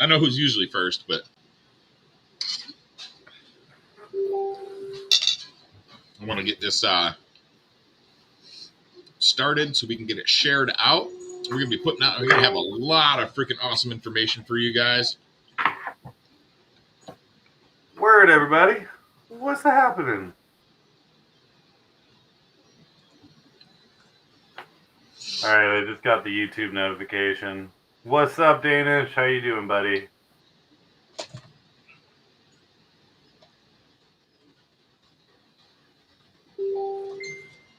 I know who's usually first, but I want to get this started so we can get it shared out. We're gonna be putting out. We're gonna have a lot of freaking awesome information for you guys. Word, everybody. What's happening? All right, I just got the YouTube notification. What's up, Danish? How you doing, buddy?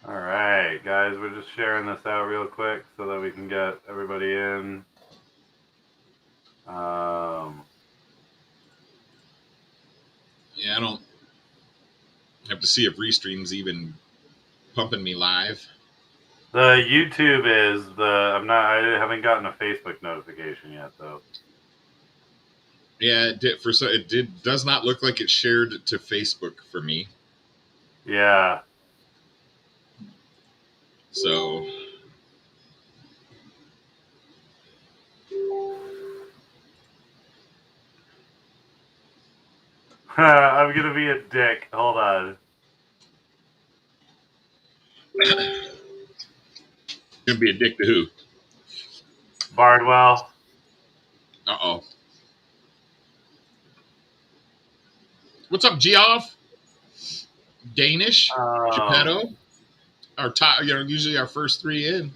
All right, guys, we're just sharing this out real quick so that we can get everybody in. Yeah, I don't have to see if Restream's even pumping me live. The YouTube is I haven't gotten a Facebook notification yet, though. Yeah, it does not look like it's shared to Facebook for me. Yeah. So I'm gonna be a dick. Hold on. gonna be a dick to who? Bardwell. Uh-oh. What's up, Geoff? Danish, Geppetto, our top, usually our first three in.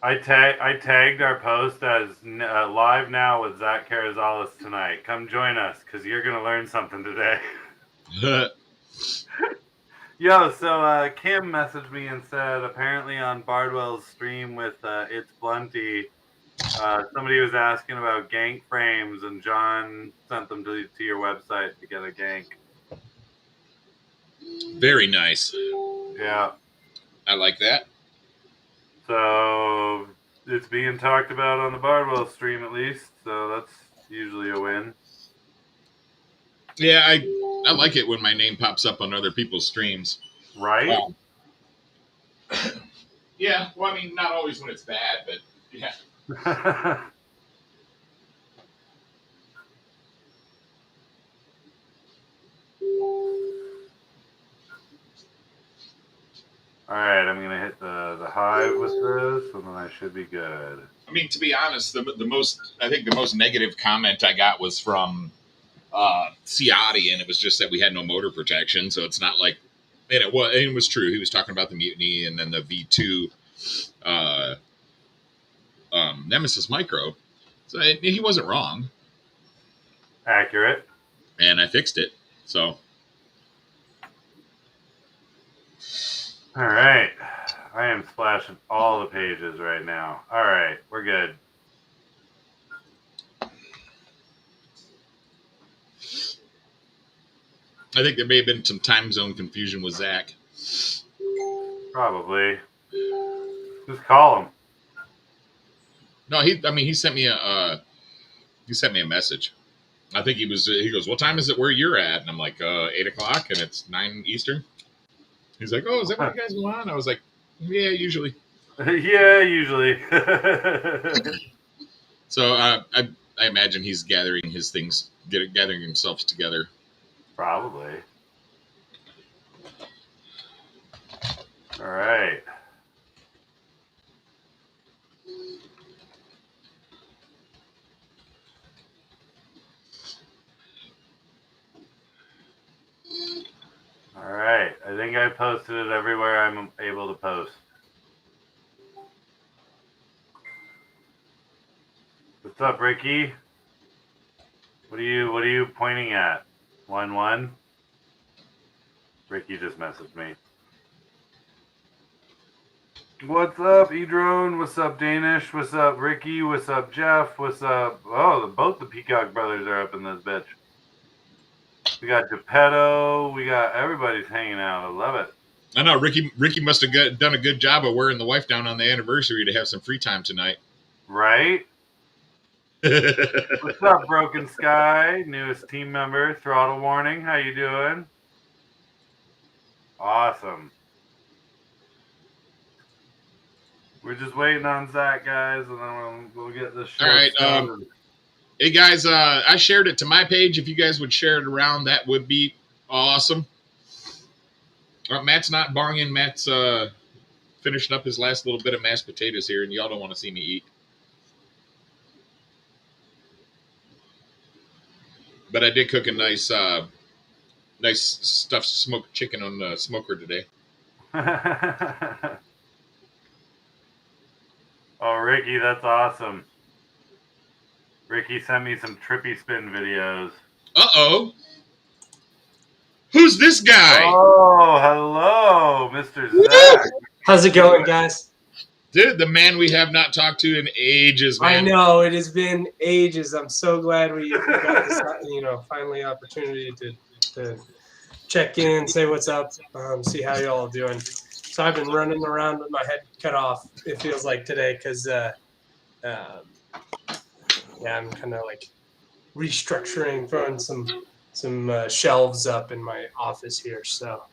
I tagged our post as live now with Zac Carrizales tonight. Come join us because you're gonna learn something today. Yo, so Kim messaged me and said apparently on Bardwell's stream with It's Blunty, somebody was asking about gank frames, and John sent them to your website to get a gank. Very nice. Yeah. I like that. So it's being talked about on the Bardwell stream at least, so that's usually a win. Yeah, I like it when my name pops up on other people's streams. Right? Yeah, well, I mean, not always when it's bad, but yeah. All right, I'm gonna hit the hive with this, and then I should be good. I mean, to be honest, the most negative comment I got was from Ciotti, and it was just that we had no motor protection. So it's not like, and it was true. He was talking about the mutiny and then the V2 Nemesis Micro. So he wasn't wrong. Accurate. And I fixed it. So. All right. I am splashing all the pages right now. All right, we're good. I think there may have been some time zone confusion with Zach. Probably. Just call him. No, he sent me a message. I think he goes, what time is it where you're at? And I'm like, 8 o'clock, and it's 9 Eastern. He's like, oh, is that what you guys go on? I was like, yeah, usually. Yeah, usually. So I imagine he's gathering his things, gathering himself together. Probably. All right. All right. I think I posted it everywhere I'm able to post. What's up, Ricky? What are you pointing at? 1-1? Ricky just messaged me. What's up, Edrone? What's up, Danish? What's up, Ricky? What's up, Jeff? What's up? Oh, both the Peacock brothers are up in this bitch. We got Geppetto. We got everybody's hanging out. I love it. I know Ricky must have done a good job of wearing the wife down on the anniversary to have some free time tonight. Right? What's up, Broken Sky? Newest team member. Throttle Warning. How you doing? Awesome. We're just waiting on Zac, guys, and then we'll get this show All right. started. Hey guys, I shared it to my page. If you guys would share it around, that would be awesome. Matt's not bonging. Matt's finishing up his last little bit of mashed potatoes here, and y'all don't want to see me eat. But I did cook a nice stuffed smoked chicken on the smoker today. Oh, Ricky, that's awesome. Ricky sent me some trippy spin videos. Uh-oh. Who's this guy? Oh, hello, Mr. Zac. How's it going, guys? Dude, the man we have not talked to in ages, man. I know, it has been ages. I'm so glad we got this, finally opportunity to check in, say what's up, see how y'all doing. So I've been running around with my head cut off, it feels like today, because I'm kind of like restructuring, throwing some shelves up in my office here. So,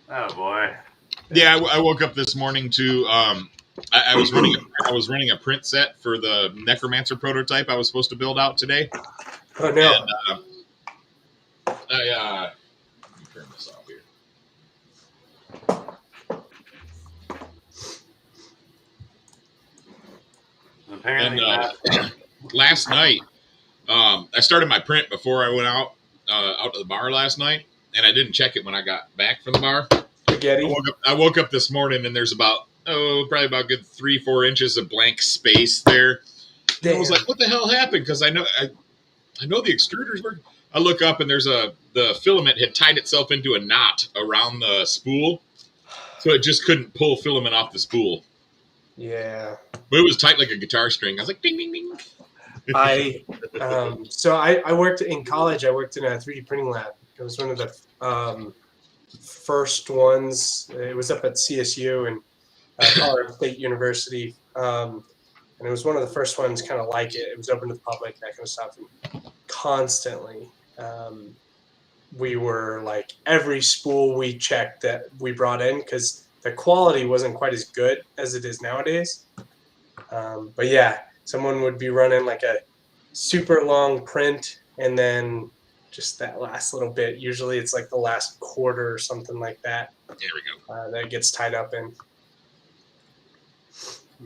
oh boy. Yeah, I woke up this morning to I was running a print set for the Necromancer prototype I was supposed to build out today. Oh no! And, let me turn this off here. Apparently, last night, I started my print before I went out to the bar last night, and I didn't check it when I got back from the bar. Spaghetti. I woke up this morning, and there's probably about good 3-4 inches of blank space there. I was like, "What the hell happened?" Because I know the extruders work. I look up, and the filament had tied itself into a knot around the spool, so it just couldn't pull filament off the spool. Yeah. But it was tight like a guitar string. I was like, ding, ding, ding. I worked in college. I worked in a 3D printing lab. It was one of the first ones. It was up at CSU and Colorado State University. And it was one of the first ones kind of like it. It was open to the public, that kind of stuff. And constantly, we were like, every spool we checked that we brought in, because the quality wasn't quite as good as it is nowadays. But yeah, someone would be running like a super long print, and then just that last little bit. Usually it's like the last quarter or something like that. There we go. That gets tied up in.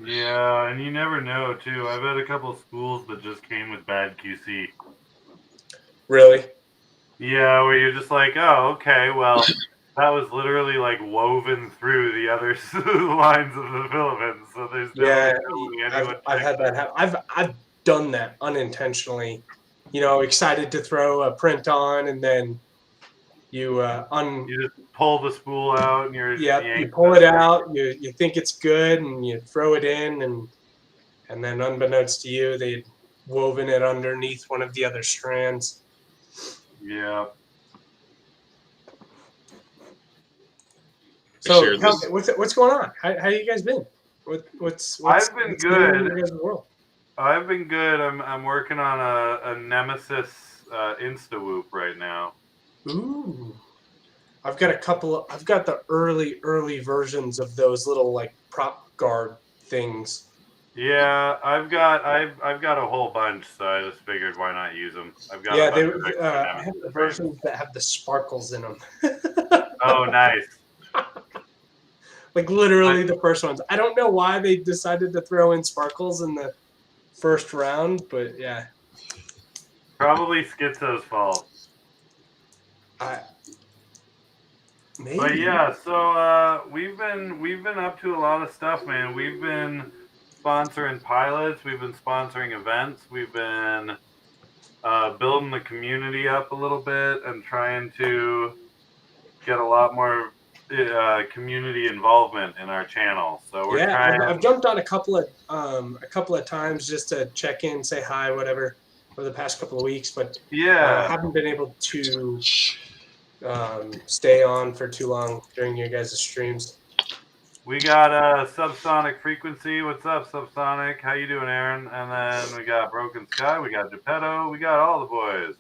Yeah, and you never know, too. I've had a couple of spools that just came with bad QC. Really? Yeah, where you're just like, oh, okay, well, that was literally like woven through the other lines of the filament. So there's I've had that happen. I've done that unintentionally. Excited to throw a print on, and then you you just pull the spool out, and you pull it out. You think it's good, and you throw it in, and then unbeknownst to you, they'd woven it underneath one of the other strands. Yeah. So tell me, what's going on? How you guys been? I've been good. I've been good. I'm working on a Nemesis Insta Whoop right now. Ooh. I've got the early versions of those little like prop guard things. Yeah, I've got a whole bunch, so I just figured why not use them. I've got I have the versions that have the sparkles in them. Oh, nice. Like literally the first ones. I don't know why they decided to throw in sparkles in the first round, but yeah. Probably Schizo's fault. Maybe. But yeah, so we've been up to a lot of stuff, man. We've been sponsoring pilots. We've been sponsoring events. We've been building the community up a little bit and trying to get a lot more community involvement in our channel. So we're trying. I've jumped on a couple of times just to check in, say hi, whatever, over the past couple of weeks, but yeah, I haven't been able to stay on for too long during your guys' streams. We got Subsonic Frequency. What's up, Subsonic? How you doing, Aaron? And then we got Broken Sky. We got Geppetto. We got all the boys.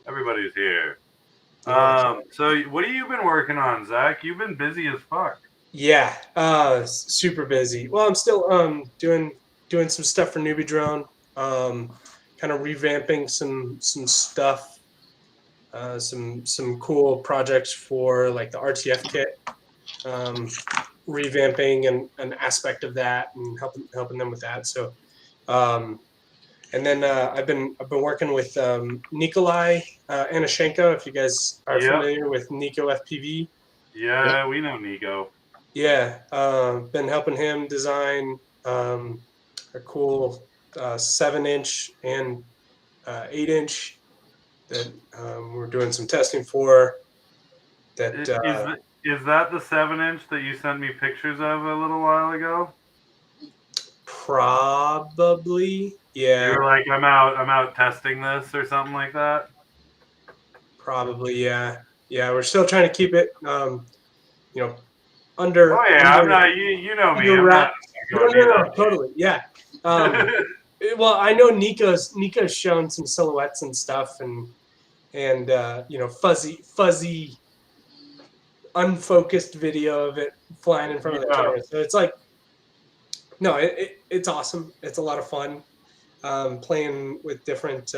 Everybody's here. So what have you been working on, Zach? You've been busy as fuck. Yeah, super busy. Well, I'm still doing some stuff for Newbie Drone, kind of revamping some stuff, some cool projects for like the RTF kit, um, revamping an aspect of that and helping them with that. So, um, and then I've been working with Nikolai Anashenko. If you guys are Yep. familiar with Nico FPV. Yep. Yeah, we know Nico. Yeah, been helping him design a cool 7-inch and 8-inch that we're doing some testing for. That Is that the 7-inch that you sent me pictures of a little while ago? probably, You yeah, were like, I'm out testing this or something like that. probably, yeah, yeah. We're still trying to keep it, you know, Oh under yeah, I'm under not. You know me. under I'm wrap. not No, going no, near that no, totally, yeah. Well, I know Nico's shown some silhouettes and stuff, and fuzzy unfocused video of it flying in front of the Yeah. camera. So it's like, no, it's awesome. It's a lot of fun playing with different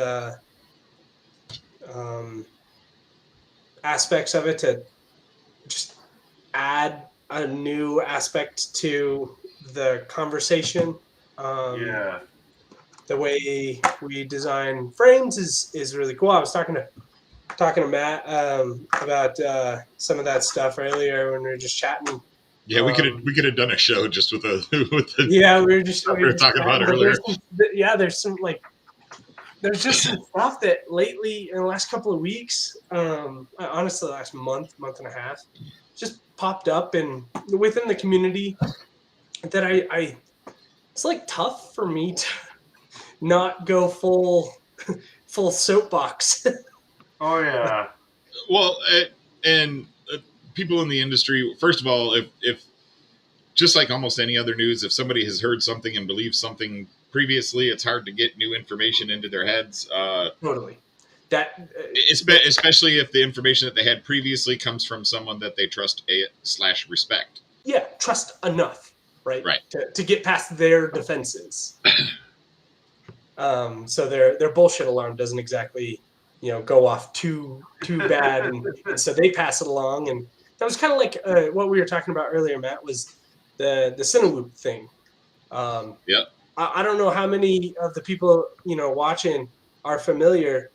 um, aspects of it to just add a new aspect to the conversation. Um, Yeah. the way we design frames is really cool. I was talking to Matt about some of that stuff earlier when we were just chatting. Yeah, Um, we could have done a show just with the with the Yeah, stuff we we were were just talking about chatting, but earlier. there's some like there's just some stuff that lately in the last couple of weeks, honestly, the last month and a half, just popped up and within the community that I it's like tough for me to not go full soapbox. Oh yeah. Well, and people in the industry, first of all, if just like almost any other news, if somebody has heard something and believes something previously, it's hard to get new information into their heads. Totally. That, Especially if the information that they had previously comes from someone that they trust slash respect. yeah, trust enough, right? Right. To get past their defenses. So their bullshit alarm doesn't exactly, go off too bad, and so they pass it along, and that was kind of like what we were talking about earlier, Matt, was the Cineloop thing. Um, Yep. I don't know how many of the people watching are familiar.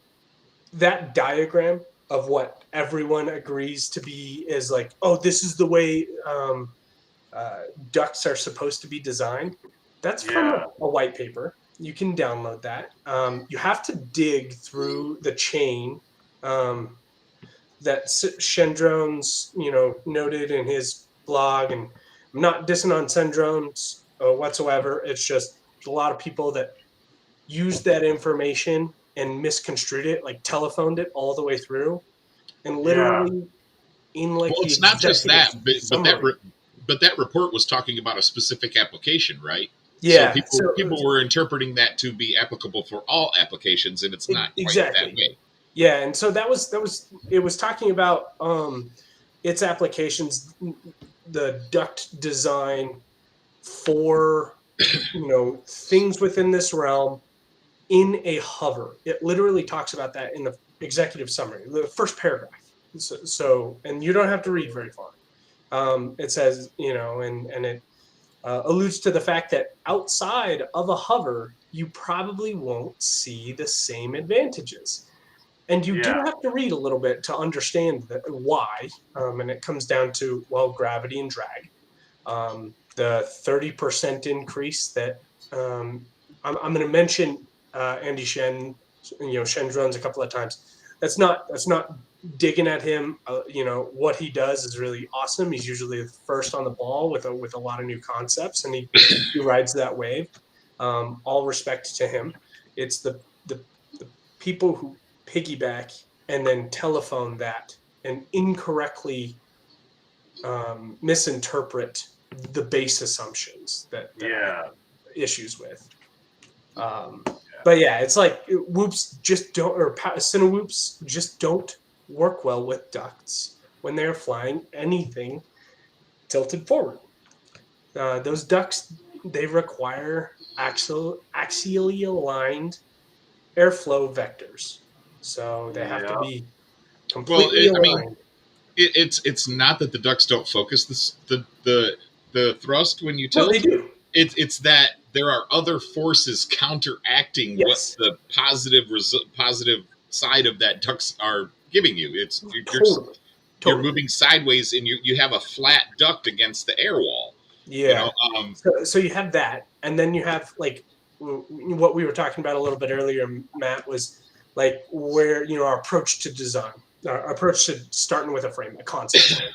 That diagram of what everyone agrees to be is like, oh, this is the way ducts are supposed to be designed. That's from Yeah. a white paper. You can download that. You have to dig through the chain um, that Shendrone's, noted in his blog. And I'm not dissing on Shendrone's whatsoever. It's just a lot of people that used that information and misconstrued it, like telephoned it all the way through, and Yeah. literally in like Well, the it's not just executive that, summary. but that report was talking about a specific application, right? So Yeah. So people were interpreting that to be applicable for all applications, and it's not quite that exactly. way. Yeah, and so it was talking about its applications, the duct design for things within this realm in a hover. It literally talks about that in the executive summary, the first paragraph. So and you don't have to read very far. It says, and it alludes to the fact that outside of a hover, you probably won't see the same advantages. And you do Yeah. have to read a little bit to understand why. And it comes down to, well, gravity and drag. The 30% increase that I'm going to mention Andy Shen, Shen drones a couple of times. That's not digging at him. What he does is really awesome. He's usually the first on the ball with a lot of new concepts, and he rides that wave. All respect to him. It's the people who piggyback and then telephone that and incorrectly misinterpret the base assumptions that I Yeah. have issues with. But yeah, it's like whoops just don't, or cinewhoops just don't work well with ducts when they're flying anything tilted forward. Those ducts, they require axially aligned airflow vectors. So they have to Yeah. be Well, completely I mean, aligned. it's not that the ducts don't focus the thrust when you No, they tilt. do. It's that there are other forces counteracting what Yes, the positive side of that ducts are giving you. It's totally. you're Totally. moving sideways and you have a flat duct against the air wall. You Yeah. know, So you have that, and then you have like what we were talking about a little bit earlier, Matt, was like where our approach to design, our approach to starting with a frame, a concept frame.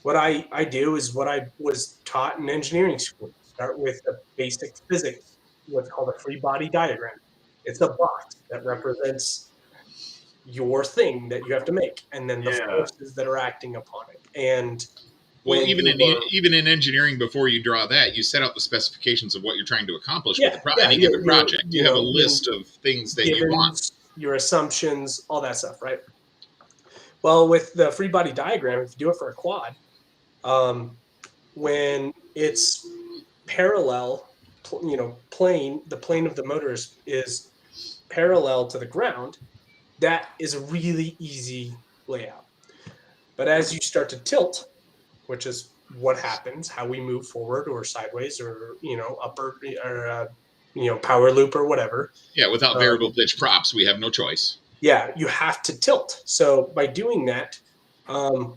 What I do is what I was taught in engineering school. Start with the basic physics, what's called a free body diagram. It's a box that represents your thing that you have to make, and then the Yeah. forces that are acting upon it. And well, when you are, even in engineering, before you draw that, you set out the specifications of what you're trying to accomplish with yeah, yeah, any given project. You have a you're list of things that you want. givens, your assumptions, all that stuff, right? Well, with the free body diagram, if you do it for a quad, um, when it's parallel, plane, the plane of the motors is parallel to the ground, that is a really easy layout. But as you start to tilt, which is what happens, how we move forward or sideways or, upper or, power loop or whatever. Yeah, without variable Um, pitch props, we have no choice. yeah, you have to tilt. So by doing that,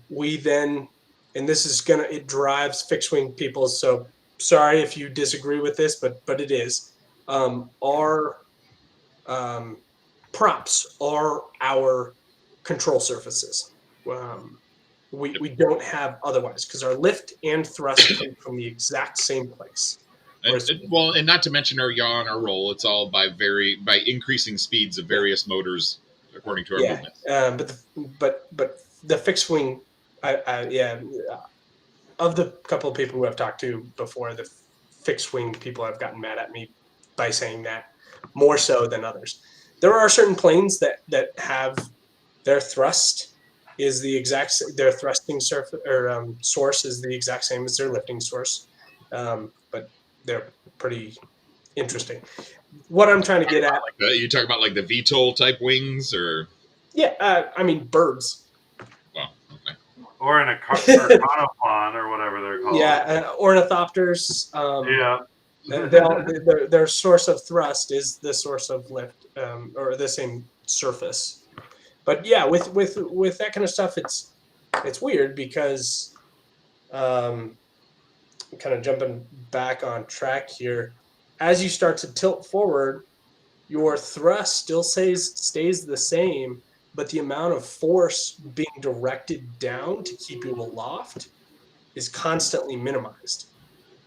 we then, and this is it drives fixed wing people. So sorry if you disagree with this, but it is. Our props are our control surfaces. Um, we don't have otherwise because our lift and thrust come from the exact same place. Whereas, Well, and not to mention our yaw and our roll. It's all by increasing speeds of yeah, various motors according to our yeah, movements. but the fixed wing, yeah, of the couple of people who I've talked to before, the fixed wing people have gotten mad at me by saying that more so than others. There are certain planes that have their thrust is the exact their thrusting surface or source is the exact same as their lifting source, but they're pretty interesting. What I'm trying to get at, You talk about like the VTOL type wings, or yeah, I mean birds. well, okay. Or in a conopon or whatever they're called. Yeah, ornithopters. Yeah. Their source of thrust is the source of lift, or the same surface. But yeah, with that kind of stuff, it's weird because, kind of jumping back on track here, as you start to tilt forward, your thrust still stays the same, but the amount of force being directed down to keep you aloft is constantly minimized.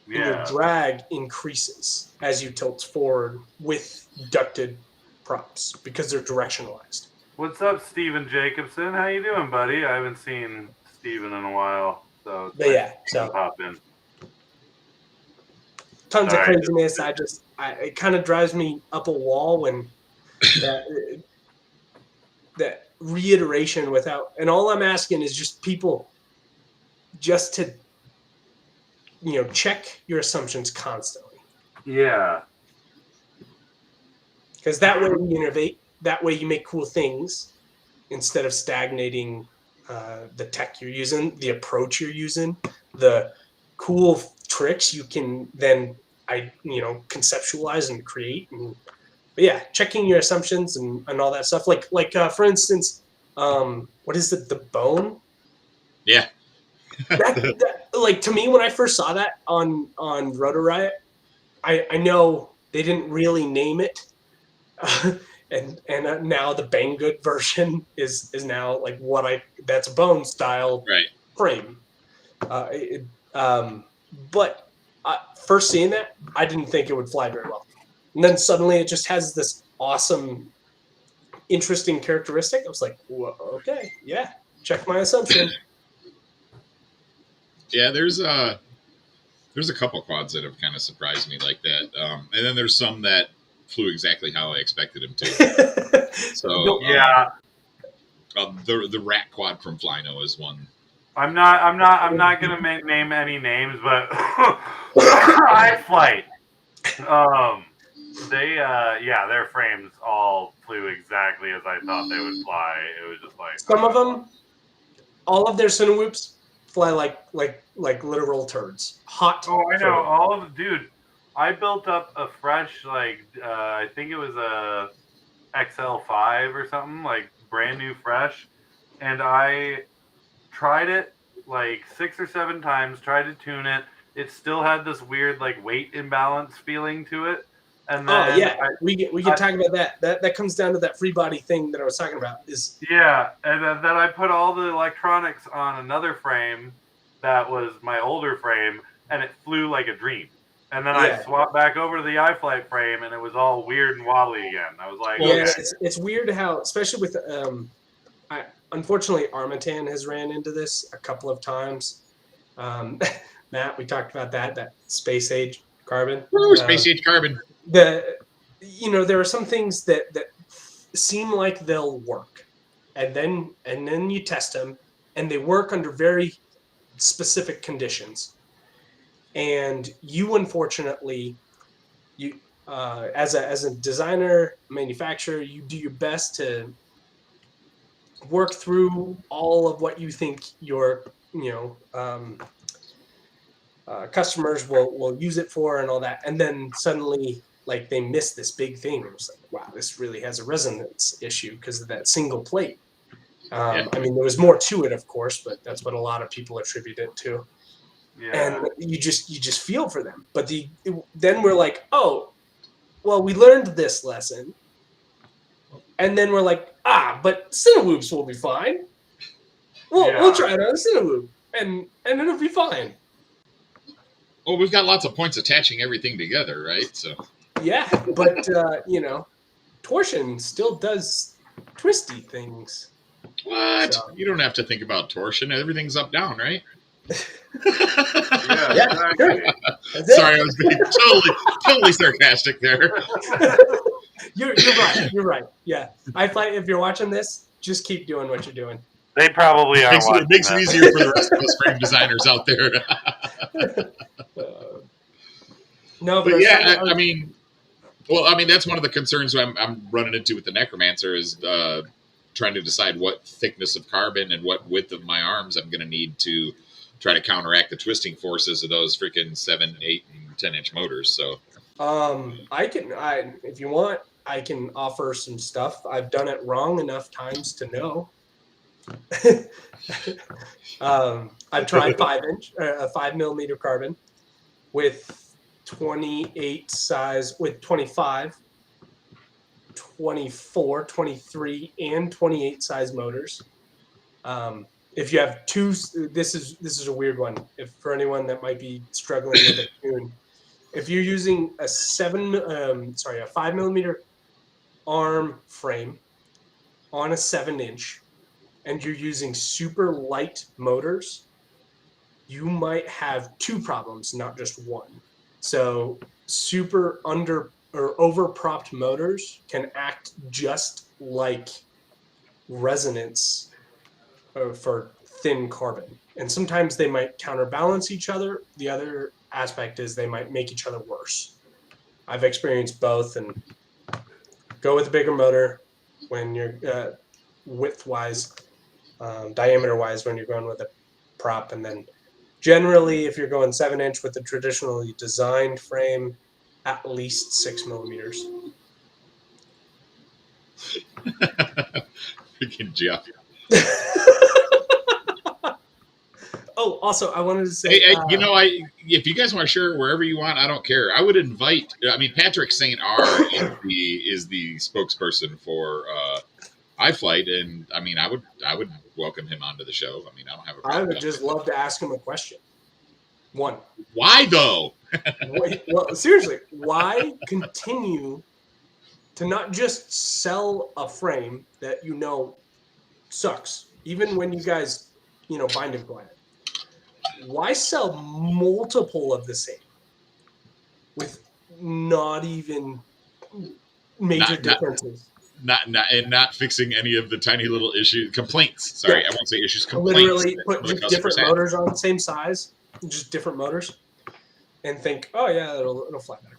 And your Yeah. drag increases as you tilt forward with ducted props because they're directionalized. What's up, Steven Jacobson? How you doing, buddy? I haven't seen Steven in a while, so it's But nice yeah, to so pop in. tons of Sorry. craziness. It kind of drives me up a wall when that reiteration without, and all I'm asking is just people just to check your assumptions constantly, Yeah. because that way you innovate, that way you make cool things instead of stagnating the tech you're using, the approach you're using, the cool tricks you can then conceptualize and create. But yeah, checking your assumptions and all that stuff. Like for instance, what is it? The bone. Yeah. that like to me when I first saw that on Rotor Riot, I know they didn't really name it. And now the Banggood version is now like that's a bone style Right. frame. But first seeing that, I didn't think it would fly very well, and then suddenly it just has this awesome, interesting characteristic. I was like, whoa, okay, yeah, check my assumption. Yeah, there's a couple quads that have kind of surprised me like that, and then there's some that flew exactly how I expected them to. So Yeah. the rat quad from Flyno is one I'm not gonna name any names, but iFlight. Their frames all flew exactly as I thought they would fly. It was just like Some of them, all of their Cinewhoops fly like literal turds. Hot. Oh, I know. turd. All of dude. I built up a fresh I think it was a XL5 or something, like brand new fresh, and I tried it like 6 or 7 times, tried to tune it. It still had this weird like weight imbalance feeling to it. And Oh then yeah, we can talk about that. That comes down to that free body thing that I was talking about. Is and then I put all the electronics on another frame that was my older frame, and it flew like a dream. And then I swapped back over to the iFlight frame, and it was all weird and wobbly again. I was like, yeah, it's weird how, especially with unfortunately, Armatan has ran into this a couple of times. Matt, we talked about that space age carbon. Woo, space age carbon. There are some things that seem like they'll work, and then you test them, and they work under very specific conditions. And you, unfortunately, as a designer, manufacturer, you do your best to work through all of what you think your customers will use it for and all that, and then suddenly like they miss this big thing. It was like, wow, this really has a resonance issue because of that single plate. I mean, there was more to it, of course, but that's what a lot of people attribute it to. yeah. And you just feel for them. But then we're like, oh, well, we learned this lesson, and then we're like, but Cinewhoops will be fine. We'll try it on Cinewhoop, and it'll be fine. Well, we've got lots of points attaching everything together, right? So yeah, but torsion still does twisty things. What? So. You don't have to think about torsion. Everything's up down, right? Yeah, exactly. Sorry, I was being totally sarcastic there. You're right. You're right. Yeah, if you're watching this, just keep doing what you're doing. They probably are. It makes it easier for the rest of us frame designers out there. No, but yeah, I mean, that's one of the concerns I'm running into with the Necromancer is trying to decide what thickness of carbon and what width of my arms I'm going to need to try to counteract the twisting forces of those freaking 7, 8, and 10-inch motors. So, if you want, I can offer some stuff. I've done it wrong enough times to know. I've tried 5 millimeter carbon with 28 size, with 25, 24, 23, and 28 size motors. If you have two, this is a weird one. If for anyone that might be struggling with a tune, if you're using a 5 millimeter arm frame on a 7-inch, and you're using super light motors, you might have two problems, not just one. So super under or over propped motors can act just like resonance for thin carbon. And sometimes they might counterbalance each other. The other aspect is they might make each other worse. I've experienced both, and go with a bigger motor when you're width-wise, diameter-wise when you're going with a prop, and then generally if you're going 7-inch with a traditionally designed frame, at least 6 millimeters. Freaking Jeff. Oh, also, I wanted to say, if you guys want to share wherever you want, I don't care. I would invite. I mean, Patrick St. R. is the spokesperson for iFlight, and I mean, I would welcome him onto the show. I mean, I don't have a problem. I would just love to ask him a question. One. Why though? Well, seriously, why continue to not just sell a frame that sucks, even when you guys bind and glide? Why sell multiple of the same with not even major differences? not fixing any of the tiny little complaints. Sorry, Yeah. I won't say issues. Complaints. Literally that put some of the just customers different had. motors on the same size, just different motors, and think, oh yeah, it'll fly better.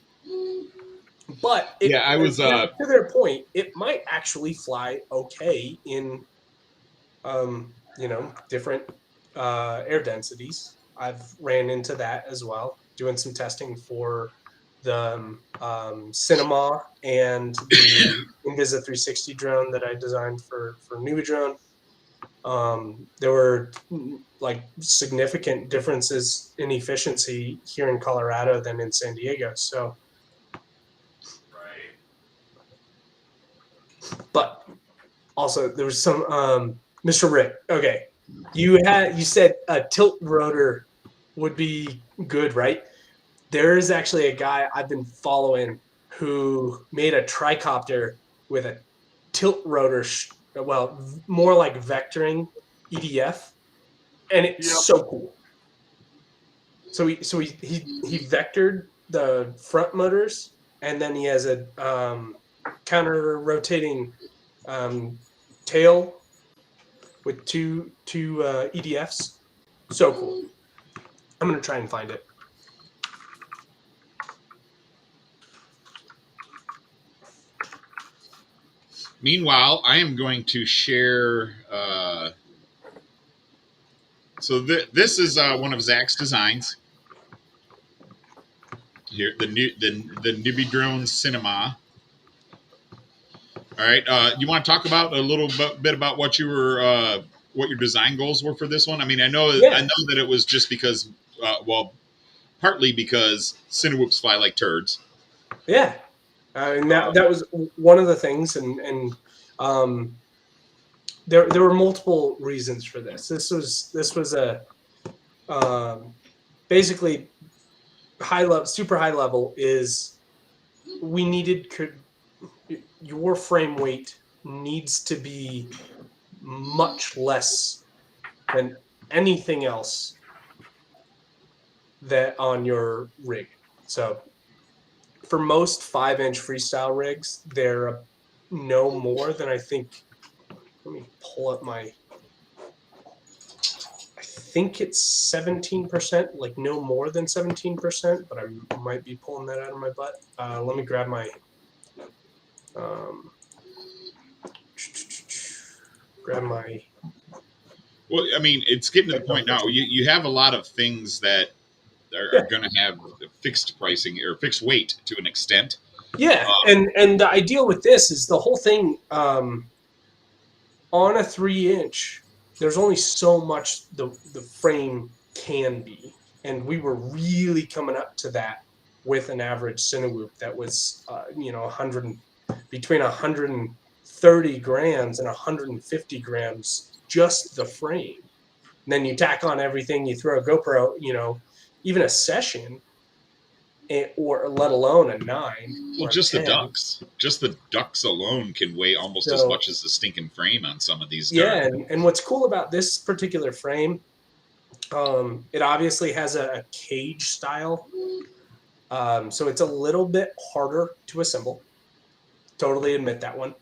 But Yeah, I was. to their point, it might actually fly okay in, different air densities. I've ran into that as well, doing some testing for the Cinema and the Invisa 360 drone that I designed for Nubie Drone. There were like significant differences in efficiency here in Colorado than in San Diego. So, Right. but also there was some Mr. Rick. Okay, you said a tilt rotor would be good, right? There is actually a guy I've been following who made a tricopter with a tilt rotor, well, more like vectoring EDF, and it's Yep. so cool. So he vectored the front motors, and then he has a counter rotating tail with two EDFs. So cool. I'm gonna try and find it. Meanwhile, I am going to share. So this is one of Zach's designs. Here, the Nibby Drone Cinema. All right, you want to talk about a little bit about what you were, what your design goals were for this one? I mean, I know that it was just because, partly because Cinewhoops fly like turds. Yeah, and that was one of the things, and there were multiple reasons for this. This was a basically super high level is we needed your frame weight needs to be much less than anything else that on your rig. So for most 5-inch freestyle rigs, they're no more than I think. Let me pull up my. I think it's 17%, like no more than 17%, but I might be pulling that out of my butt. Let me grab my. Grab my. Well, I mean, it's getting to the point now. You have a lot of things that are going to have fixed pricing or fixed weight to an extent. Yeah, and the ideal with this is the whole thing on a 3-inch. There's only so much the frame can be, and we were really coming up to that with an average Cinewhoop that was 130 grams and 150 grams just the frame. And then you tack on everything, you throw a GoPro, even a session, or let alone a 9. Well, just 10. The ducks alone can weigh almost as much as the stinking frame on some of these. Yeah, and what's cool about this particular frame, it obviously has a cage style, so it's a little bit harder to assemble. Totally admit that one,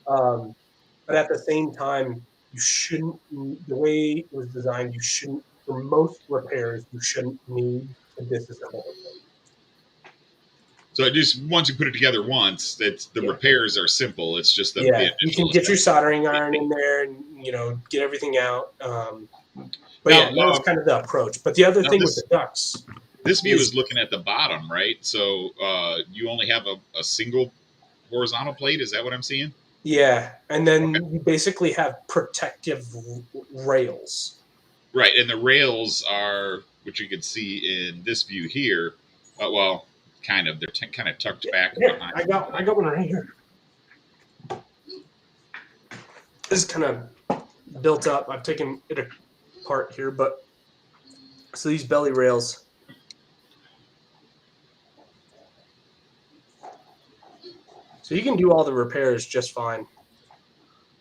but at the same time, you shouldn't. The way it was designed, you shouldn't. For most repairs, you shouldn't need to disassemble it. So it just once you put it together once, the repairs are simple. It's just you can get your soldering iron in there and get everything out. But that was kind of the approach. But the other thing with the ducks, this view is looking at the bottom, right? So you only have a single horizontal plate. Is that what I'm seeing? Yeah, and then you basically have protective rails. Right, and the rails are, which you can see in this view here. Well, kind of. They're kind of tucked back. Yeah, I got one right here. This is kind of built up. I've taken it apart here, but so these belly rails. So you can do all the repairs just fine.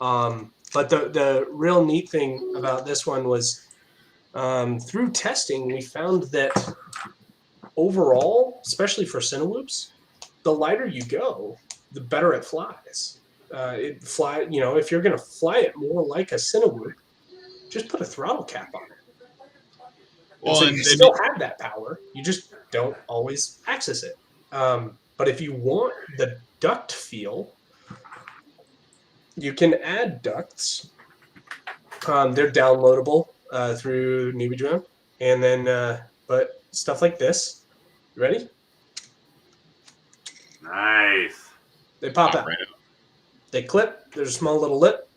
But the real neat thing about this one was through testing, we found that overall, especially for Cinewhoops, the lighter you go, the better it flies. it fly. You know, if you're going to fly it more like a Cinewhoop, just put a throttle cap on it. Well, so and you still have that power. You just don't always access it. But if you want the duct feel, you can add ducts. They're downloadable through NewbieDrone, and then but stuff like this. You ready? Nice. They pop pop out. right out. They clip. There's a small little lip.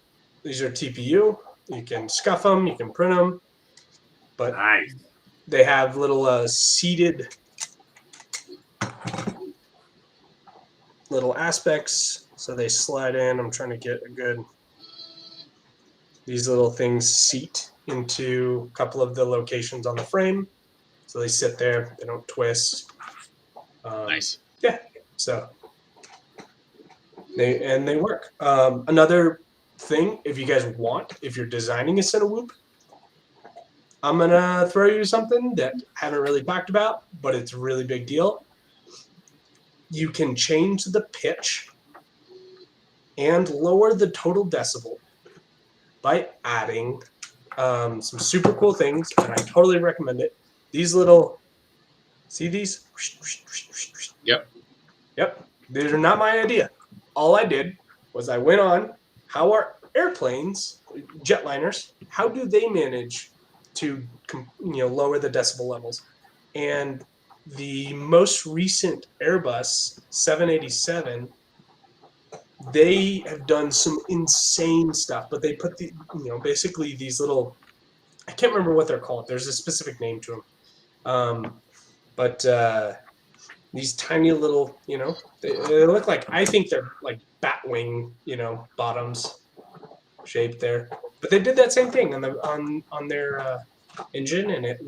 These are TPU. You can scuff them. You can print them. But Nice. they have little seated little aspects, so they slide in. I'm trying to get a good. These little things seat into a couple of the locations on the frame, so they sit there. They don't twist. Nice. Yeah. So they work. Another thing, if you guys want, if you're designing a Cinewhoop, I'm gonna throw you something that I haven't really talked about, but it's a really big deal. You can change the pitch and lower the total decibel by adding some super cool things, and I totally recommend it. These little, see these? Yep. Yep. These are not my idea. All I did was I went on how are airplanes, jetliners, how do they manage to lower the decibel levels? And the most recent Airbus 787, they have done some insane stuff, but they put basically these little, I can't remember what they're called. There's a specific name to them. But these tiny little, they look like, I think they're like bat wing, bottoms shaped there. But they did that same thing on their engine, and it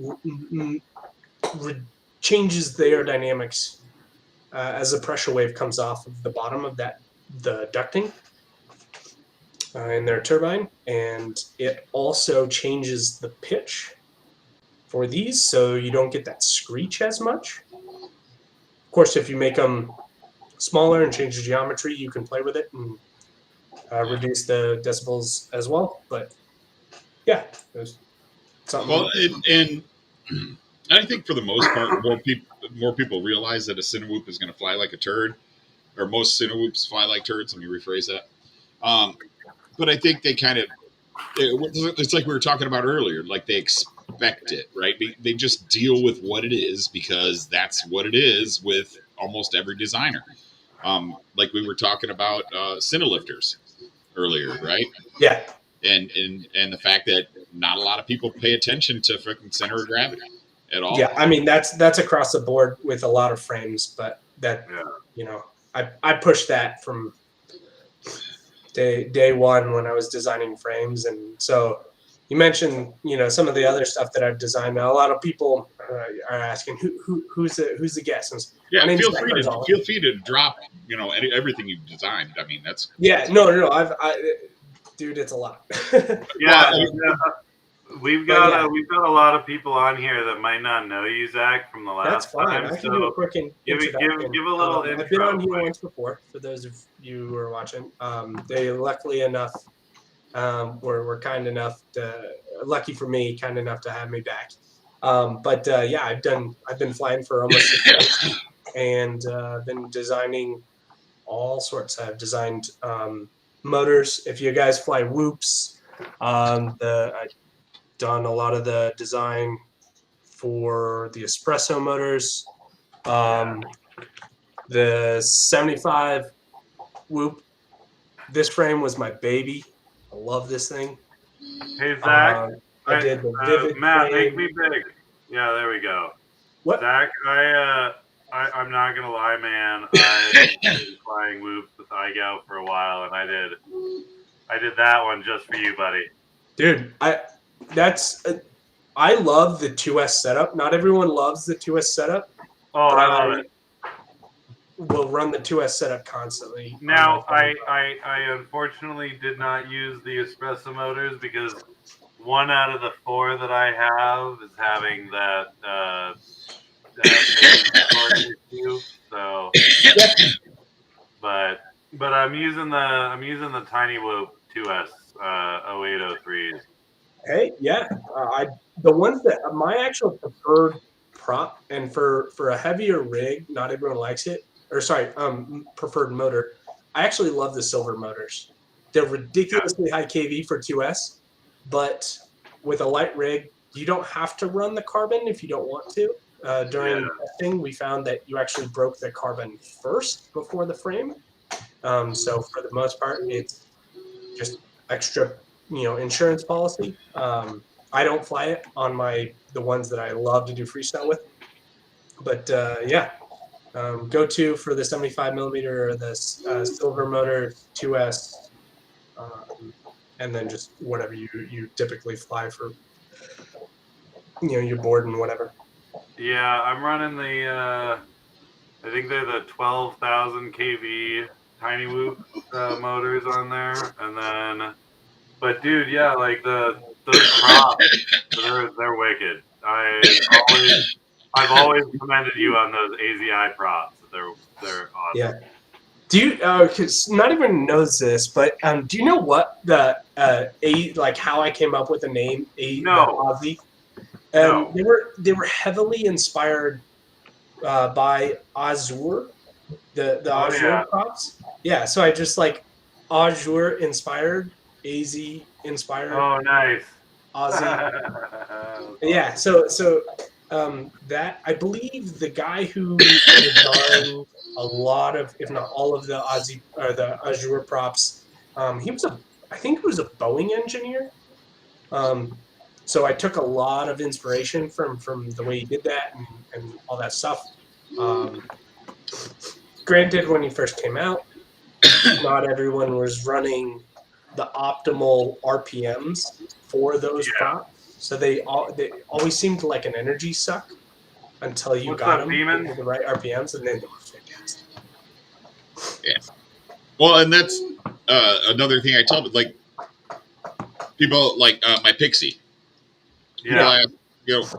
changes the aerodynamics as the pressure wave comes off of the bottom of the ducting in their turbine, and it also changes the pitch for these, so you don't get that screech as much. Of course, if you make them smaller and change the geometry, you can play with it and reduce the decibels as well. But yeah, there's something. Well, and I think for the most part, more people realize that a Cinewhoop is going to fly like a turd, or most Cinewhoops fly like turds. Let me rephrase that. But I think they kind of, it's like we were talking about earlier, like they expect it, right? They just deal with what it is because that's what it is with almost every designer. Like we were talking about Cinelifters earlier, right? Yeah. And the fact that not a lot of people pay attention to freaking center of gravity at all. Yeah, I mean that's across the board with a lot of frames, but that I pushed that from day one when I was designing frames, and so you mentioned some of the other stuff that I've designed. Now a lot of people are asking who's the guest. And yeah, my name's feel Zac free Carrizales. to drop everything you've designed. I mean that's no. Dude, it's a lot. Yeah, well, we've got a lot of people on here that might not know you, Zach, from the That's last fine. time. I can do a quick introduction. Give a little intro. I've been on here once before. For those of you who are watching, they luckily enough were kind enough lucky for me, kind enough to have me back. But yeah, I've been flying for almost 6 years, and been designing all sorts. I've designed motors. If you guys fly whoops, I've done a lot of the design for the espresso motors. The 75 whoop. This frame was my baby. I love this thing. Hey Zach, I did the Vivid Matt, frame. make me big. Yeah, there we go. What? Zach, I'm not gonna lie, man. I've been flying whoops with iGo for a while, and I did that one just for you, buddy. Dude, I love the 2S setup. Not everyone loves the 2S setup. Oh, I love it. Will run the 2S setup constantly. Now, I unfortunately did not use the espresso motors because 1 out of the 4 that I have is having that issue. So, but But I'm using the Tiny Whoop 2S 0803s. Hey, yeah, the ones that my actual preferred prop, and for a heavier rig, not everyone likes it. Or sorry, preferred motor. I actually love the silver motors. They're ridiculously high kV for 2S, but with a light rig, you don't have to run the carbon if you don't want to. During testing, we found that you actually broke the carbon first before the frame. So for the most part, it's just extra, insurance policy. I don't fly it on the ones that I love to do freestyle with, but yeah, go to for the 75 millimeter or the silver motor 2S, and then just whatever you typically fly for, your board and whatever. Yeah, I'm running the I think they're the 12,000 kV Tiny Whoop motors on there, and then, but dude, yeah, like those props, they're wicked. I've always commended you on those AZI props. They're Yeah. awesome. Do you? Because not everyone knows this, but do you know what the like how I came up with the name the No, Aussie? no. They were heavily inspired by Azure, the Oh Azure yeah. props. Yeah, so I just like Azure inspired, AZ inspired, Oh nice. Aussie. That's Yeah, awesome. that I believe the guy who designed a lot of, if not all of the Aussie or the Azure props, he was I think he was a Boeing engineer. Um, so I took a lot of inspiration from the way he did that and all that stuff. Um, Granted, when he first came out, not everyone was running the optimal RPMs for those Yeah. props. So they always seemed like an energy suck until you What's got up, them demons? into the right RPMs, and then they were fantastic. Yeah. Well, and that's another thing I tell like people like my Pixie. People Yeah. Yeah, ask,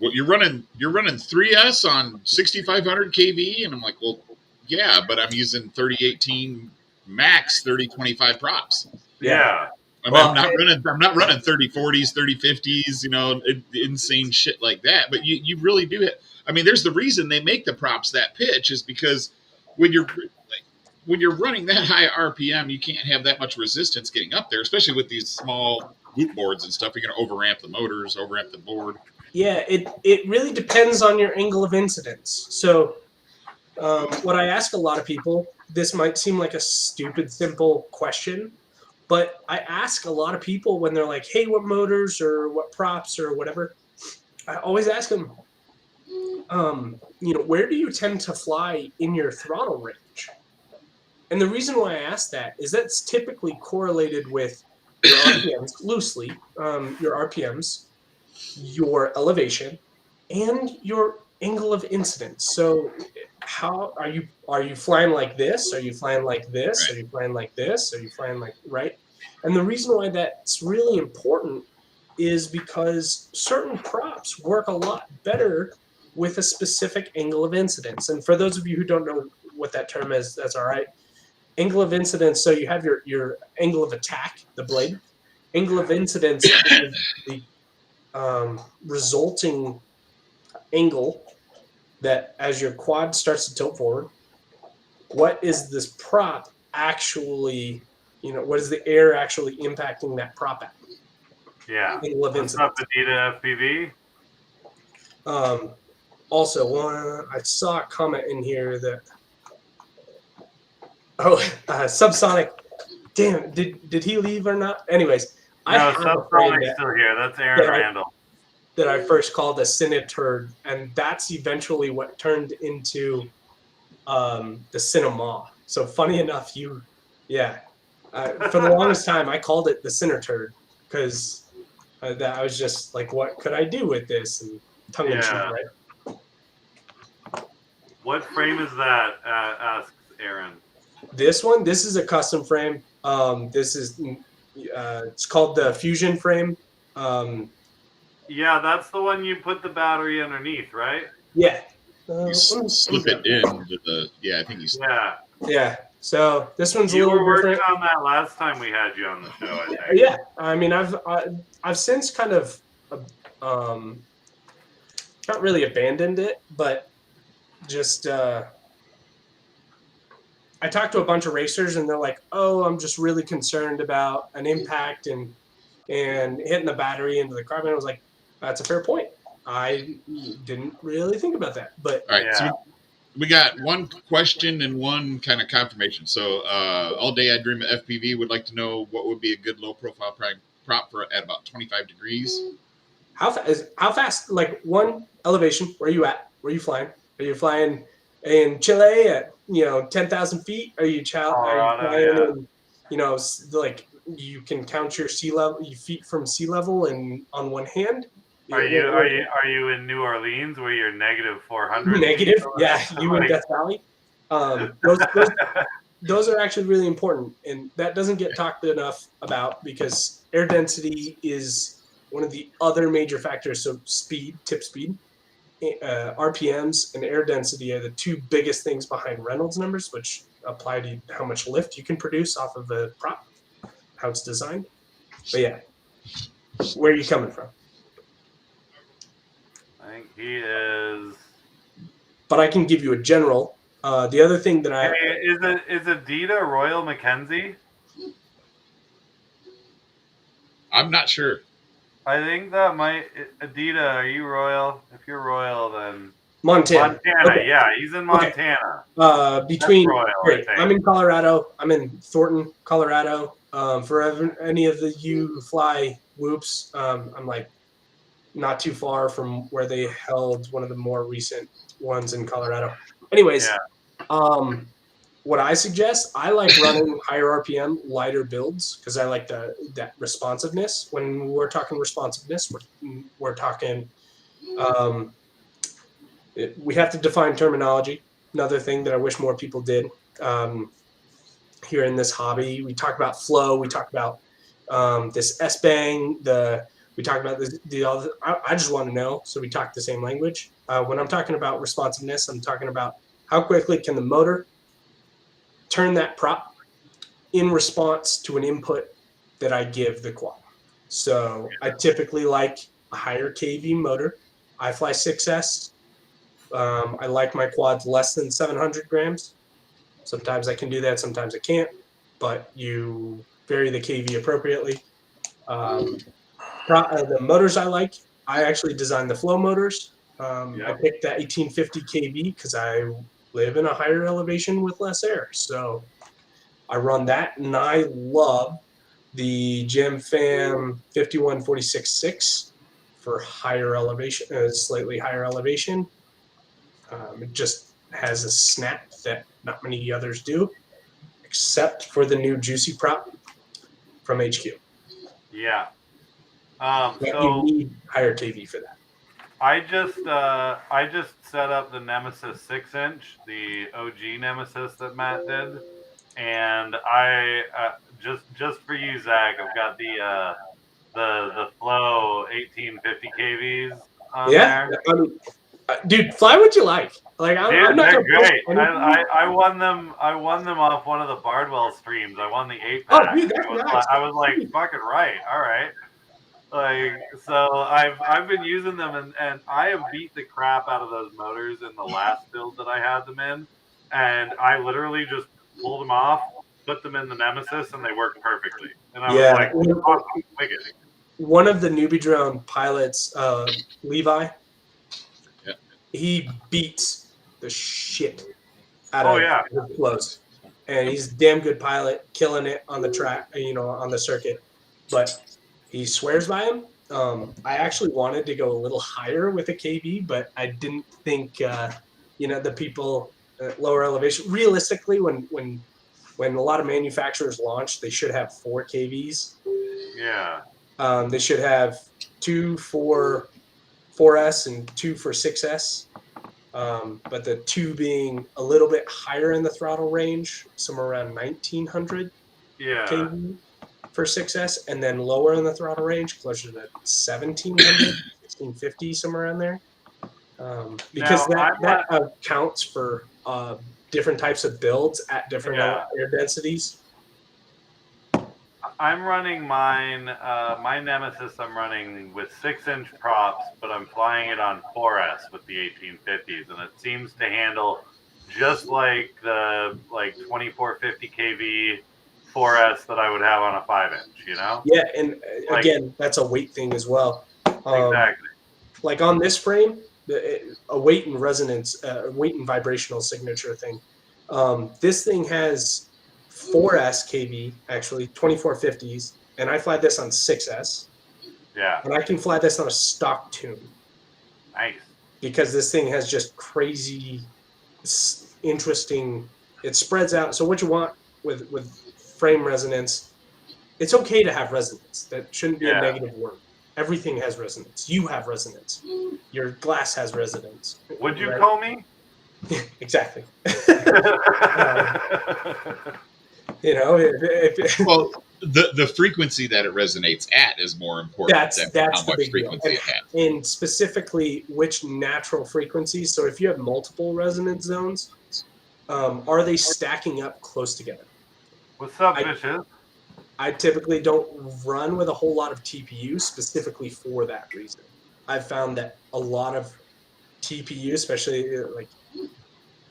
well, you're running 3S on 6500 kV, and I'm like, well, yeah, but I'm using 3018 max 3025 props. yeah. Yeah. Well, I'm not running 3040s, 3050s, insane shit like that. But you really do it. I mean, there's the reason they make the props that pitch is because when you're like, when you're running that high RPM, you can't have that much resistance getting up there, especially with these small boot boards and stuff. You're going to overamp the motors, overamp the board. yeah, it really depends on your angle of incidence. So, what I ask a lot of people, this might seem like a stupid, simple question, but I ask a lot of people when they're like, "Hey, what motors or what props or whatever?" I always ask them, where do you tend to fly in your throttle range? And the reason why I ask that is that's typically correlated with your RPMs, loosely, your RPMs, your elevation, and your angle of incidence. So, how are you flying like this? Are you flying like this? Are Right. you flying like this? Are you flying like right? And the reason why that's really important is because certain props work a lot better with a specific angle of incidence. And for those of you who don't know what that term is, that's all right. Angle of incidence, so you have your angle of attack, the blade. Angle of incidence is the resulting angle that as your quad starts to tilt forward, what is this prop actually, what is the air actually impacting that prop at? Yeah. Angle of What's up, incidence. Anita FPV? Also, I saw a comment in here that, subsonic. Damn, did he leave or not? Anyways, I No, have a frame Subsonic's still here. That's Aaron that I Randall. that I first called a Cineturd, and that's eventually what turned into the Cinema. So funny enough, yeah, for the longest time I called it the Cineturd because that I was just like, what could I do with this? And tongue in cheek, Yeah. right? What frame is that? Asks Aaron. This is a custom frame. This is it's called the Fusion frame. Yeah, that's the one you put the battery underneath, right? Yeah. You Let me slip grab it in with the, yeah, I think Yeah. Yeah. So this one's a You little were working different. on that last time we had you on the show, I think. Yeah, I mean, I've since kind of um, not really abandoned it, but just I talked to a bunch of racers, and they're like, "Oh, I'm just really concerned about an impact and hitting the battery into the carbon." I was like, "That's a fair point. I didn't really think about that, but All right, Yeah. so we got one question and one kind of confirmation. So all day I dream of FPV would like to know what would be a good low profile prop for at about 25 degrees. how fast? Like one elevation? Where are you at? Where are you flying? Are you flying in Chile at 10,000 feet? Are you Colorado, flying yeah. in like you can count your sea level, your feet from sea level, and on one hand? Are you in New Orleans where you're negative 400? Negative? Yeah, you in Like- Death Valley. Those are actually really important, and that doesn't get talked enough about because air density is one of the other major factors. So tip speed, RPMs, and air density are the two biggest things behind Reynolds numbers, which apply to how much lift you can produce off of a prop, how it's designed. But yeah, where are you coming from? I think he is. But I can give you a general. The other thing that Hey, is Adidas Royal Mackenzie? I'm not sure. I think that might Adidas. Are you Royal? If you're Royal, then Montana. Okay. Yeah, he's in Montana. Between Royal, great. I think. I'm in Colorado. I'm in Thornton, Colorado. Any of you who fly whoops, I'm like not too far from where they held one of the more recent ones in Colorado. Anyways, Yeah. what I suggest, I like running higher RPM, lighter builds because I like that responsiveness. When we're talking responsiveness, we're talking. We have to define terminology. Another thing that I wish more people did here in this hobby. We talk about flow. We talk about this S-bang. We talk about the other. I just want to know, so we talk the same language. When I'm talking about responsiveness, I'm talking about how quickly can the motor turn that prop in response to an input that I give the quad. So I typically like a higher KV motor. I fly 6S. I like my quads less than 700 grams. Sometimes I can do that, sometimes I can't, but you vary the KV appropriately. The motors I like, I actually designed the flow motors. I picked that 1850 kV because I live in a higher elevation with less air. So I run that, and I love the Gem Fam 5146.6 for higher elevation, slightly higher elevation. It just has a snap that not many others do, except for the new Juicy prop from HQ. Yeah. But you need higher KV for that. I just set up the Nemesis 6-inch, the OG Nemesis that Matt did, and I just for you, Zach, I've got the Flow 1850 kVs on there. I mean, dude, fly what you like. Like I'm not they're gonna great. I won them. I won them off one of the Bardwell streams. I won the 8-pack. Oh, dude, that's nice. I was like, fucking right. All right. Like, so I've been using them, and I have beat the crap out of those motors in the last build that I had them in, and I literally just pulled them off, put them in the Nemesis, and they worked perfectly. And I was like, awesome, wicked. One of the newbie drone pilots, Levi, he beats the shit out of his flows, and he's a damn good pilot, killing it on the track, on the circuit, but he swears by him. I actually wanted to go a little higher with a KV, but I didn't think, the people at lower elevation. Realistically, when a lot of manufacturers launch, they should have 4 KVs. Yeah. They should have 2 for 4S and 2 for 6S. But the 2 being a little bit higher in the throttle range, somewhere around 1900 KV for 6S, and then lower in the throttle range, closer to 1700, 1650, somewhere around there. Because that counts for different types of builds at different air densities. I'm running mine, my Nemesis I'm running with 6-inch props, but I'm flying it on 4S with the 1850s, and it seems to handle just like the 2450 kV 4S that I would have on a 5-inch, you know? Yeah, and again, that's a weight thing as well. Exactly. Like on this frame, a weight and resonance, weight and vibrational signature thing. This thing has 4S kV, actually 2450s, and I fly this on 6S. Yeah. And I can fly this on a stock tune. Nice. Because this thing has just crazy, interesting. It spreads out. So what you want with frame resonance, it's okay to have resonance. That shouldn't be a negative word. Everything has resonance. You have resonance. Your glass has resonance. Would you call me? Exactly. You know, well, the frequency that it resonates at is more important than how much frequency it has. And specifically, which natural frequencies. So if you have multiple resonance zones, are they stacking up close together? What's up, bitches? I typically don't run with a whole lot of TPU specifically for that reason. I've found that a lot of TPU, especially like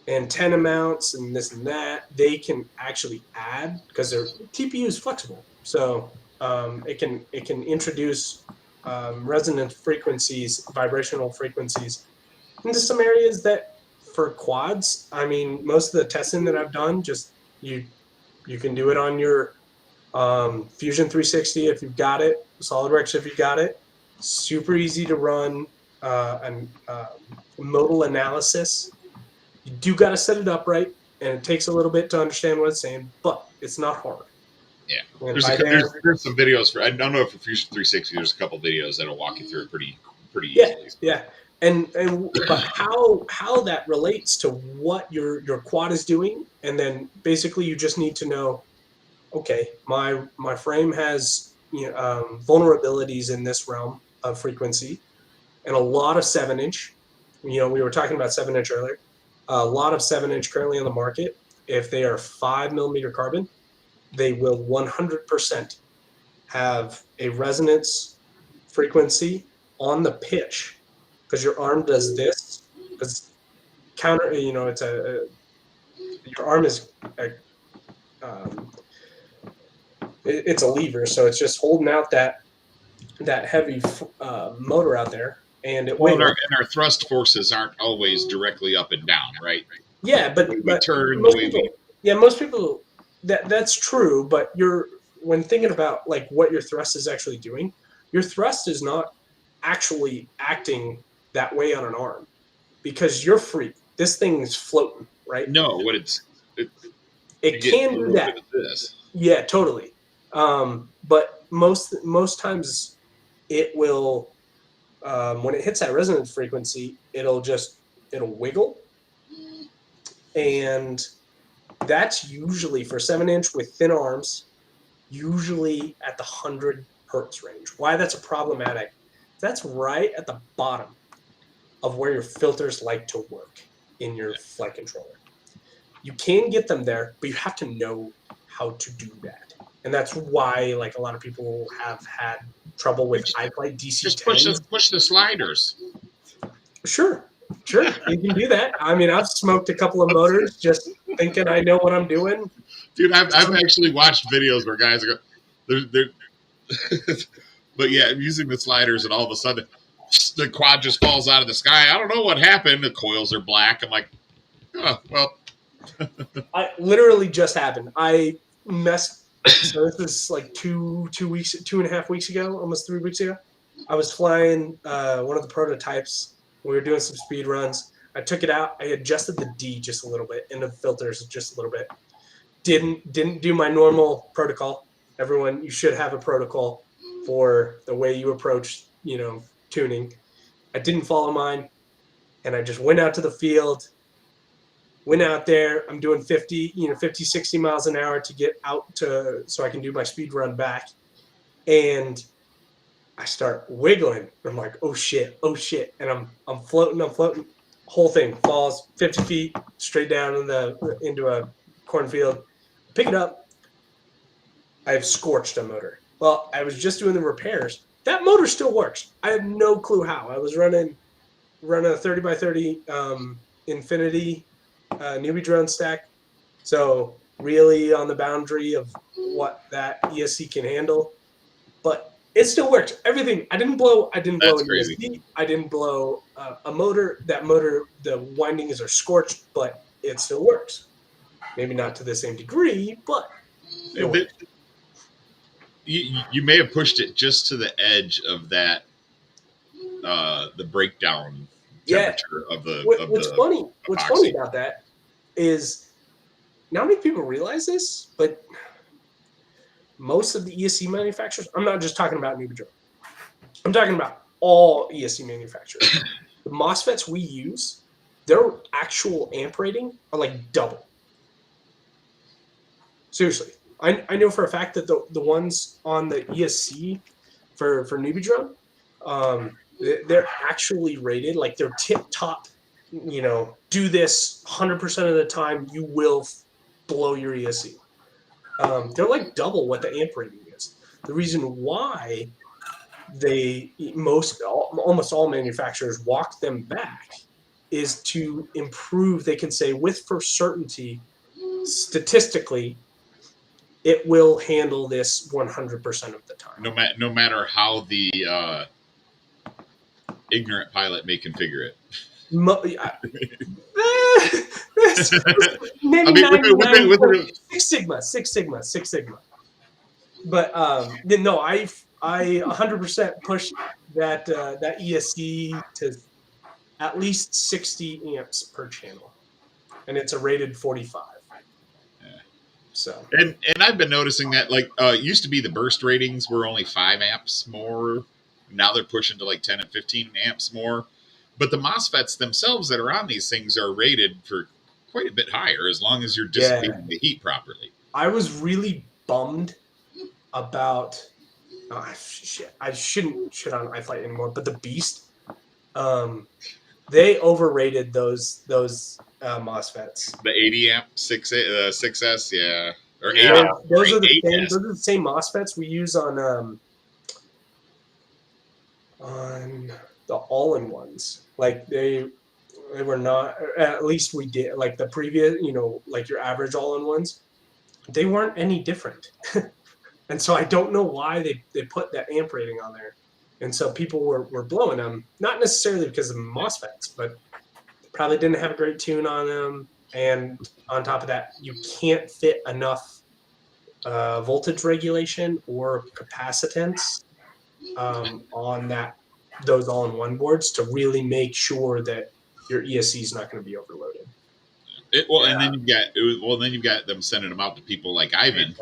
antenna mounts and this and that, they can actually add, because their TPU is flexible. So it can introduce resonant frequencies, vibrational frequencies into some areas that for quads, I mean, most of the testing that I've done, just you can do it on your Fusion 360 if you've got it, SolidWorks if you've got it. Super easy to run modal analysis. You do got to set it up right, and it takes a little bit to understand what it's saying, but it's not hard. Yeah, there's some videos for. I don't know if for Fusion 360 there's a couple videos that'll walk you through it pretty easily. Yeah, and but how that relates to what your quad is doing, and then basically you just need to know, okay, my frame has vulnerabilities in this realm of frequency, and a lot of 7-inch. We were talking about 7-inch earlier. A lot of 7-inch currently on the market, if they are 5mm carbon, they will 100% have a resonance frequency on the pitch, because your arm does this. Because counter, it's your arm is it's a lever, so it's just holding out that heavy motor out there, and it and our thrust forces aren't always directly up and down, right? Yeah, but most people that's true, but when thinking about like what your thrust is actually doing, your thrust is not actually acting that way on an arm, because you're free. This thing is floating, right? No, it can do that. Yeah, totally. But most times it will, when it hits that resonance frequency, it'll wiggle, and that's usually for 7-inch with thin arms, usually at the 100 hertz range. Why that's problematic? That's right at the bottom of where your filters like to work in your flight controller. You can get them there, but you have to know how to do that. And that's why, like, a lot of people have had trouble with iFlight DC-10. Just push the sliders. Sure, you can do that. I mean, I've smoked a couple of motors just thinking I know what I'm doing. Dude, I've actually watched videos where guys go, they're but yeah, using the sliders, and all of a sudden the quad just falls out of the sky. I don't know what happened. The coils are black. I'm like, oh, well. I literally just happened. I messed. So this is like 2.5 weeks ago, almost 3 weeks ago. I was flying one of the prototypes. We were doing some speed runs. I took it out. I adjusted the D just a little bit, and the filters just a little bit. Didn't do my normal protocol. Everyone, you should have a protocol for the way you approach, tuning. I didn't follow mine, and I just went out to the field. Went out there, I'm doing 50, 60 miles an hour to get out so I can do my speed run back. And I start wiggling. I'm like, oh shit. And I'm floating. whole thing falls 50 feet straight down into a cornfield. Pick it up. I've scorched a motor. Well, I was just doing the repairs. That motor still works. I have no clue how. I was running a 30 by 30 Infinity newbie drone stack. So really on the boundary of what that ESC can handle. But it still worked. Everything. I didn't blow an crazy. ESC. I didn't blow a motor. That motor, the windings are scorched, but it still works. Maybe not to the same degree, but it works. You may have pushed it just to the edge of that the breakdown temperature of the What's funny about that is not many people realize this, but most of the ESC manufacturers, I'm not just talking about newbie drone, I'm talking about all ESC manufacturers. The MOSFETs we use, their actual amp rating are like double. Seriously. I know for a fact that the ones on the ESC for newbie drone, they're actually rated like they're tip top. Do this 100% of the time, you will blow your ESC. They're like double what the amp rating is. The reason why almost all manufacturers walk them back is to improve. They can say for certainty, statistically, it will handle this 100% of the time. No matter how the ignorant pilot may configure it. Maybe 99. Six Sigma. But no, I 100% pushed that ESC to at least 60 amps per channel, and it's a rated 45. So and I've been noticing that it used to be the burst ratings were only 5 amps more. Now they're pushing to like 10 and 15 amps more. But the MOSFETs themselves that are on these things are rated for quite a bit higher as long as you're dissipating the heat properly. I was really bummed about I shouldn't shit on iFlight anymore, but the Beast, they overrated those MOSFETs. The 80 amp 6S, yeah. Or yeah. Those are the same MOSFETs we use on the all-in-ones. Like they were not, at least we did, like the previous, like your average all-in-ones, they weren't any different. And so I don't know why they put that amp rating on there. And so people were blowing them, not necessarily because of MOSFETs, but probably didn't have a great tune on them. And on top of that, you can't fit enough voltage regulation or capacitance on those all-in-one boards to really make sure that your ESC is not going to be overloaded. And then you've got them sending them out to people like Ivan.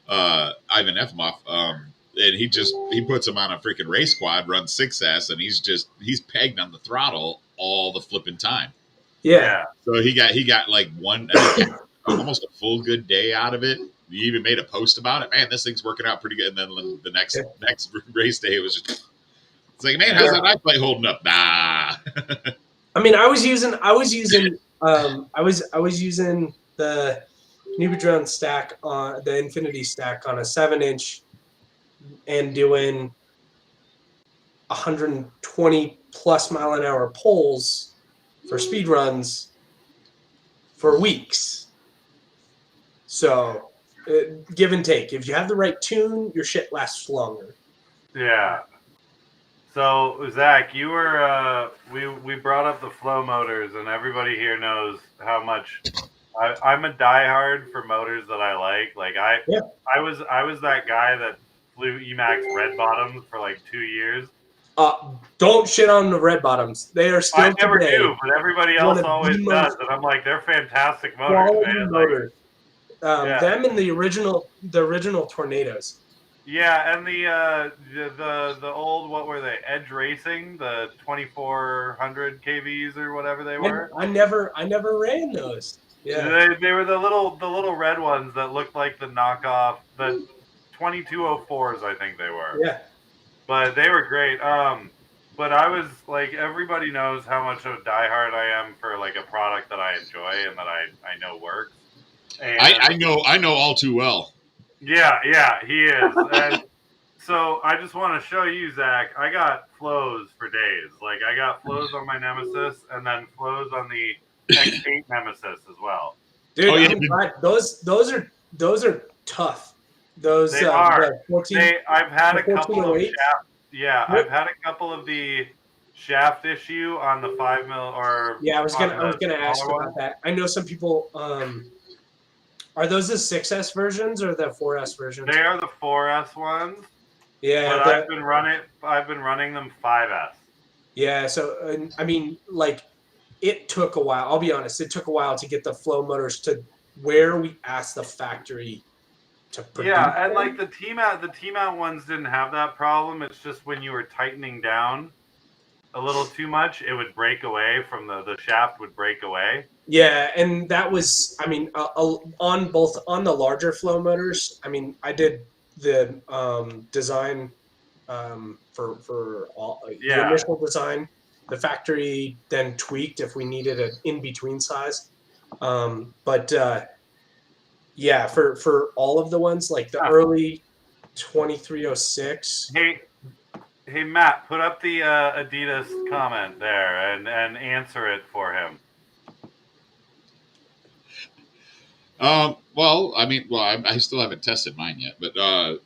Ivan Efmoff, and he puts them on a freaking race quad, runs 6S, and he's pegged on the throttle all the flipping time. Yeah. So he got like almost a full good day out of it. He even made a post about it. Man, this thing's working out pretty good. And then the next race day, it was just, it's like, man, how's that iFlight holding up? Nah. I mean, I was using the newbie drone stack on the Infinity stack on a 7-inch and doing 120 plus mile an hour pulls for speed runs for weeks. So give and take. If you have the right tune, your shit lasts longer. Yeah. So Zach, you were we brought up the flow motors, and everybody here knows how much I'm a diehard for motors that I like. Like I was that guy that flew Emax red bottoms for like 2 years. Don't shit on the red bottoms. They are still I never do, but everybody else always does, and I'm like, they're fantastic motors, man. Motors. Them and the original Tornadoes. Yeah, and the old, what were they? Edge Racing, the 2400 kVs or whatever they were. I never ran those. Yeah, they were the little red ones that looked like the knockoff, the 2204s, I think they were. Yeah, but they were great. But I was like, everybody knows how much of a diehard I am for like a product that I enjoy and that I know works. And I know all too well. yeah, he is. And so I just want to show you, Zach. I got flows for days. Like I got flows on my Nemesis, and then flows on the X8 Nemesis as well. Dude, Oh yeah, I'm glad those are tough. Those They are. the 14 I've had the a couple of 1408. shaft. Yeah, Yep. I've had a couple of the shaft issue on the 5 mil or Yeah, on I was the gonna ask smaller about one. that. I know some people are those the 6S versions or the 4S versions? They are the 4S ones, Yeah, but I've been running them 5S. yeah. So I mean, like it took a while. I'll be honest, it took a while to get the flow motors to where we asked the factory to produce Yeah, and like them. the T mount ones didn't have that problem. It's just when you were tightening down a little too much, it would break away from the shaft would break away. Yeah, and that was, I mean, on both on the larger flow motors. I mean, I did the design for all the Yeah, initial design. The factory then tweaked if we needed an in between size. But yeah, for all of the ones like the Huh. early 2306. Hey, hey, Matt, put up the Adidas comment there and answer it for him. Well, I mean, I still haven't tested mine yet, but The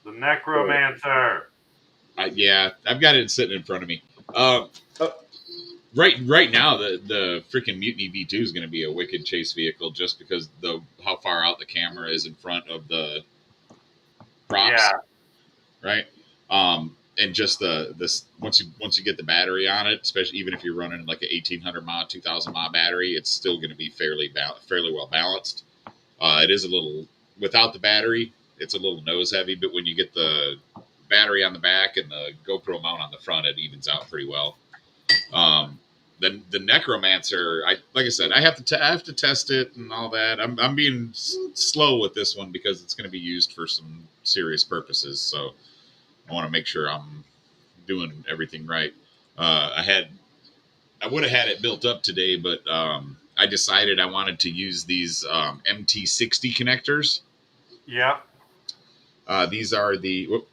Necromancer. yeah, I've got it sitting in front of me. Oh, Right now, the freaking Mutiny V2 is going to be a wicked chase vehicle just because how far out the camera is in front of the props, Yeah, right? And just this once you get the battery on it, especially even if you're running like an 1800 mAh, 2000 mAh battery, it's still going to be fairly well balanced. It is a little without the battery, it's a little nose heavy, but when you get the battery on the back and the GoPro mount on the front, it evens out pretty well. The Necromancer, like I said, I have to test it and all that. I'm being slow with this one because it's going to be used for some serious purposes. So I want to make sure I'm doing everything right. I would have had it built up today, but I decided I wanted to use these MT60 connectors. yeah, These are the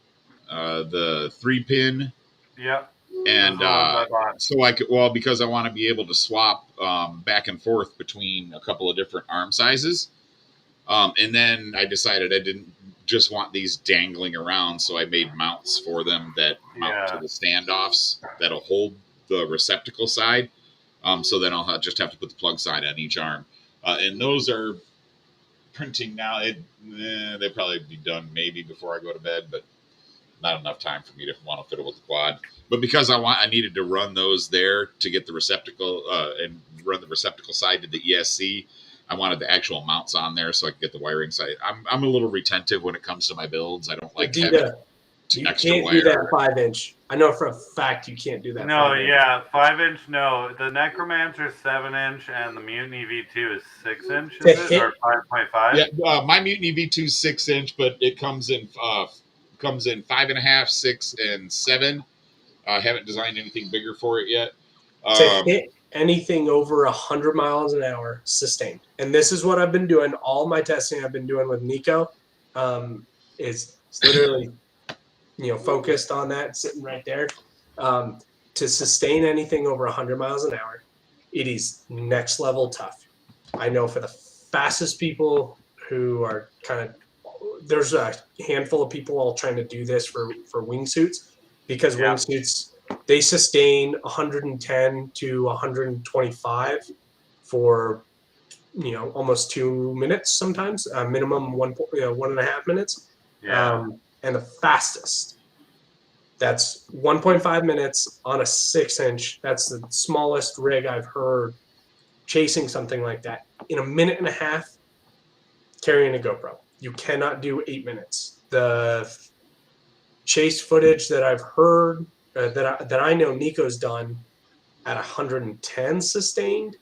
3-pin, yeah. Those and are the ones I bought. so because I want to be able to swap back and forth between a couple of different arm sizes. And then I decided I didn't just want these dangling around, so I made mounts for them that mount to Yeah, the standoffs that'll hold the receptacle side. So then just have to put the plug side on each arm. And those are printing now. They'll probably be done maybe before I go to bed, but not enough time for me to want to fiddle with the quad. But because I needed to run those there to get the receptacle and run the receptacle side to the ESC. I wanted the actual mounts on there so I could get the wiring side. I'm a little retentive when it comes to my builds. I don't like having Adita, you extra can't do wire. that 5-inch. I know for a fact you can't do that. no, 5-inch. yeah, 5-inch. No, the Necromancer is 7-inch, and the Mutiny V2 is 6-inch. To Is it hit- or 5.5? Yeah, my Mutiny V2 is 6-inch, but it comes in 5.5, 6, and 7. I haven't designed anything bigger for it yet. To hit anything over 100 miles an hour sustained. And this is what I've been doing. All my testing I've been doing with Nico is literally, focused on that, sitting right there. To sustain anything over 100 miles an hour, it is next level tough. I know for the fastest people who are there's a handful of people all trying to do this for wingsuits because Yeah. wingsuits, they sustain 110 to 125 for almost 2 minutes sometimes, minimum 1.5 minutes. Yeah. And the fastest, that's 1.5 minutes on a 6-inch. That's the smallest rig I've heard chasing something like that in a minute and a half carrying a GoPro. You cannot do 8 minutes. The chase footage that I've heard that I know Nico's done at 110 sustained,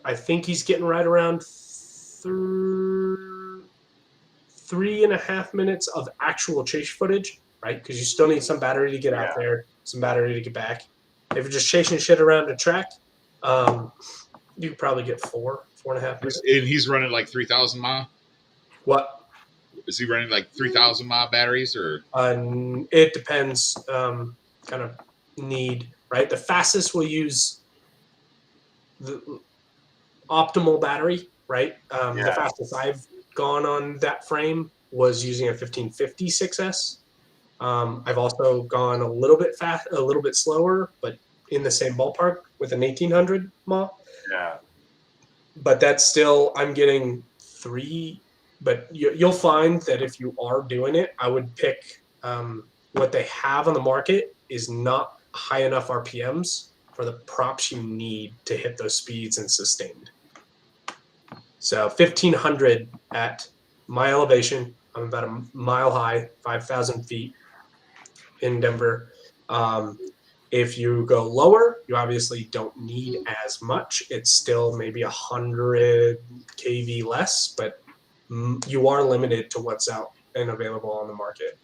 I think he's getting right around 3.5 minutes of actual chase footage right? Because you still need some battery to get out Yeah. there, some battery to get back. If you're just chasing shit around the track, you could probably get 4.5 minutes. And he's running like 3,000 mile. What? Is he running like 3,000 mile batteries or? It depends, kind of need, right? The fastest will use the optimal battery, right? The fastest I've gone on that frame was using a 1550 6S. I've also gone a little bit a little bit slower, but in the same ballpark with an 1800 mah. Yeah. But that's still, I'm getting 3. But you'll find that if you are doing it, I would pick what they have on the market is not high enough RPMs for the props you need to hit those speeds and sustained. So 1500 at my elevation, I'm about a mile high, 5,000 feet in Denver. If you go lower, you obviously don't need as much. It's still maybe 100 kV less, but you are limited to what's out and available on the market.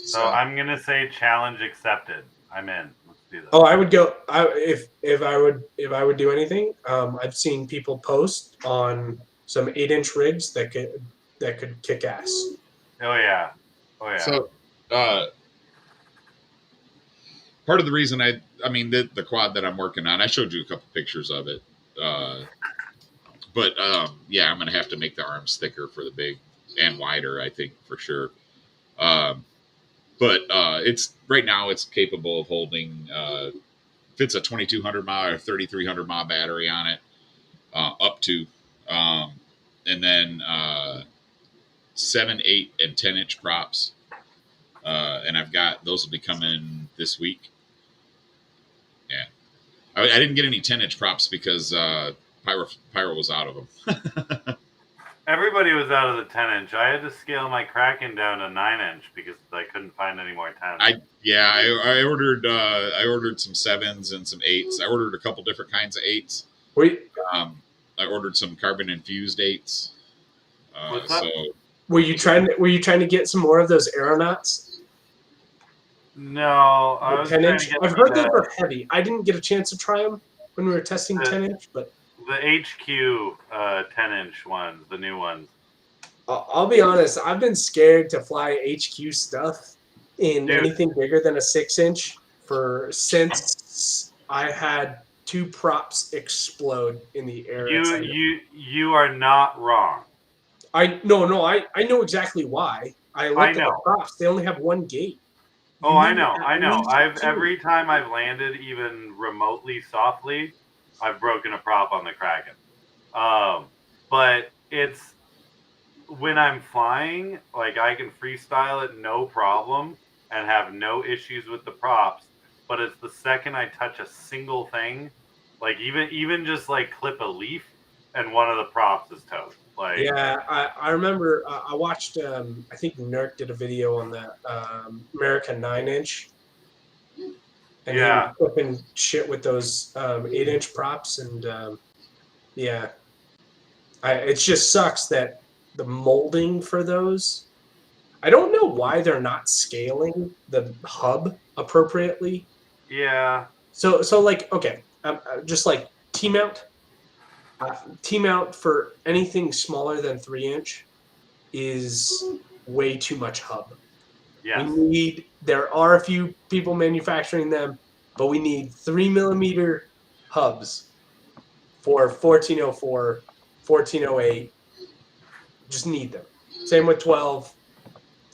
So I'm gonna say challenge accepted. I'm in. Let's do this. Oh, I would go. If I would do anything, I've seen people post on some 8-inch rigs that could kick ass. Oh yeah. Oh yeah. So, part of the reason I mean, the quad that I'm working on, I showed you a couple pictures of it. But yeah, I'm gonna have to make the arms thicker for the big and wider, I think for sure. But it's right now it's capable of holding fits a 2200 mile or 3300 mile battery on it, up to, and then 7, 8, and 10-inch props, and I've got those will be coming this week. Yeah, I didn't get any 10-inch props because Pyro was out of them. Everybody was out of the 10-inch. I had to scale my Kraken down to 9-inch because I couldn't find any more 10s. I ordered some 7s and some 8s. I ordered a couple different kinds of 8s. Wait, I ordered some carbon infused 8s. What's up? So were you trying to get some more of those aeronauts? No, I was 10-inch. trying to get I've heard those are heavy. I didn't get a chance to try them when we were testing 10-inch, but the HQ 10-inch ones, the new ones. I'll be honest. I've been scared to fly HQ stuff in Dude. anything bigger than a 6-inch since I had 2 props explode in the air. You are not wrong. I know exactly why. I looked at the props. They only have 1 gate. Oh, I know. Every time I've landed even remotely softly, I've broken a prop on the Kraken. But it's when I'm flying, like I can freestyle it no problem and have no issues with the props. But it's the second I touch a single thing, like even just like clip a leaf, and one of the props is toast. Like, yeah, I remember I watched. I think Nurk did a video on the American 9-inch, and he was flipping shit with those 8-inch props, and yeah, it just sucks that the molding for those. I don't know why they're not scaling the hub appropriately. Yeah. So like, okay, just like T-mount. T-mount for anything smaller than 3-inch is way too much hub. Yes. There are a few people manufacturing them, but we need 3mm hubs for 1404, 1408. Just need them. Same with 12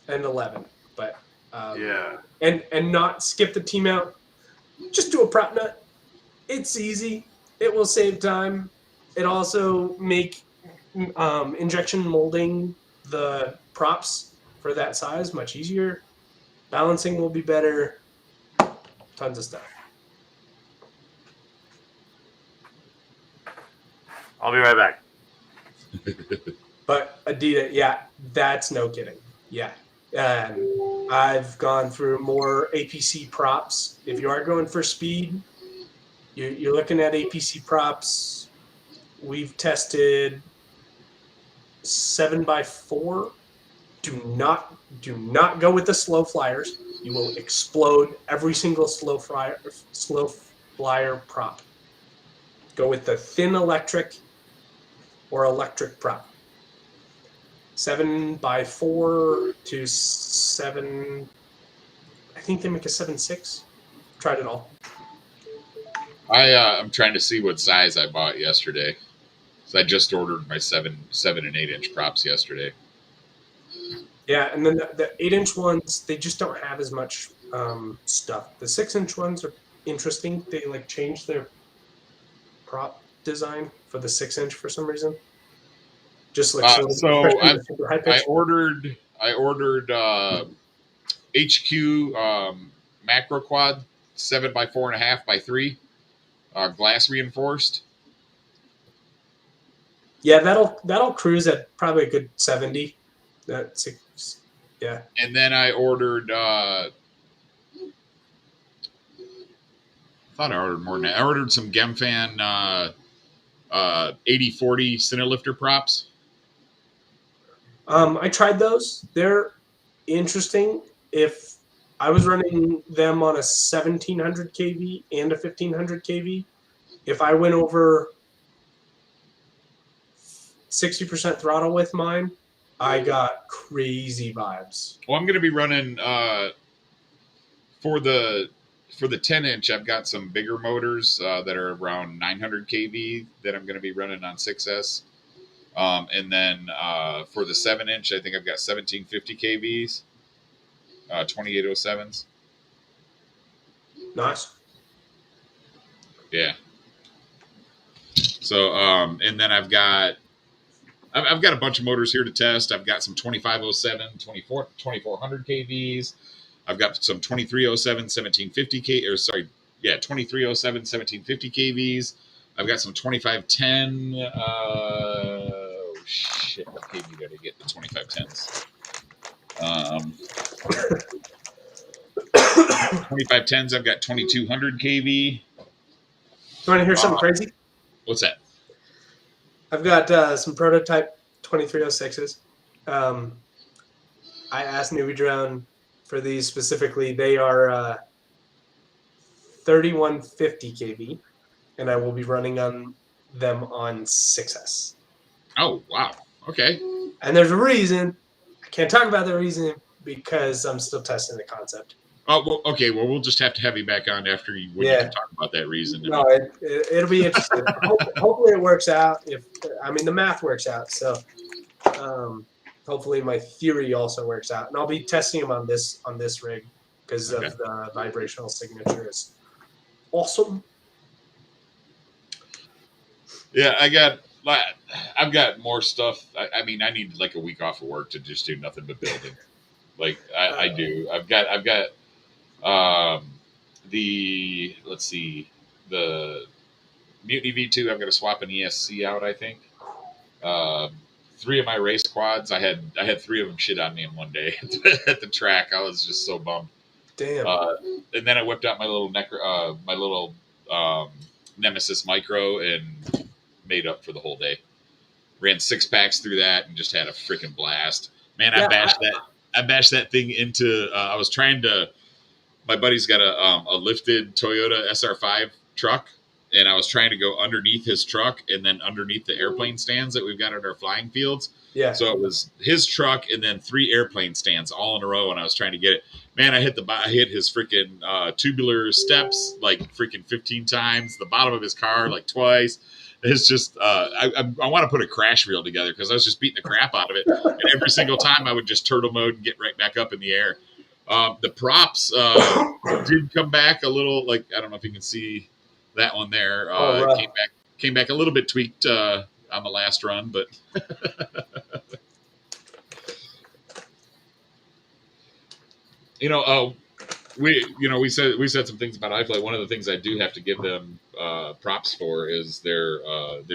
and 11. But yeah. And not skip the T-mount. Just do a prop nut. It's easy. It will save time. It also make injection molding the props for that size much easier. Balancing will be better. Tons of stuff. I'll be right back. But Adidas, yeah, that's no kidding. Yeah. I've gone through more APC props. If you are going for speed, you're looking at APC props. We've tested 7x4 do not go with the slow flyers. You will explode every single slow flyer prop. Go with the thin electric or electric prop. 7x4 to 7. I think they make a 7.6. Tried it all. I'm trying to see what size I bought yesterday. So I just ordered my 7 and 8 inch props yesterday. Yeah, and then the 8-inch ones, they just don't have as much stuff. The 6-inch ones are interesting. They like changed their prop design for the 6-inch for some reason. Just looks a little, especially the super high pitch. I ordered HQ macro quad 7x4.5x3 glass reinforced. Yeah, that'll cruise at probably a good 70. That's yeah. And then I ordered. I thought I ordered more than that. I ordered some Gemfan 8040 center lifter props. I tried those. They're interesting. If I was running them on a 1700 kV and a 1500 kV, if I went over 60% throttle with mine, I got crazy vibes. Well, I'm going to be running for the 10-inch. I've got some bigger motors that are around 900 kV that I'm going to be running on 6S. And then for the 7-inch, I think I've got 1750 kVs, 2807s. Nice. Yeah. So, and then I've got a bunch of motors here to test. I've got some 2507, 2400 kVs. I've got some 2307, 1750 2307, 1750 kVs. I've got some 2510. Shit, what kV did I get? The 2510s. 2510s. I've got 2200 kV. You want to hear something crazy? What's that? I've got some prototype 2306s. I asked Newbie Drone for these specifically. They are 3150 kV, and I will be running on them on 6S. Oh, wow. Okay. And there's a reason. I can't talk about the reason because I'm still testing the concept. Oh, well, okay. Well, we'll just have to have you back on after you can talk about that reason. No, it'll be interesting. Hopefully it works out. The math works out. So hopefully my theory also works out. And I'll be testing them on this rig because of the vibrational signature is awesome. Yeah, I've got more stuff. I need like a week off of work to just do nothing but building. Like I do. I've got the Mutiny V2. I'm going to swap an ESC out. I think 3 of my race quads. I had 3 of them shit on me in one day at the track. I was just so bummed. Damn. And then I whipped out my little Nemesis Micro and made up for the whole day. Ran 6 packs through that and just had a freaking blast. Man, I bashed that thing into. I was trying to. My buddy's got a lifted Toyota SR5 truck, and I was trying to go underneath his truck and then underneath the airplane stands that we've got at our flying fields. Yeah. So it was his truck and then 3 airplane stands all in a row, and I was trying to get it. Man, I hit his freaking tubular steps like freaking 15 times. The bottom of his car like twice. It's just I want to put a crash reel together because I was just beating the crap out of it, and every single time I would just turtle mode and get right back up in the air. The props did come back a little. Like I don't know if you can see that one there. Came back a little bit tweaked on the last run, but we said some things about iFlight. One of the things I do have to give them props for is their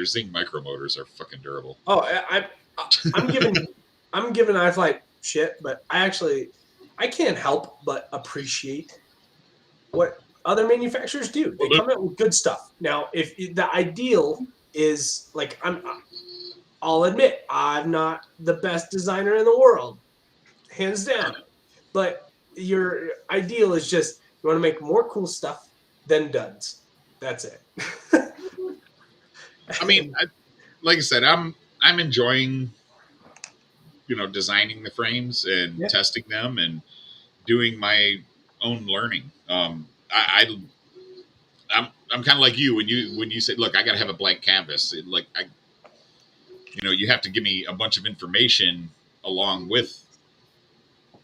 Zing micro motors are fucking durable. Oh, I'm giving iFlight shit, but I can't help but appreciate what other manufacturers do. They come out with good stuff. Now, if the ideal is like I'll admit I'm not the best designer in the world, hands down. But your ideal is just you want to make more cool stuff than duds. That's it. I mean, like I said, I'm enjoying, designing the frames and Yeah. testing them and doing my own learning. I'm kind of like you when you say, look, I got to have a blank canvas. You have to give me a bunch of information along with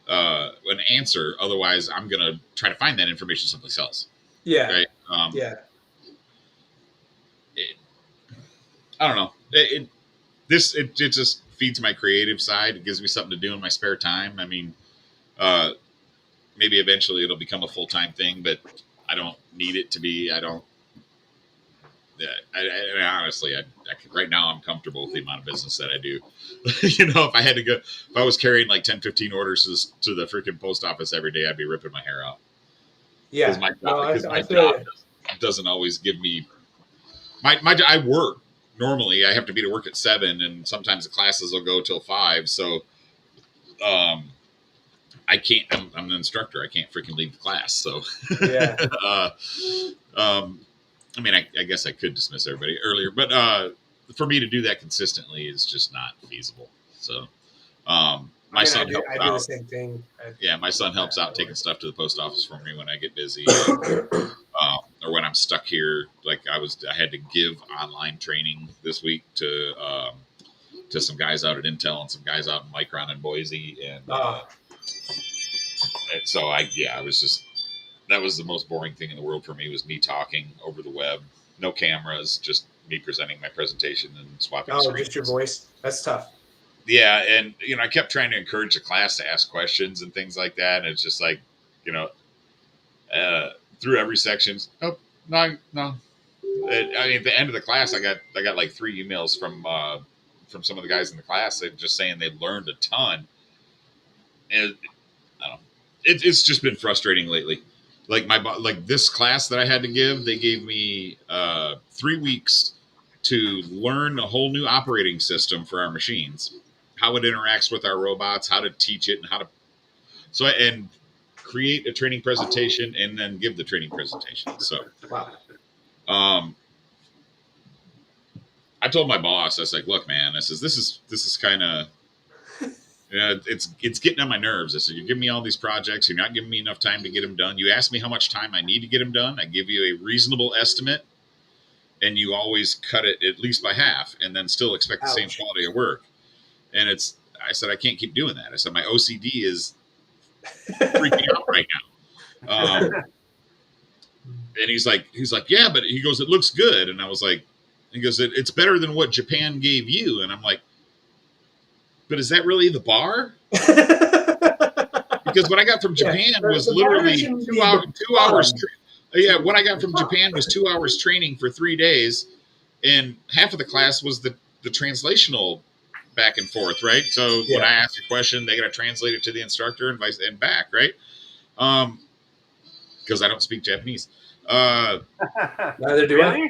an answer. Otherwise, I'm gonna try to find that information someplace else. Yeah. Right? Yeah. I don't know. It just feeds my creative side. It gives me something to do in my spare time. I mean, maybe eventually it'll become a full-time thing, but I don't need it to be. I don't. Yeah, honestly, right now I'm comfortable with the amount of business that I do. If I had to go, if I was carrying like 10, 15 orders to the freaking post office every day, I'd be ripping my hair out. Yeah. Because my I feel job doesn't always give me I work normally. I have to be to work at 7, and sometimes the classes will go till 5. So, I can't. I'm an instructor. I can't freaking leave the class. So, yeah. I mean, I guess I could dismiss everybody earlier, but for me to do that consistently is just not feasible. So, my son helps I do the same thing. my son helps out taking stuff to the post office for me when I get busy, or when I'm stuck here. Like I had to give online training this week to some guys out at Intel and some guys out in Micron and Boise, and so I was just. That was the most boring thing in the world for me, was me talking over the web, no cameras, just me presenting my presentation and swapping screens. Just your voice. That's tough. Yeah, and I kept trying to encourage the class to ask questions and things like that, and it's just like, through every section. Oh, no. I mean, at the end of the class, I got like 3 emails from some of the guys in the class that just saying they learned a ton, and I don't know. It's just been frustrating lately. Like this class that I had to give, they gave me 3 weeks to learn a whole new operating system for our machines, how it interacts with our robots, how to teach it, and and create a training presentation and then give the training presentation. So, wow. I told my boss, I was like, look, man, I says, this is kind of, it's getting on my nerves. I said, you're giving me all these projects. You're not giving me enough time to get them done. You ask me how much time I need to get them done. I give you a reasonable estimate, and you always cut it at least by half, and then still expect the same quality of work. And I said, I can't keep doing that. I said, my OCD is freaking out right now. And he's like, yeah, but he goes, it looks good. And I was like, he goes, it's better than what Japan gave you. And I'm like, but is that really the bar? Because what I got from Japan was literally 2 hours. Yeah, what I got from Japan was 2 hours training for 3 days, and half of the class was the translational back and forth, right? So when I ask a question, they got to translate it to the instructor and back, right? Because I don't speak Japanese. Neither do I.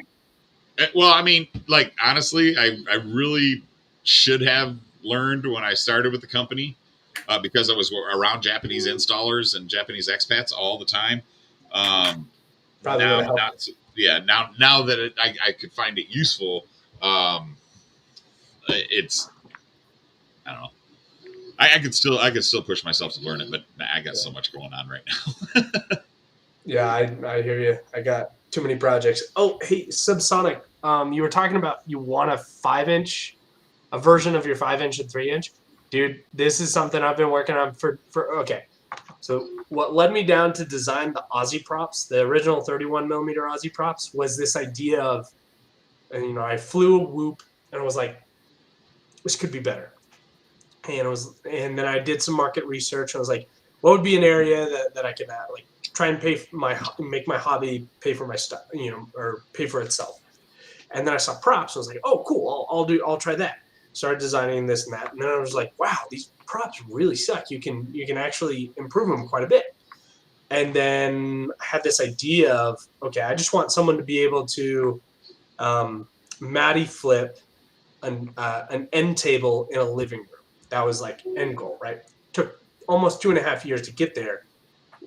Well, I mean, like, honestly, I really should have learned when I started with the company, because I was around Japanese installers and Japanese expats all the time. Now that I could find it useful, it's, I don't know. I could still push myself to learn it, but I got so much going on right now. Yeah, I hear you. I got too many projects. Oh, hey, Subsonic. You were talking about you want a 5-inch, a version of your 5-inch and 3-inch. Dude, this is something I've been working on for okay. So what led me down to design the Aussie props, the original 31 millimeter Aussie props, was this idea of, and I flew a whoop and I was like, this could be better. And then I did some market research. I was like, what would be an area that I could like try and make my hobby pay for my stuff, or pay for itself. And then I saw props. I was like, oh, cool. I'll try that. Started designing this and that. And then I was like, wow, these props really suck. You can actually improve them quite a bit. And then I had this idea of, okay, I just want someone to be able to Matty flip an end table in a living room. That was like end goal, right? Took almost 2.5 years to get there,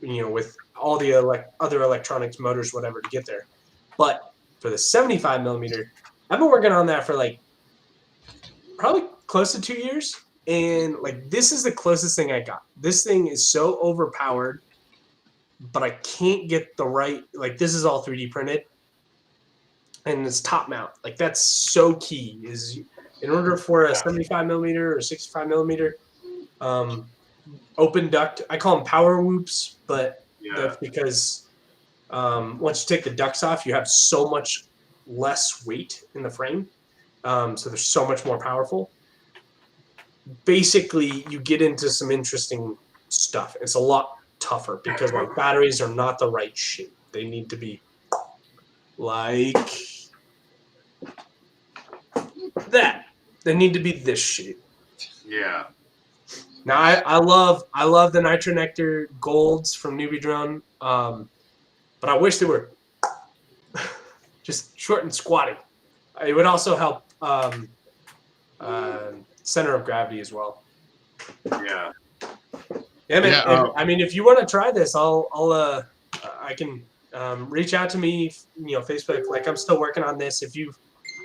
with all the other electronics, motors, whatever, to get there. But for the 75 millimeter, I've been working on that for probably close to 2 years. And this is the closest thing I got. This thing is so overpowered, but I can't get the right, this is all 3D printed and it's top mount. That's so key, is in order for a 75 millimeter or 65 millimeter, open duct, I call them power whoops, but that's because once you take the ducts off, you have so much less weight in the frame. So they're so much more powerful. Basically, you get into some interesting stuff. It's a lot tougher because batteries are not the right shape. They need to be like that. They need to be this shape. Yeah. Now I love the Nitro Nectar Golds from Newbie Drone, but I wish they were just short and squatty. It would also help center of gravity as well. Yeah. Yeah, man. I mean, if you want to try this, I can reach out to me, Facebook. I'm still working on this.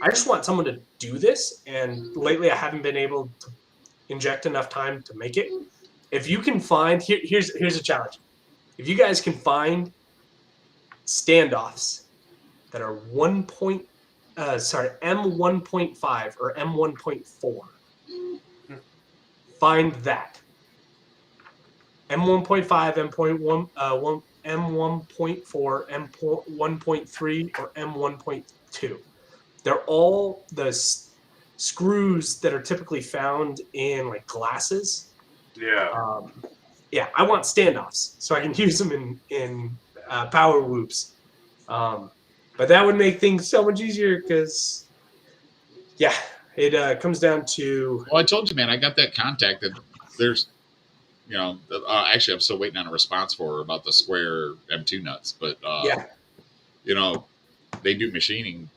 I just want someone to do this, and lately I haven't been able to inject enough time to make it. If you can find, here's a challenge. If you guys can find standoffs that are M1.5 or M1.4, find that. M1.5, M1.4, M1.3, or M1.2. They're all the screws that are typically found in glasses. Yeah. Yeah, I want standoffs so I can use them in power whoops. But that would make things so much easier because, yeah, it comes down to. Well, I told you, man, I got that contact that there's, actually, I'm still waiting on a response for her about the square M2 nuts. But, they do machining.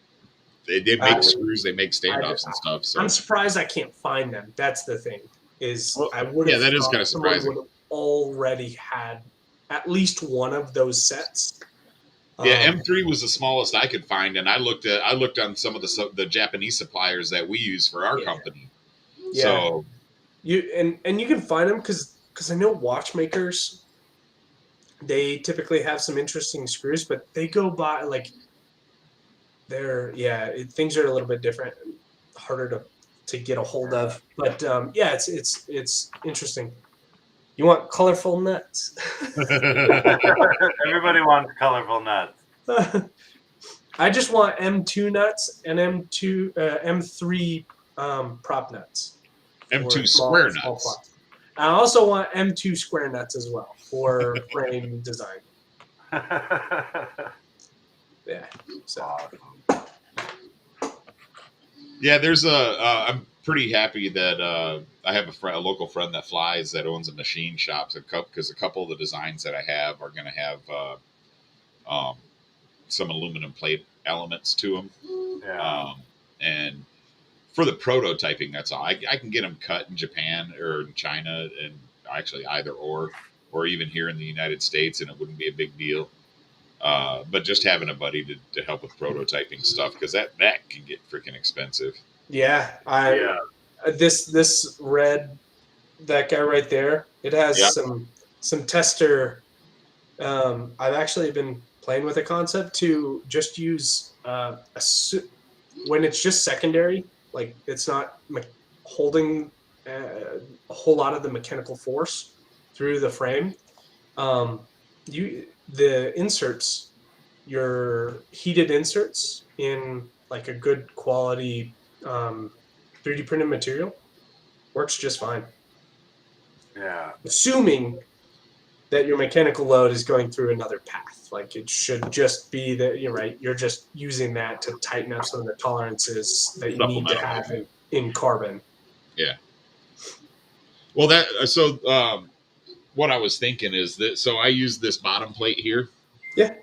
They make screws, they make standoffs and stuff. So I'm surprised I can't find them. That's the thing. I would have. Yeah, that is kind of surprising. Would have already had at least one of those sets. Yeah, M3 was the smallest I could find, and I looked on some of the Japanese suppliers that we use for our company. Yeah. So you can find them because I know watchmakers, they typically have some interesting screws, but they go by things are a little bit different, harder to get a hold of. But it's interesting. You want colorful nuts? Everybody wants colorful nuts. I just want M2 nuts and M3 prop nuts. M2 square nuts. I also want M2 square nuts as well for frame design. Yeah. So. Yeah, there's I'm pretty happy that I have a local friend that flies that owns a machine shop, because a couple of the designs that I have are going to have some aluminum plate elements to them. Yeah. And for the prototyping, that's all. I can get them cut in Japan or in China, and actually either or even here in the United States, and it wouldn't be a big deal. But just having a buddy to help with prototyping stuff, because that can get freaking expensive. Yeah, this red, that guy right there, it has some tester. I've actually been playing with a concept to just use when it's just secondary, it's not holding a whole lot of the mechanical force through the frame. The inserts, your heated inserts in a good quality 3D printed material works just fine. Yeah. Assuming that your mechanical load is going through another path. It should just be that you're just using that to tighten up some of the tolerances that you need to have in carbon. Yeah. Well, what I was thinking is that, so I use this bottom plate here. Yeah.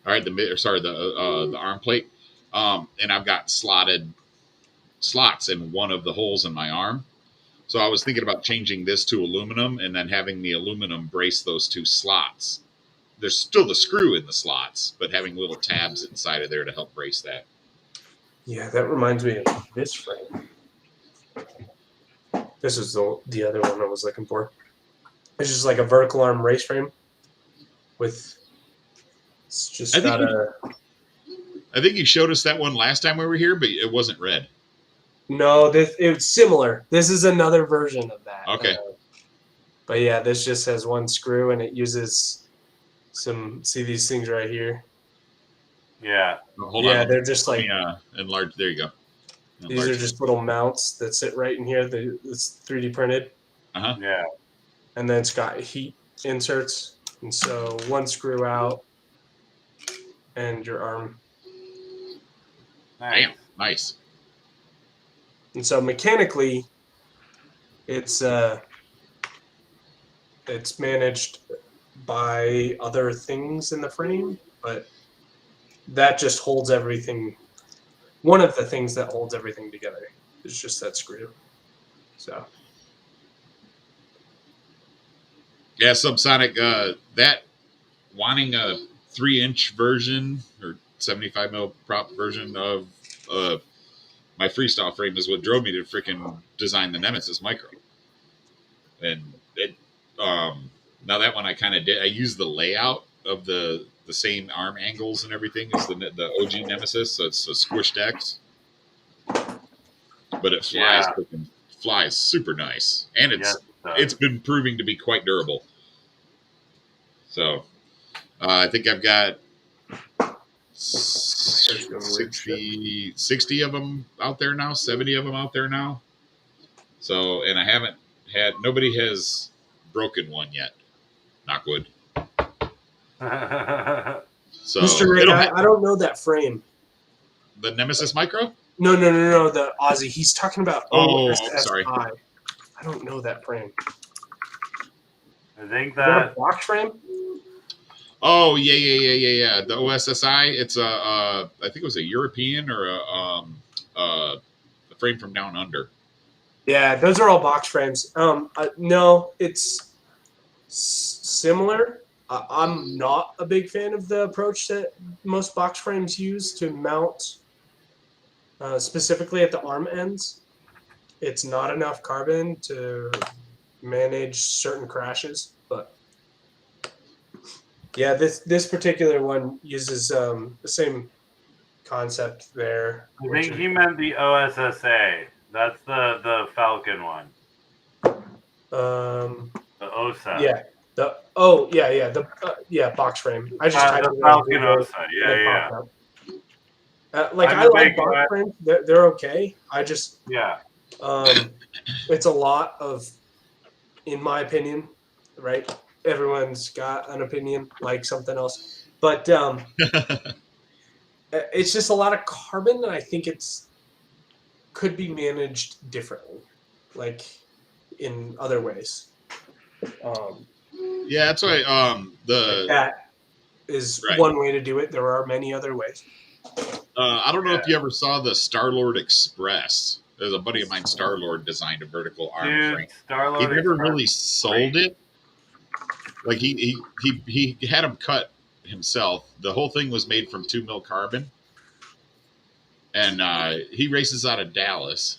All right, the arm plate, and I've got slots in one of the holes in my arm. So I was thinking about changing this to aluminum and then having the aluminum brace those two slots. There's still the screw in the slots, but having little tabs inside of there to help brace that. Yeah, that reminds me of this frame. This is the other one I was looking for. It's just like a vertical arm race frame with. It's just I think got a. I think you showed us that one last time we were here, but it wasn't red. No, it's similar. This is another version of that. Okay. But yeah, this just has one screw and it uses some. See these things right here? Yeah. Hold Yeah, on. they're just like. Enlarge. There you go. These are just little mounts that sit right in here. It's 3D printed. Yeah. And then it's got heat inserts. And so one screw out and your arm. Nice. Damn, nice. And so mechanically, it's managed by other things in the frame, but that just holds everything. One of the things that holds everything together is just that screw. So. Yeah, Subsonic. That wanting a 3-inch version or 75 mil prop version of my freestyle frame is what drove me to freaking design the Nemesis Micro. And it, now that one I kind of did. I used the layout of the same arm angles and everything as the OG Nemesis, so it's a squished X. But it flies super nice, and it's been proving to be quite durable. So I think I've got 60 of them out there now, 70 of them out there now. So, and I haven't had, nobody has broken one yet. Knock wood. So, Mr. Rick, I don't know that frame. The Nemesis Micro? No, the Aussie. He's talking about sorry. I don't know that frame. I think Is that a box frame? Oh, yeah. The OSSI, it's I think it was a European or a frame from down under. Yeah, those are all box frames. No, it's similar. I'm not a big fan of the approach that most box frames use to mount, specifically at the arm ends. It's not enough carbon to manage certain crashes, but yeah, this particular one uses the same concept there. I think he meant the OSSA. That's the Falcon one. The OSA. Yeah. The box frame. I just typed the Falcon OSA. Yeah. I like box frames. They're okay. I just it's a lot of, in my opinion, right? Everyone's got an opinion, like something else, but it's just a lot of carbon, and I think could be managed differently, like in other ways. Yeah, that's why that is one way to do it. There are many other ways. I don't know if you ever saw the Star-Lord Express. There's a buddy of mine, Star-Lord, designed a vertical arm frame. Star-Lord he never really sold it. Like he had them cut himself. The whole thing was made from 2 mil carbon, and he races out of Dallas.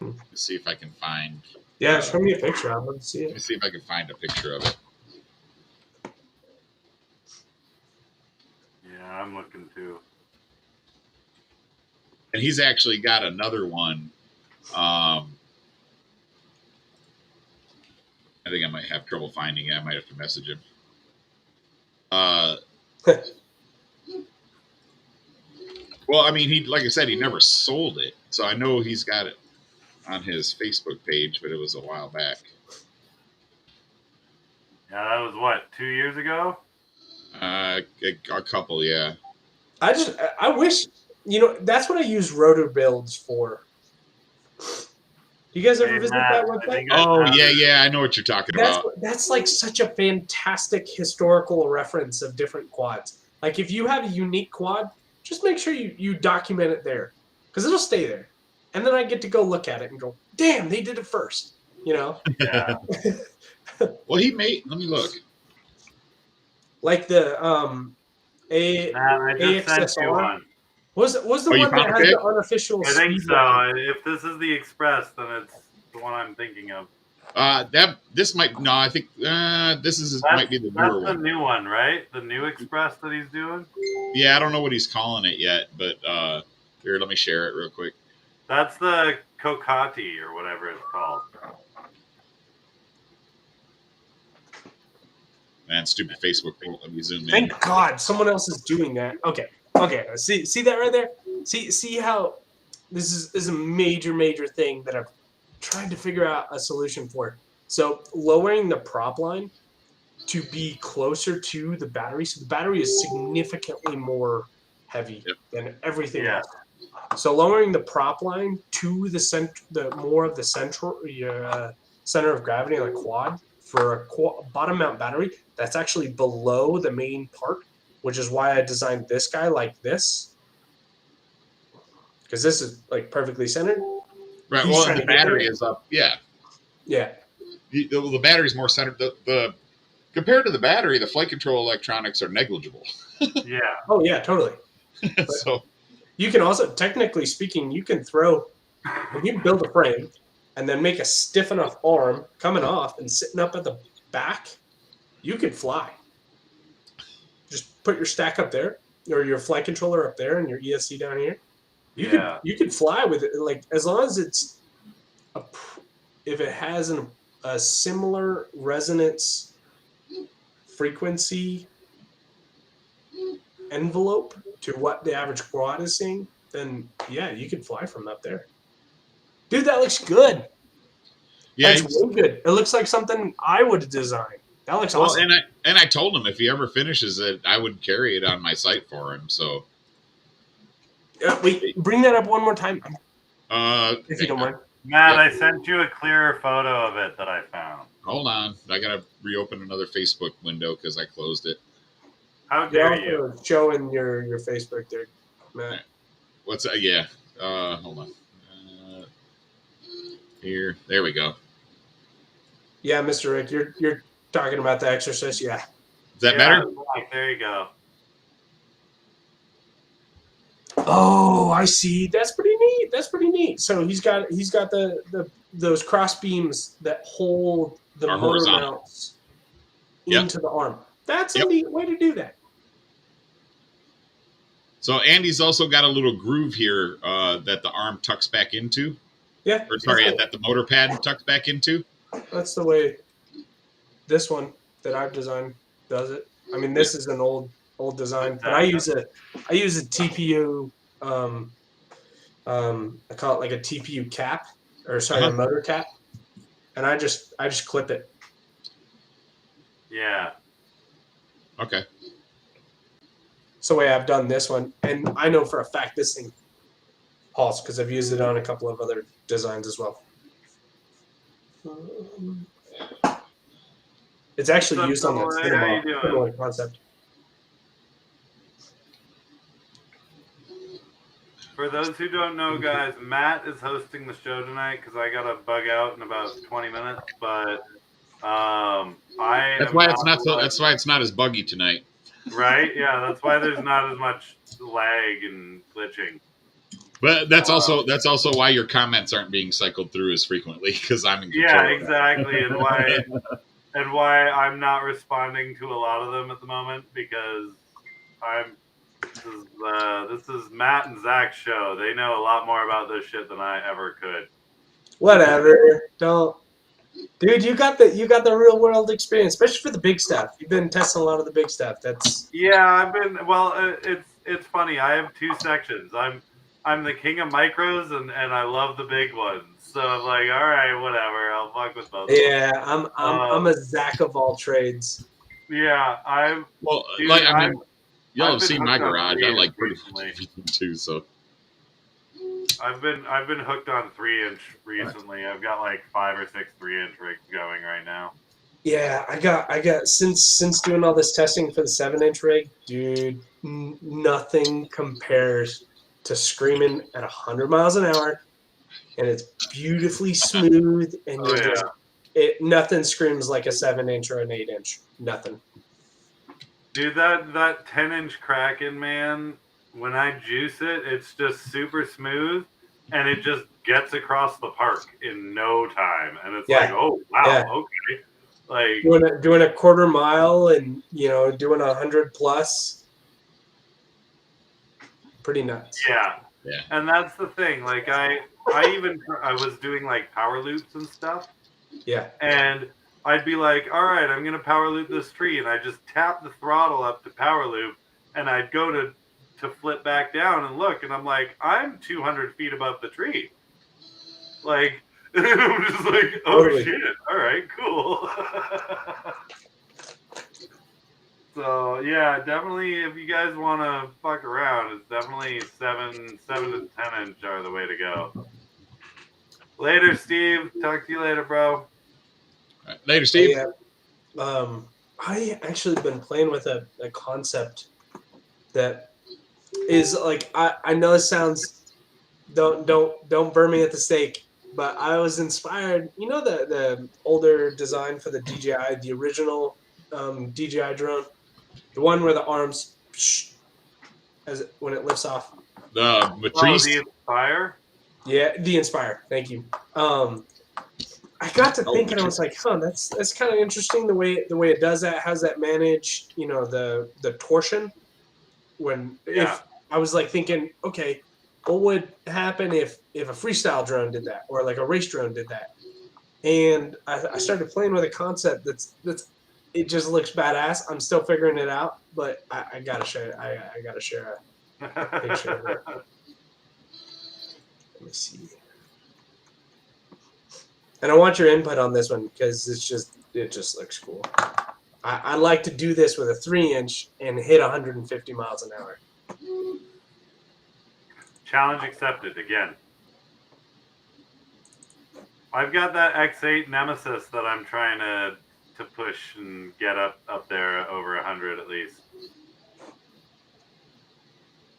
Let's see if I can find. Yeah, show me a picture. I want to see it. Let me see if I can find a picture of it. Yeah, I'm looking too. And he's actually got another one. I think I might have trouble finding it. I might have to message him. Well, I mean, like I said, he never sold it. So I know he's got it on his Facebook page, but it was a while back. Yeah, that was what, 2 years ago? A couple, yeah. I wish, that's what I use rotor builds for. You guys ever visit that website? Oh, yeah, I know what you're talking about. That's like such a fantastic historical reference of different quads. Like if you have a unique quad, just make sure you document it there, because it'll stay there. And then I get to go look at it and go, damn, they did it first. you know. Yeah. Well, he made. Let me look. Like the Matt, I just sent you AXSR. one. Was the Oh, you one that found a has pic? the unofficial I think speed so. record? If this is the Express, then it's the one I'm thinking of. This might no. I think might be the newer That's the one. new one, right? The new Express that he's doing. Yeah, I don't know what he's calling it yet, but here, let me share it real quick. That's the Cocati or whatever it's called. Man, stupid Facebook won't let me zoom in. Thank God someone else is doing that. Okay. See that right there? See how this is a major thing that I've tried to figure out a solution for. So lowering the prop line to be closer to the battery. So the battery is significantly more heavy than everything else. So lowering the prop line to the more of the center of gravity on a quad for a bottom mount battery that's actually below the main part, which is why I designed this guy like this, because this is like perfectly centered. Right. He's Well, trying and the to get battery there. is up. Yeah. Yeah. The battery's more centered. The compared to the battery, the flight control electronics are negligible. Yeah. Oh yeah, totally. So you can also, technically speaking, you can build a frame and then make a stiff enough arm coming off and sitting up at the back, you could fly. Just put your stack up there or your flight controller up there and your ESC down here. You could fly with it, like as long as it's if it has a similar resonance frequency envelope to what the average quad is seeing, then yeah, you could fly from up there. Dude, that looks good. yeah, That's way good. It looks like something I would design. That looks awesome. And I told him if he ever finishes it, I would carry it on my site for him. So wait, bring that up one more time, if you don't mind. Matt, I sent you a clearer photo of it that I found. Hold on, I gotta reopen another Facebook window because I closed it. How dare you? Showing your Facebook there, Matt. What's that? Yeah. Hold on. Here, there we go. Yeah, Mr. Rick, you're talking about the exorcist. Yeah. Is that better? There you go. Oh, I see. That's pretty neat. So he's got those cross beams that hold the motor mounts into the arm. That's a neat way to do that. So Andy's also got a little groove here that the arm tucks back into. Yeah. Or sorry, that the motor pad tucks back into. That's the way this one that I've designed does it. I mean, this is an old design, but I use a TPU. I call it like a TPU cap, or sorry, a motor cap, and I just clip it. Yeah. Okay. It's the way I've done this one, and I know for a fact this thing hauls because I've used it on a couple of other designs as well. It's actually used on that cinema concept. For those who don't know, guys, Matt is hosting the show tonight because I gotta bug out in about 20 minutes. But that's why it's not as buggy tonight. Right? Yeah, that's why there's not as much lag and glitching. But that's also why your comments aren't being cycled through as frequently because I'm in control. Yeah, exactly, and why I'm not responding to a lot of them at the moment because this is Matt and Zach's show. They know a lot more about this shit than I ever could. Whatever. Don't. Dude, you got the real world experience, especially for the big stuff. You've been testing a lot of the big stuff. It's funny. I have two sections. I'm the king of micros and I love the big ones. So I'm like, all right, whatever. I'll fuck with both. Yeah, I'm a Zach of all trades. Yeah, y'all have seen my garage. I like pretty too. So I've been hooked on 3-inch recently. I've got like 5 or 6 3-inch rigs going right now. Yeah, I got since doing all this testing for the 7-inch rig, dude. Nothing compares to screaming at 100 miles an hour, and it's beautifully smooth, and nothing screams like a 7-inch or an 8-inch. Nothing. Dude, that 10-inch Kraken, man, when I juice it, it's just super smooth, and it just gets across the park in no time. And it's like, oh, wow, okay. Like doing a quarter mile and, doing 100 plus. Pretty nuts. Yeah. Yeah. And that's the thing. Like I was doing like power loops and stuff. Yeah. And I'd be like, all right, I'm gonna power loop this tree, and I just tap the throttle up to power loop, and I'd go to flip back down and look, and I'm like, I'm 200 feet above the tree. Like, I'm just like, oh Totally. shit, all right, cool. So yeah, definitely. If you guys want to fuck around, it's definitely 7 to 10-inch are the way to go. Later, Steve. Talk to you later, bro. Right. Later, Steve. I actually been playing with a concept that is like I know it sounds don't burn me at the stake, but I was inspired. You know the older design for the DJI, the original DJI drone. The one where the arms, when it lifts off. The Matrice. The Inspire? Yeah, the Inspire. Thank you. I got to thinking, I was like, that's kind of interesting the way it does that. How's that manage? The torsion. If I was like thinking, okay, what would happen if a freestyle drone did that, or like a race drone did that? And I started playing with a concept that's it just looks badass. I'm still figuring it out, but I gotta share it. I gotta share a picture of it. Let me see. And I want your input on this one because it just looks cool. I like to do this with a 3-inch and hit 150 miles an hour. Challenge accepted again. I've got that X8 Nemesis that I'm trying to push and get up there over 100 at least.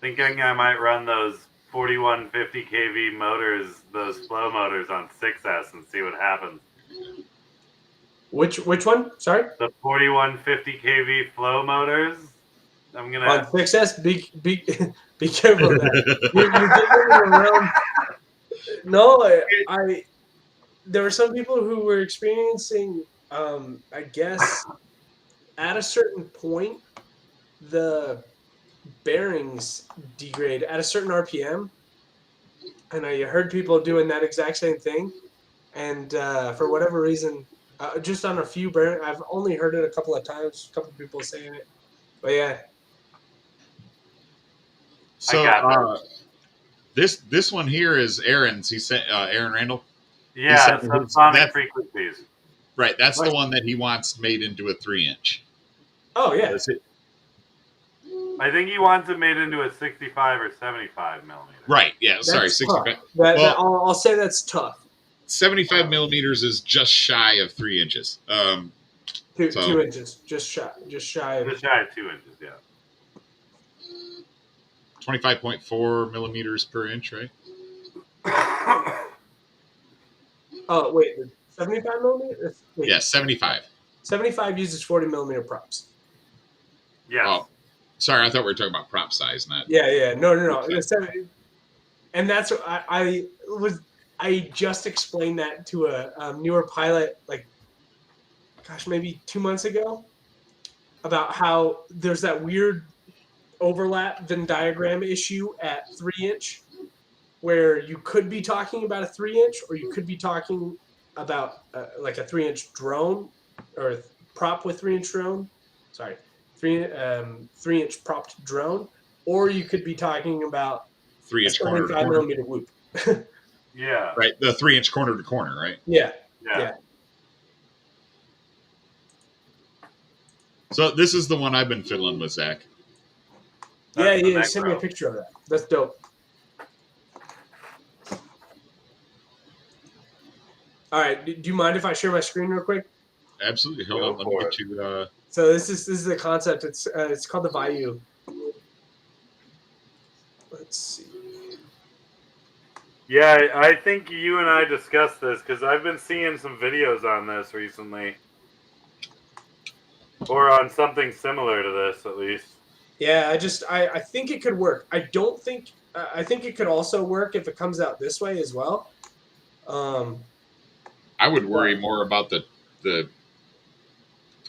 Thinking I might run those 4150 kV motors, those flow motors on 6S and see what happens. Which one? Sorry? The 4150 kV flow motors. I'm gonna on 6S. Be careful of that. You're getting around. No, I there were some people who were experiencing. I guess at a certain point, the bearings degrade at a certain RPM. I know you heard people doing that exact same thing, and for whatever reason, just on a few bearings, I've only heard it a couple of times. A couple of people saying it, but yeah. So this one here is Aaron's. He sent Aaron Randall. Yeah, subsonic frequencies. Right, that's the one that he wants made into a 3-inch. Oh yeah. I think he wants it made into a 65 or 75 millimeter. Right. Yeah. Sorry, 65. I'll say that's tough. 75 millimeters is just shy of 3 inches. 2 inches, just shy of 2 inches. Yeah. 25.4 millimeters per inch, right? Oh wait, 75 millimeters. Wait. Yeah, 75. 75 uses 40 millimeter props. Yeah. Oh, sorry, I thought we were talking about prop size, not. Yeah. No. And that's what I just explained that to a newer pilot, like, gosh, maybe 2 months ago, about how there's that weird overlap Venn diagram issue at 3-inch, where you could be talking about a 3-inch, or you could be talking about like a 3-inch drone or prop with 3-inch drone. Sorry, 3-inch propped drone, or you could be talking about 3-inch corner to corner. Millimeter loop. Yeah. Right, the 3-inch corner to corner, right? Yeah. So this is the one I've been fiddling with, Zach. Yeah. Send me a picture of that. That's dope. All right. Do you mind if I share my screen real quick? Absolutely. Hold on. Let me get you. So this is the concept. It's called the Vayu. Let's see. Yeah, I think you and I discussed this because I've been seeing some videos on this recently, or on something similar to this at least. Yeah, I think it could work. I think it could also work if it comes out this way as well. Um, I would worry but more about the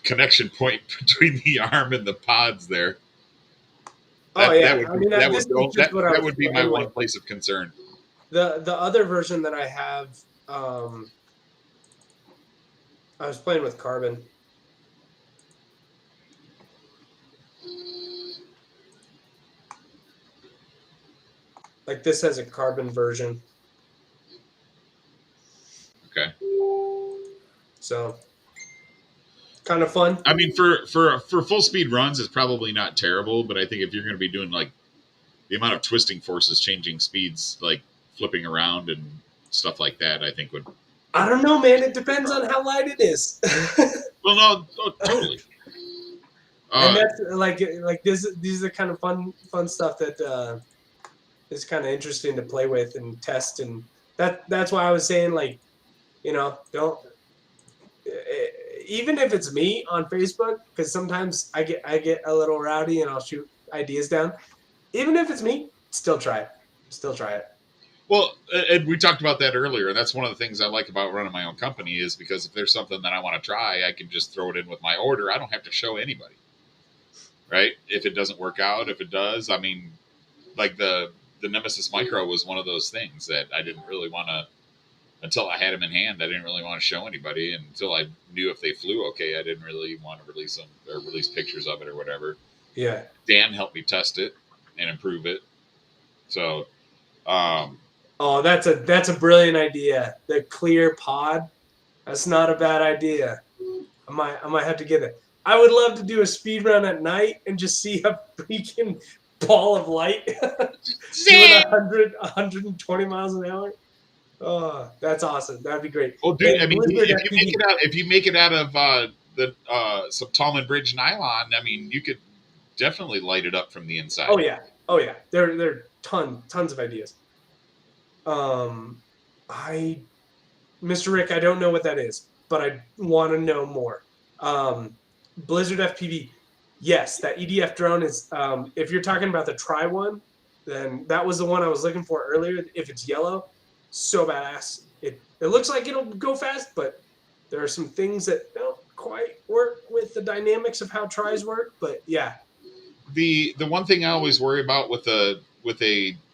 connection point between the arm and the pods there. oh That yeah, I mean that this would is just what I that was would be my playing one with. place of concern. The other version that I have, I was playing with carbon. Like this has a carbon version, Okay. so kind of fun. I mean, for full speed runs, it's probably not terrible, but I think if you're going to be doing like the amount of twisting forces, changing speeds, like flipping around and stuff like that, I think would. I don't know, man. It depends on how light it is. Well, no, totally. And Uh, that's like this. These are kind of fun stuff that is kind of interesting to play with and test, and that's why I was saying like, don't even if it's me on Facebook, because sometimes I get a little rowdy and I'll shoot ideas down. Even if it's me, still try it. Still try it. well, and we talked about that earlier. That's one of the things I like about running my own company is because if there's something that I want to try, I can just throw it in with my order. I don't have to show anybody, right? If it doesn't work out, if it does, I mean, like the Nemesis Micro was one of those things that I didn't really want to until I had them in hand. I didn't really want to show anybody, and until I knew if they flew okay, I didn't really want to release them or release pictures of it or whatever. Yeah. Dan helped me test it and improve it. So, um, Oh, that's a brilliant idea. The clear pod. That's not a bad idea. I might have to get it. I would love to do a speed run at night and just see a freaking ball of light doing 120 miles an hour. Oh, that's awesome. That'd be great. well, dude, Hey, I mean, Blizzard if you make it out of the some Tallman Bridge nylon, I mean, you could definitely light it up from the inside. Oh yeah. Oh yeah. There tons of ideas. I Mr. Rick, I don't know what that is, but I want to know more. Blizzard FPV, yes, that EDF drone is. If you're talking about the Try one, then that was the one I was looking for earlier. If it's yellow, so badass. It looks like it'll go fast, but there are some things that don't quite work with the dynamics of how tries work. But yeah, The one thing I always worry about with a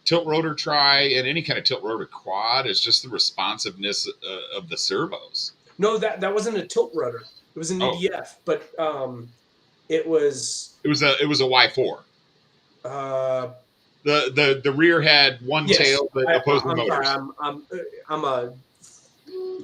tilt rotor try and any kind of tilt rotor quad is just the responsiveness of the servos. no, that wasn't a tilt rotor. It was an Oh, EDF, but it was it was a Y4. uh, The rear had one yes. tail that opposing I'm motors. sorry. I'm a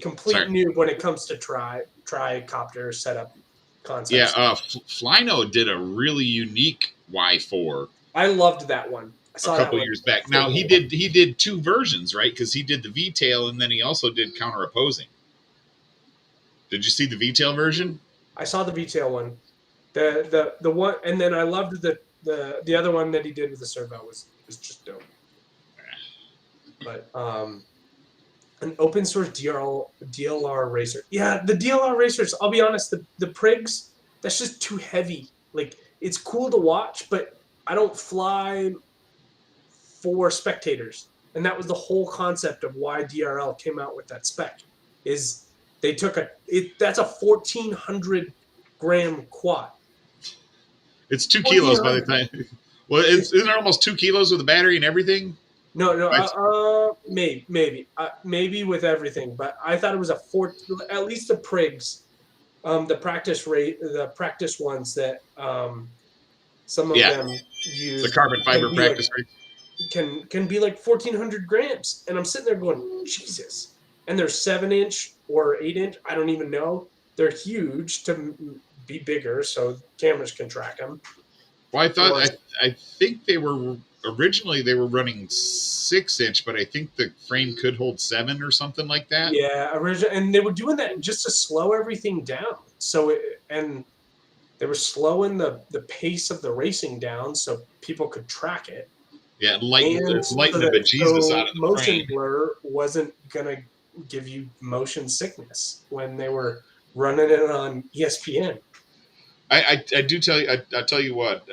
complete Sorry. noob when it comes to tricopter setup concepts. Yeah, Flyno did a really unique Y4 I loved that one. I a saw couple that years back. Now he did two versions, right? Because he did the V tail and then he also did counter opposing. Did you see the V tail version? I saw the V-tail one. The one, and then I loved the other one that he did with the servo was just dope. But an open source DLR racer. Yeah, the DLR racers, I'll be honest, the Prigs, that's just too heavy. Like, it's cool to watch, but I don't fly for spectators. And that was the whole concept of why DRL came out with that spec. Is they took that's a 1,400 gram quad. It's 2 kilos by the time. Well, isn't it almost 2 kilos with the battery and everything? No, maybe with everything, but I thought it was at least the Prigs, the practice ones that some of them use. The carbon fiber practice race. Can be like 1,400 grams, and I'm sitting there going, Jesus! And they're 7-inch or 8-inch. I don't even know. They're huge to be bigger, so cameras can track them. Well, I think they were originally they were running 6-inch, but I think the frame could hold 7 or something like that. Yeah, and they were doing that just to slow everything down. And they were slowing the pace of the racing down so people could track it. Yeah, And lighten the bejesus out of the motion frame. blur wasn't gonna give you motion sickness when they were running it on ESPN. I do tell you. I tell you what.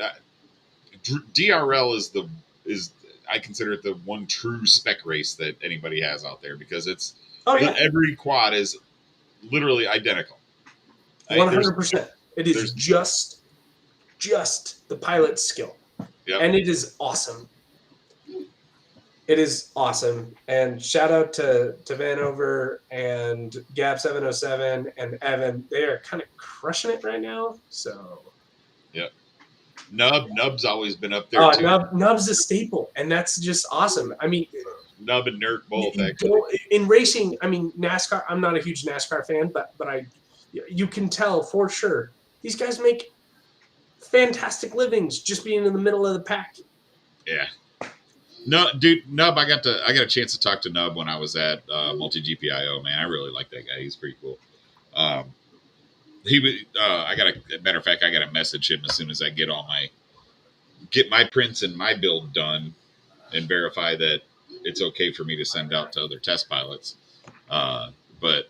DRL is I consider it the one true spec race that anybody has out there because it's every quad is literally identical. 100%. It is there's just the pilot's skill, yep. and it is awesome. It is awesome, and shout out to Vanover and Gab 707 and Evan. They are kind of crushing it right now. So yep. Nub's always been up there too. Nub's a staple, and that's just awesome. I mean, Nub and Nurk both actually. In racing, I mean NASCAR. I'm not a huge NASCAR fan, but you can tell for sure these guys make fantastic livings just being in the middle of the pack. Yeah. No, dude, Nub. I got a chance to talk to Nub when I was at Multi GPIO. Man, I really like that guy. He's pretty cool. He was. I got a matter of fact. I got to message him as soon as I get my prints and my build done, and verify that it's okay for me to send out to other test pilots. But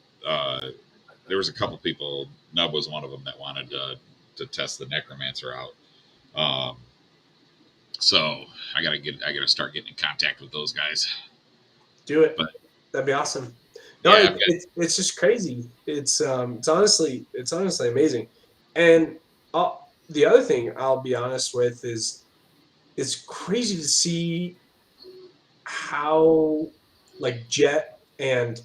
there was a couple people. Nub was one of them that wanted to test the Necromancer out. So I gotta start getting in contact with those guys. Do it. But, that'd be awesome. No, yeah, it's just crazy. It's honestly amazing. And the other thing I'll be honest with is it's crazy to see how like Jet and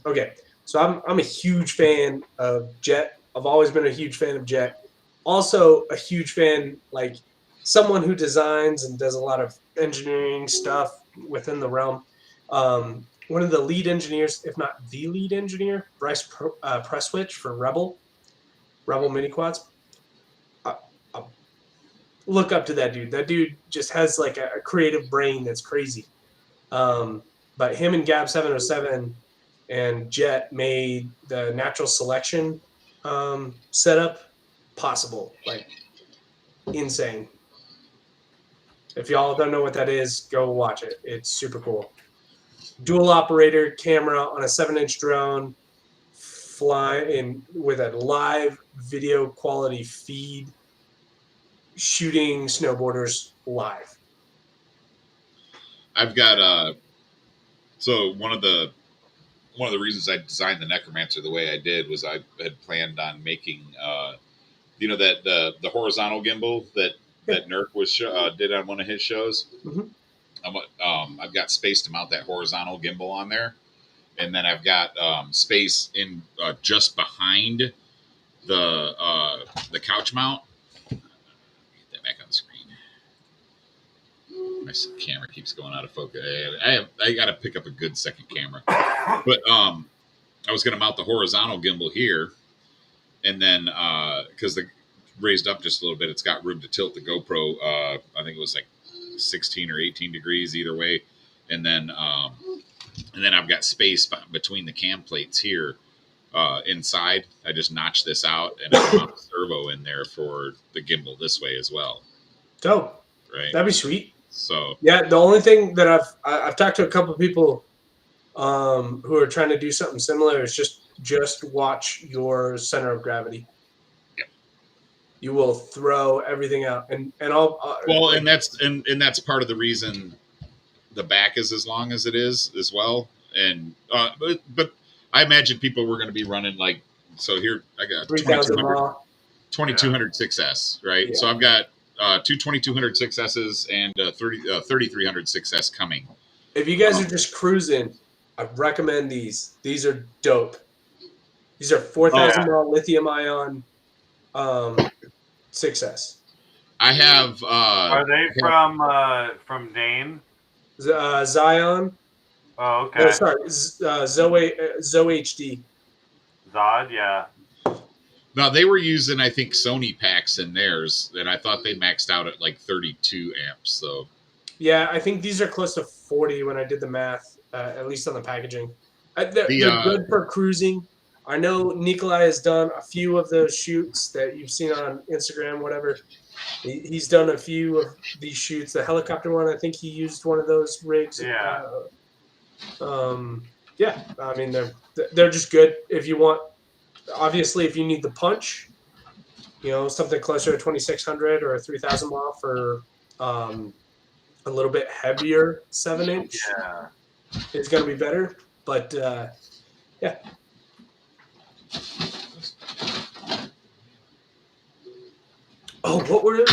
so I'm a huge fan of Jet. I've always been a huge fan of Jet. Also a huge fan, like someone who designs and does a lot of engineering stuff within the realm. One of the lead engineers, if not the lead engineer, Bryce Presswich for Rebel Mini Quads. Look up to that dude. That dude just has like a creative brain that's crazy. But him and Gab 707 and Jet made the natural selection setup possible. Like insane. If y'all don't know what that is, go watch it. It's super cool. Dual operator camera on a 7-inch drone, flying with a live video quality feed, shooting snowboarders live. I've got so one of the reasons I designed the Necromancer the way I did was I had planned on making that the horizontal gimbal that Nurk was did on one of his shows. Mm-hmm. I've got space to mount that horizontal gimbal on there, and then I've got space in just behind the couch mount. Get that back on the screen. My camera keeps going out of focus. I got to pick up a good second camera, but I was going to mount the horizontal gimbal here, and then because the raised up just a little bit, it's got room to tilt the GoPro. I think it was like 16 or 18 degrees either way, and then I've got space between the cam plates here inside. I just notched this out and I mount a servo in there for the gimbal this way as well. Dope. Right. That'd be sweet. So yeah, the only thing that I've talked to a couple of people who are trying to do something similar is just watch your center of gravity. Yep. You will throw everything out, and that's part of the reason the back is as long as it is as well. And but I imagine people were going to be running like, so here I got 2200 6S, right? Yeah. So I've got two 2200 6S's and 3300 6S coming. If you guys are just cruising, I recommend these. These are dope. These are 4,000 mAh lithium ion 6S. I have. Are they from Dane? Zion. Oh, okay. No, sorry, Zoe HD. Zod, yeah. No, they were using, I think, Sony packs in theirs, and I thought they maxed out at like 32 amps. So. Yeah, I think these are close to 40 when I did the math, at least on the packaging. They're good for cruising. I know Nikolai has done a few of those shoots that you've seen on Instagram, whatever. He's done a few of these shoots. The helicopter one, I think he used one of those rigs. Yeah. Yeah, I mean they're just good if you want. Obviously, if you need the punch, something closer to 2600 or a 3000 mile for a little bit heavier 7-inch Yeah. is going to be better. But yeah. Oh, what were it?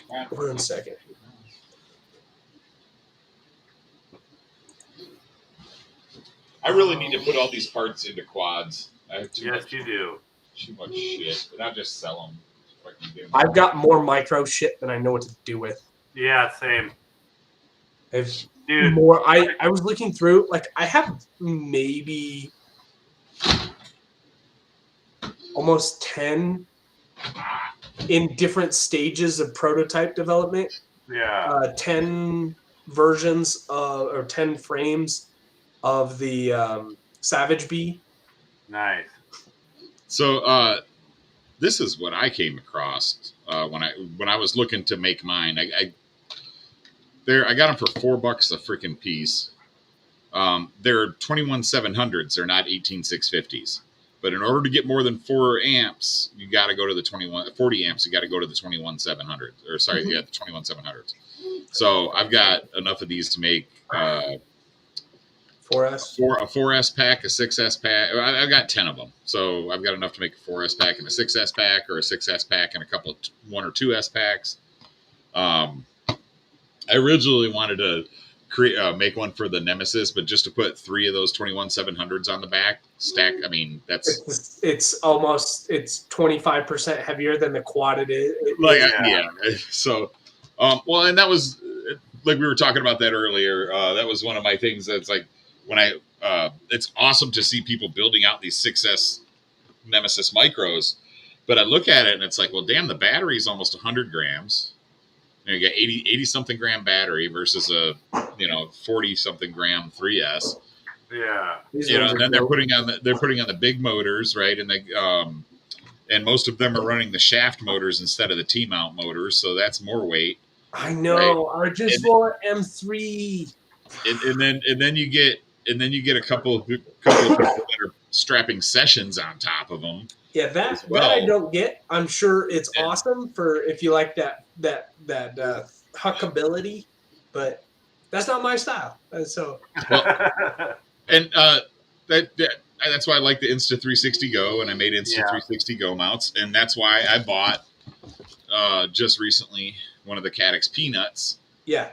Hold on a second. I really need to put all these parts into quads. I have too Yes, you do. much shit, and I'll just sell them. I've got more micro shit than I know what to do with. Yeah, same. I've Dude, more. I was looking through. Like I have maybe almost 10 in different stages of prototype development. yeah. 10 versions or 10 frames of the Savage Bee. Nice. So this is what I came across when I was looking to make mine. I got them for $4 a freaking piece. They're 21700s. They're not 18650s. But in order to get more than 4 amps, you got to go to the 40 amps. You got to go to the 21700s. Or sorry, the 21700s. So I've got enough of these to make 4S. a 4S pack, a 6S pack. I've got 10 of them. So I've got enough to make a 4S pack and a 6S pack, or a 6S pack and a couple of 1 or 2S packs. I originally wanted to make one for the Nemesis, but just to put 3 of those 21700s on the back stack. I mean, it's almost 25% heavier than the quad it is. Yeah. So, well, and that was like we were talking about that earlier. That was one of my things. That's like when it's awesome to see people building out these 6S Nemesis micros, but I look at it and it's like, well, damn, the battery is almost 100 grams. You got 80 something gram battery versus a 40 something gram 3S. Yeah. And then they're putting on the big motors, right? And and most of them are running the shaft motors instead of the T-mount motors, so that's more weight. I know. Right? I just want M3. And then you get a couple of people that are strapping sessions on top of them. Yeah, that I don't get. I'm sure it's awesome for if you like that huckability, but that's not my style. And so, that's why I like the Insta360 Go, and I made Insta360 Go mounts, and that's why I bought just recently one of the Caddx Peanuts. Yeah.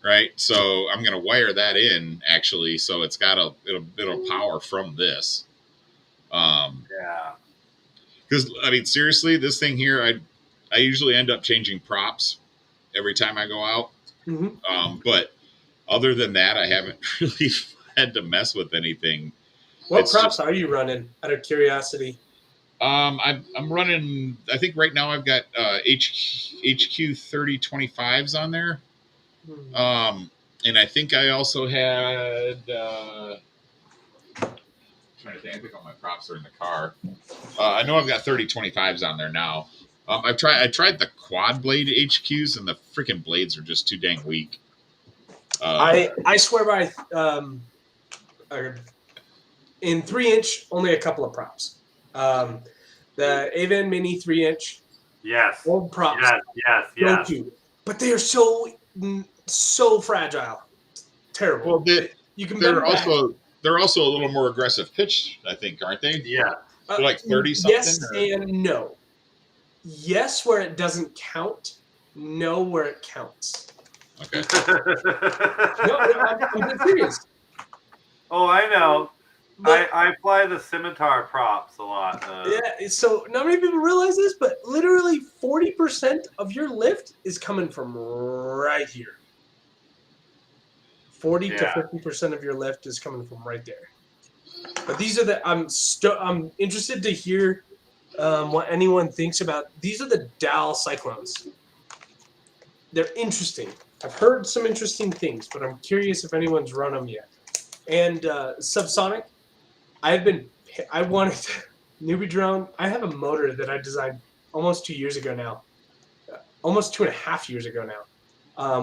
Right. So I'm gonna wire that in actually, so it's got it'll power from this. Yeah. Because I mean, seriously, this thing here, I usually end up changing props every time I go out. Mm-hmm. But other than that, I haven't really had to mess with anything. What props are you running? Out of curiosity. I'm running. I think right now I've got HQ 3025s on there. Mm-hmm. And I think I also had. Trying to think. I think all my props are in the car. I know I've got 3025s on there now. I tried the quad blade HQs, and the freaking blades are just too dang weak. I swear by in 3-inch only a couple of props. The Avan Mini 3-inch. Yes. Old props. Yes. But they are so fragile. Terrible. Well, you can. They're also a little more aggressive pitch, I think, aren't they? Yeah. They're like 30 something. Yes and no. Yes, where it doesn't count. No, where it counts. Okay. No, I'm serious. Oh, I know. I apply the scimitar props a lot. Yeah, so not many people realize this, but literally 40% of your lift is coming from right here. 40 to 50% of your lift is coming from right there. But these are I'm interested to hear what anyone thinks about. These are the Dow Cyclones. They're interesting. I've heard some interesting things, but I'm curious if anyone's run them yet. And Subsonic, I wanted newbie drone. I have a motor that I designed almost 2 years ago now, almost 2.5 years ago now.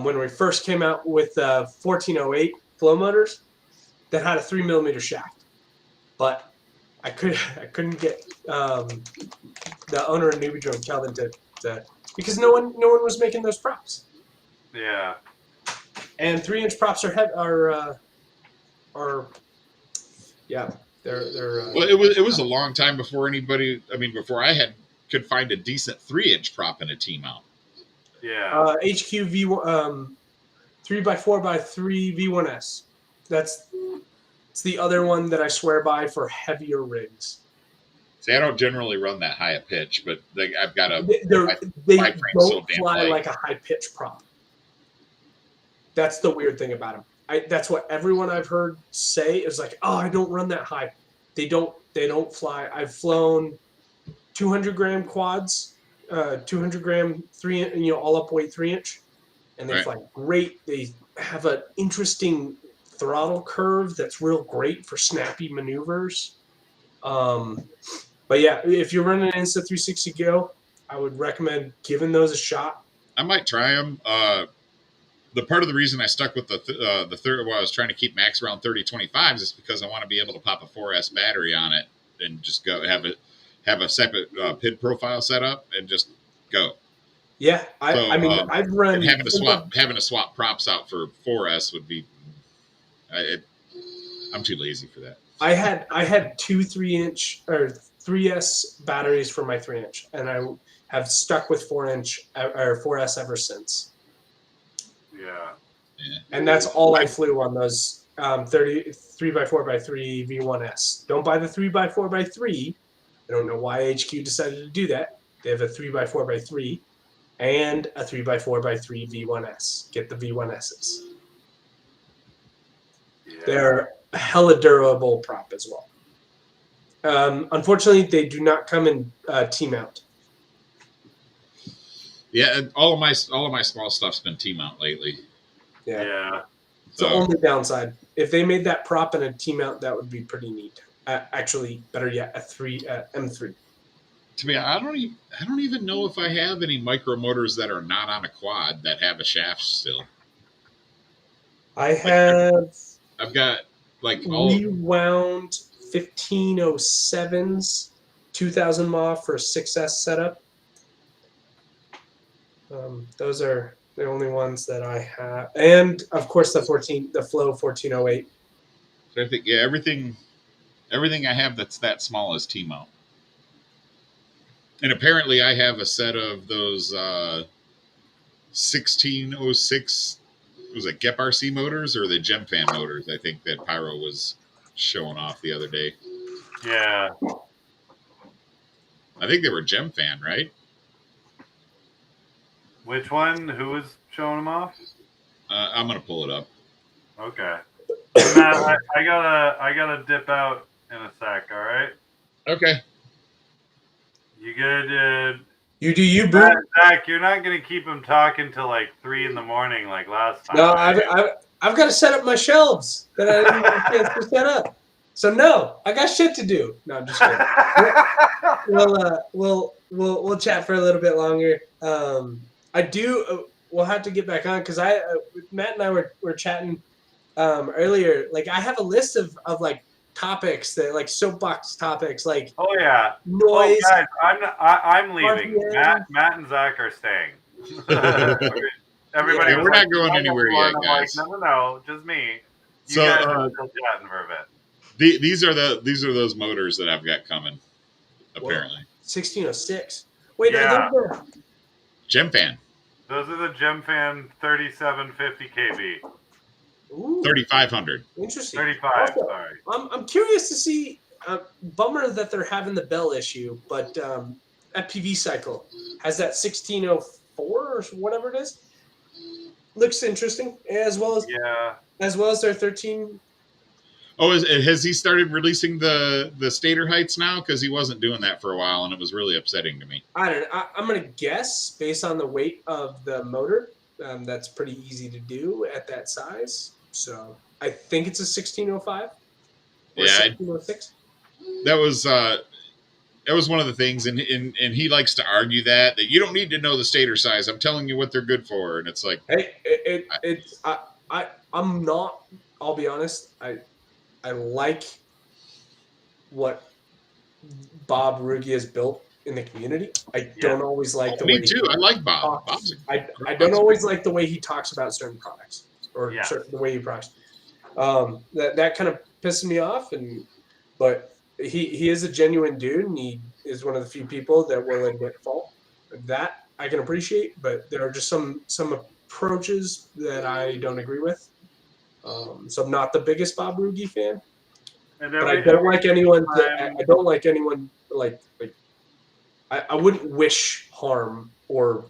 When we first came out with 1408 flow motors that had a 3mm shaft, but I couldn't get the owner of newbie drone Calvin to because no one was making those props. Yeah. And 3-inch props are yeah, they're Well, it was a long time before anybody. I mean, before could find a decent 3-inch prop in a T mount. Yeah. HQ V 3x4x3 V1S. It's the other one that I swear by for heavier rigs. See, I don't generally run that high a pitch, but I've got a they my frame's don't so damn fly light. like a high pitch prop. That's the weird thing about them. That's what everyone I've heard say is like, oh, I don't run that high. They don't fly. I've flown 200-gram quads, 200-gram all up weight 3-inch, and they Right. fly great. They have an interesting throttle curve that's real great for snappy maneuvers. But yeah, if you're running an Insta360 Go, I would recommend giving those a shot. I might try them. The part of the reason I stuck with the third, while I was trying to keep max around 30-25s, is because I want to be able to pop a 4S battery on it and just go have a separate PID profile set up and just go. Yeah, I mean, I've run having to swap props out for 4S would be. I'm too lazy for that. I had two 3-inch or 3S batteries for my 3-inch, and I have stuck with 4-inch or 4S ever since. Yeah. And that's all I flew on those 3x4x3 V1S. Don't buy the 3x4x3. I don't know why HQ decided to do that. They have a 3x4x3 and a 3x4x3 V1S. Get the V1Ss. Yeah. They're a hella durable prop as well. Unfortunately, they do not come in T-mount. Yeah, all of my small stuff's been T-mount lately. Yeah. It's the only downside. If they made that prop in a T-mount, that would be pretty neat. Actually, better yet, a M3. To me, I don't even know if I have any micro motors that are not on a quad that have a shaft still. I've got like rewound 1507s, 2000 mAh for a 6S setup. Those are the only ones that I have, and of course the Flow 1408. So I think everything I have that's that small is T-mount. And apparently I have a set of those 1606, was it GEP RC motors or the GemFan motors? I think that Pyro was showing off the other day. Yeah. I think they were GemFan, right? Which one? Who was showing them off? I'm gonna pull it up. Okay. Matt, I gotta dip out in a sec. All right. Okay. You good? You do you, boo. Zach, you're not gonna keep him talking till like 3 a.m. like last time. No, right? I've got to set up my shelves that I didn't get a chance to set up. So no, I got shit to do. No, I'm just kidding. We'll chat for a little bit longer. We'll have to get back on because Matt and I were chatting earlier. Like I have a list of like topics that like soapbox topics like oh yeah noise. Oh, guys, I'm leaving. RPM. Matt and Zach are staying. Everybody, we're not going anywhere yet, guys. Like, no, just me. You So guys are still chatting for a bit. These are those motors that I've got coming. Apparently, 1606. Wait, yeah. GemFan. Those are the GemFan 3750 kV. Ooh, 3500. Interesting. 35. Also, Sorry. I'm curious to see. Bummer that they're having the bell issue, but FPV Cycle has that 1604 or whatever it is. Looks interesting, as well as their 13. Oh, has he started releasing the stator heights now? Because he wasn't doing that for a while, and it was really upsetting to me. I don't know. I'm gonna guess based on the weight of the motor. That's pretty easy to do at that size. So I think it's a 1605 or 1606. that was one of the things, and he likes to argue that you don't need to know the stator size. I'm telling you what they're good for, and it's like, Hey, I'm not. I'll be honest. I like what Bob Rugi has built in the community. I don't always like the me way too. he I like Bob. talks. I don't always like the way he talks about certain products or Yeah. the way he products. That kind of pisses me off, but he is a genuine dude, and he is one of the few people that will admit fault. That I can appreciate, but there are just some approaches that I don't agree with. So I'm not the biggest Bob Rugi fan, And but I every don't like anyone. time, I don't like anyone like I wouldn't wish harm or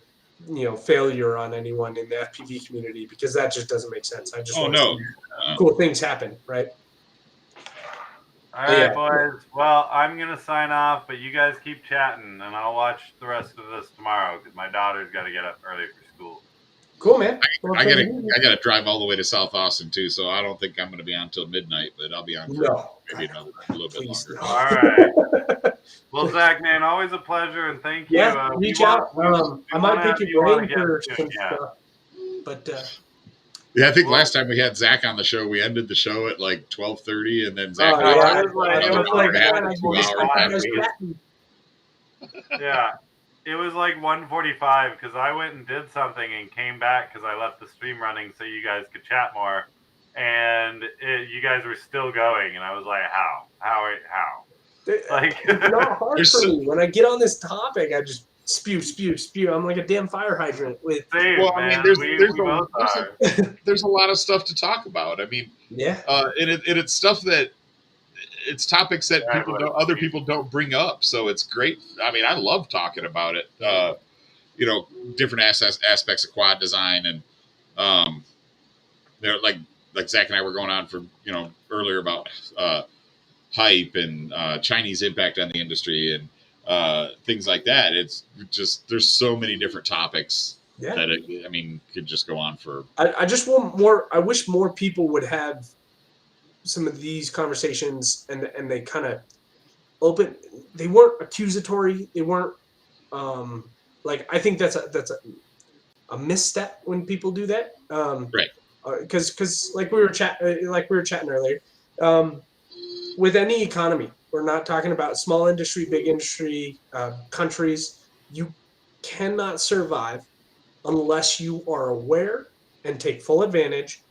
failure on anyone in the FPV community because that just doesn't make sense. I just Oh want to no. see cool things happen, right? all But right, yeah, boys. Well, I'm gonna sign off, but you guys keep chatting, and I'll watch the rest of this tomorrow because my daughter's got to get up early for school. cool, man. Well, I gotta drive all the way to South Austin too, so I don't think I'm gonna be on till midnight, but I'll be on for No, maybe another a little bit please longer. no. All right. Well, Zach, man, always a pleasure, and thank you. Yeah, reach out. I might pick your brain for some yeah. stuff, but Yeah, I think last time we had Zach on the show, we ended the show at like 12:30, and then Zach oh, and I yeah, talked it for was another like hour and a half that. or I 2 just hours thought after. Yeah, it was like 1:45 because I went and did something and came back because I left the stream running so you guys could chat more, and you guys were still going, and I was like, how? Like, it's not hard for me. When I get on this topic, I just spew. I'm like a damn fire hydrant with. same, Well, I man. mean, We there's a lot of stuff to talk about. I mean, Yeah. and it's stuff that it's topics that other people don't bring up, so it's great. I mean, I love talking about it. Different aspects of quad design, and they're like Zach and I were going on for earlier about hype and Chinese impact on the industry and things like that. It's just there's so many different topics that could just go on for. I just want more. I wish more people would have some of these conversations, and they kind of open. They weren't accusatory. They weren't I think that's a misstep when people do that. Right. Because like we were chatting earlier, with any economy, we're not talking about small industry, big industry, countries. You cannot survive unless you are aware and take full advantage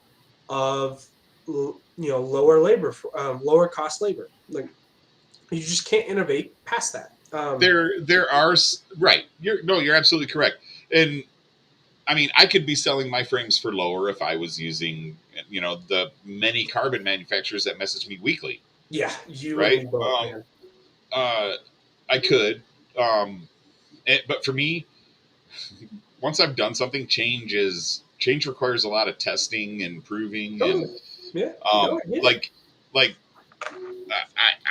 of lower labor, lower cost labor. Like you just can't innovate past that. There are right. You're absolutely correct. And I mean, I could be selling my frames for lower if I was using the many carbon manufacturers that message me weekly. Yeah, you right. and me both, man. I could, but for me, once I've done something, change requires a lot of testing and proving, and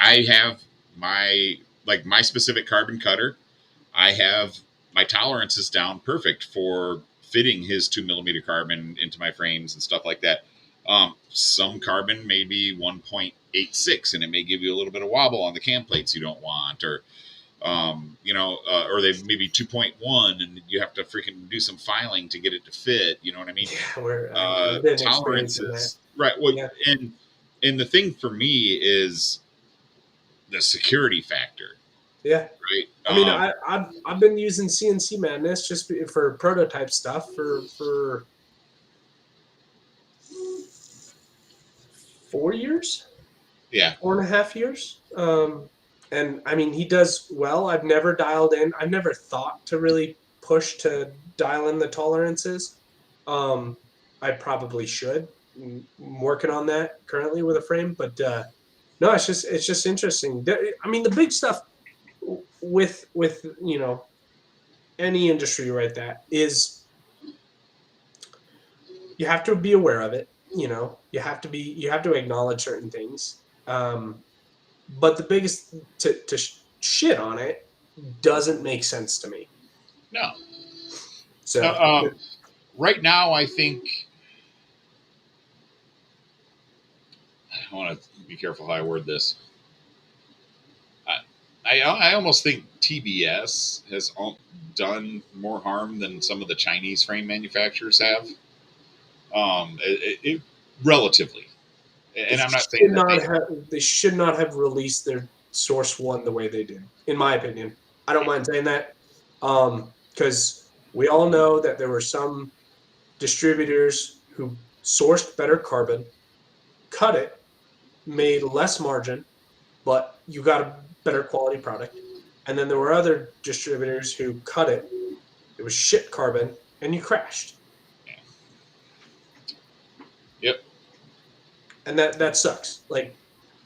I have my specific carbon cutter. I have my tolerances down perfect for fitting his 2mm carbon into my frames and stuff like that. Some carbon may be 1.86, and it may give you a little bit of wobble on the cam plates you don't want, or or they maybe 2.1, and you have to freaking do some filing to get it to fit. You know what I mean? Yeah, tolerances, right? Well, yeah. and the thing for me is the security factor. Yeah. Right. I mean, I've been using CNC Madness just for prototype stuff for 4 years. Yeah. 4.5 years. And I mean, he does well. I've never dialed in. I've never thought to really push to dial in the tolerances. I probably should. I'm working on that currently with a frame, but no, it's just interesting. I mean, the big stuff with any industry right that is you have to be aware of it. You have to acknowledge certain things. But the biggest to shit on it doesn't make sense to me. No. So right now, I think I want to be careful how I word this. I almost think TBS has done more harm than some of the Chinese frame manufacturers have. Relatively, and I'm not saying that They should not have released their Source One the way they did, in my opinion. I don't mind saying that, because we all know that there were some distributors who sourced better carbon, cut it, made less margin, but you got a better quality product. And then there were other distributors who cut it. It was shit carbon, and you crashed. Yep. And that sucks. Like,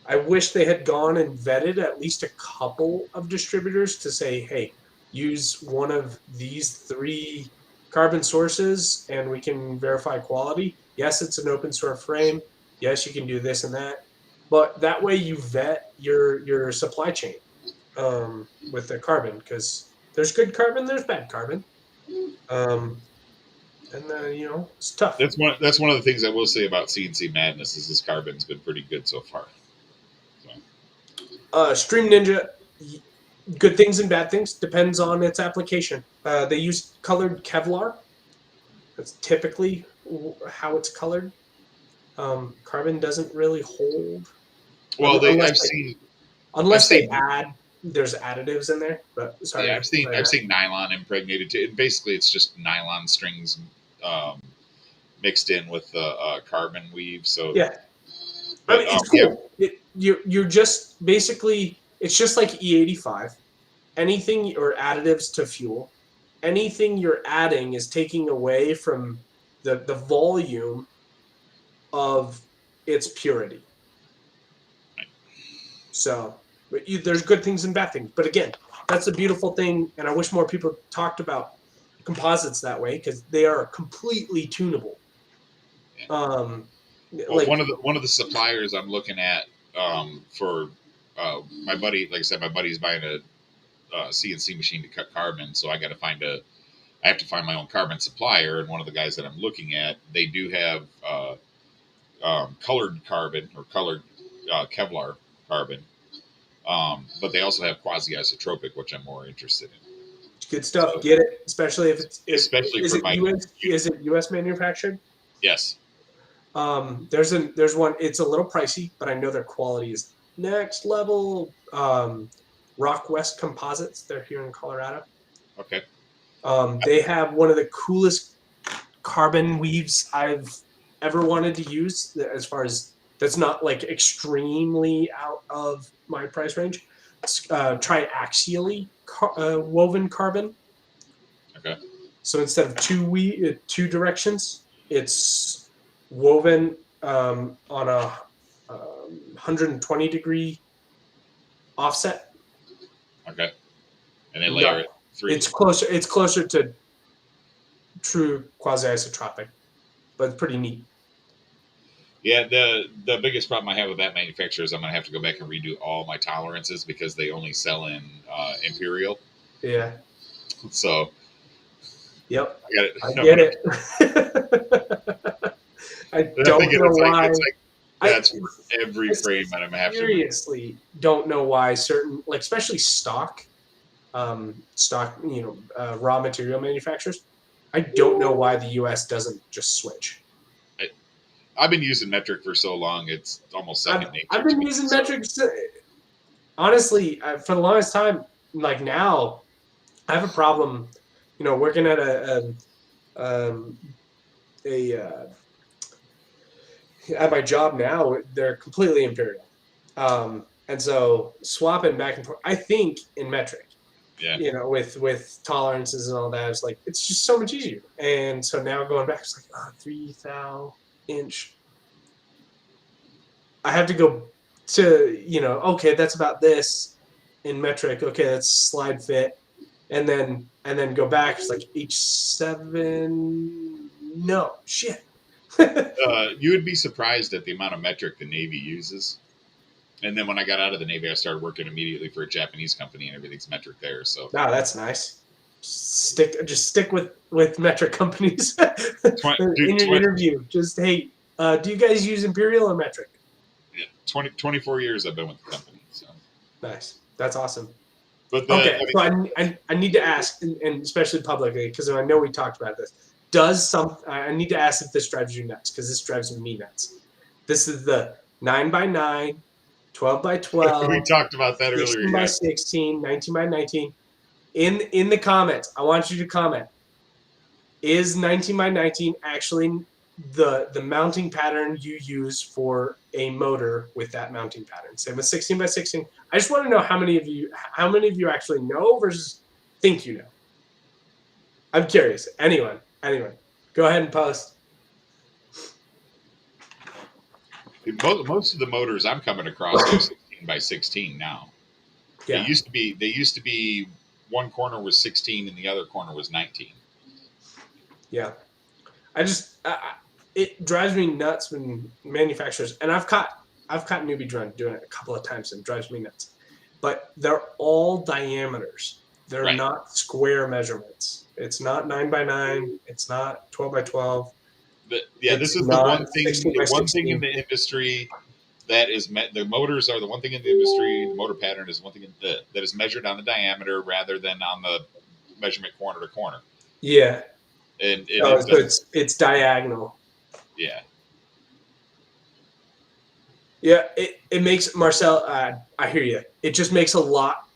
I wish they had gone and vetted at least a couple of distributors to say, hey, use one of these 3 carbon sources and we can verify quality. Yes, it's an open source frame. Yes, you can do this and that. But that way you vet your supply chain with the carbon, because there's good carbon, there's bad carbon. And it's tough. That's one of the things I will say about CNC Madness is this carbon's been pretty good so far. Stream Ninja, good things and bad things, depends on its application. They use colored Kevlar. That's typically how it's colored. Carbon doesn't really hold. Well, I've seen there's additives in there. But sorry, yeah, I've seen nylon impregnated too. And basically, it's just nylon strings mixed in with carbon weave. So yeah, it's cool. Yeah. You're just basically, it's just like E85. Anything or additives to fuel, anything you're adding is taking away from the volume of its purity. So, but there's good things and bad things. But again, that's a beautiful thing, and I wish more people talked about composites that way, because they are completely tunable. Well, one of the suppliers I'm looking at for my buddy, like I said, my buddy's buying a CNC machine to cut carbon, so I have to find my own carbon supplier. And one of the guys that I'm looking at, they do have colored carbon or colored Kevlar carbon, but they also have quasi-isotropic, which I'm more interested in. Good stuff. So, get it, especially if it's is it U.S. manufactured? Yes. There's one. It's a little pricey, but I know their quality is next level. Rock West Composites. They're here in Colorado. Okay. They have one of the coolest carbon weaves I've ever wanted to use, as far as that's not like extremely out of my price range. It's triaxially woven carbon. Okay. So instead of two directions, it's woven on a 120 degree offset. Okay. And they layer it 3. It's closer to true quasi-isotropic, but it's pretty neat. Yeah, the biggest problem I have with that manufacturer is I'm going to have to go back and redo all my tolerances, because they only sell in Imperial. Yeah. So. Yep. I get it. I don't know why. That's every frame that I'm having. Seriously, don't know why certain, like especially stock, raw material manufacturers. I don't know why the U.S. doesn't just switch. I've been using metric for so long; it's almost second nature. I've been using metric. Honestly, for the longest time. Like now, I have a problem. Working at at my job now, they're completely imperial, and so swapping back and forth. I think in metric. Yeah. With tolerances and all that, it's just so much easier. And so now going back, it's like 3,000 inch. I have to go to okay, that's about this in metric. Okay, that's slide fit, and then go back. It's like H7. No shit. You would be surprised at the amount of metric the Navy uses. And then when I got out of the Navy, I started working immediately for a Japanese company, and everything's metric there. So that's nice. Just stick with metric companies in your interview. Just hey, do you guys use Imperial or metric? Yeah, 24 years I've been with the company. So nice. That's awesome. But Okay, so I need to ask, and especially publicly, because I know we talked about this. I need to ask if this drives you nuts, because this drives me nuts. This is the 9x9, 12x12, we talked about that earlier. 16 by 16, 19 by 19. In the comments, I want you to comment. Is 19 by 19 actually the mounting pattern you use for a motor with that mounting pattern? Same with 16 by 16. I just want to know how many of you actually know versus think you know. I'm curious. Anyone. Go ahead and post. Most of the motors I'm coming across are 16 by 16 now. Yeah. They used to be one corner was 16 and the other corner was 19. Yeah. It drives me nuts when manufacturers, and I've caught newbie drone doing it a couple of times, and it drives me nuts. But they're all diameters. They're Right. not square measurements. It's not 9x9. It's not 12x12. This is the one thing in the industry that is the motors are the one thing in the industry. The motor pattern is one thing that is measured on the diameter rather than on the measurement corner to corner. Yeah. And so it's diagonal. Yeah. Yeah, it makes Marcel. I hear you. It just makes a lot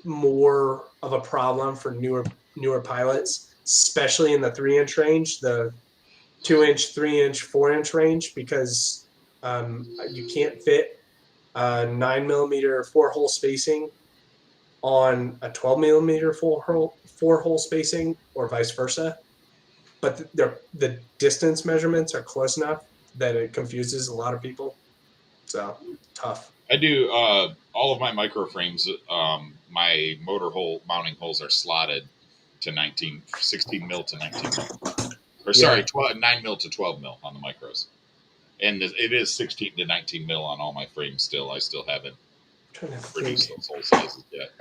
more of a problem for newer pilots, especially in the 3-inch range, the 2-inch, 3-inch, 4-inch range, because you can't fit a 9mm 4-hole spacing on a 12mm 4-hole spacing, or vice versa. But the distance measurements are close enough that it confuses a lot of people. So tough. I do all of my micro frames. My motor hole mounting holes are slotted to 16 mil to 19 mil. Or sorry, 9 mil to 12 mil on the micros. And it is 16 to 19 mil on all my frames still. I still haven't produced those hole sizes yet.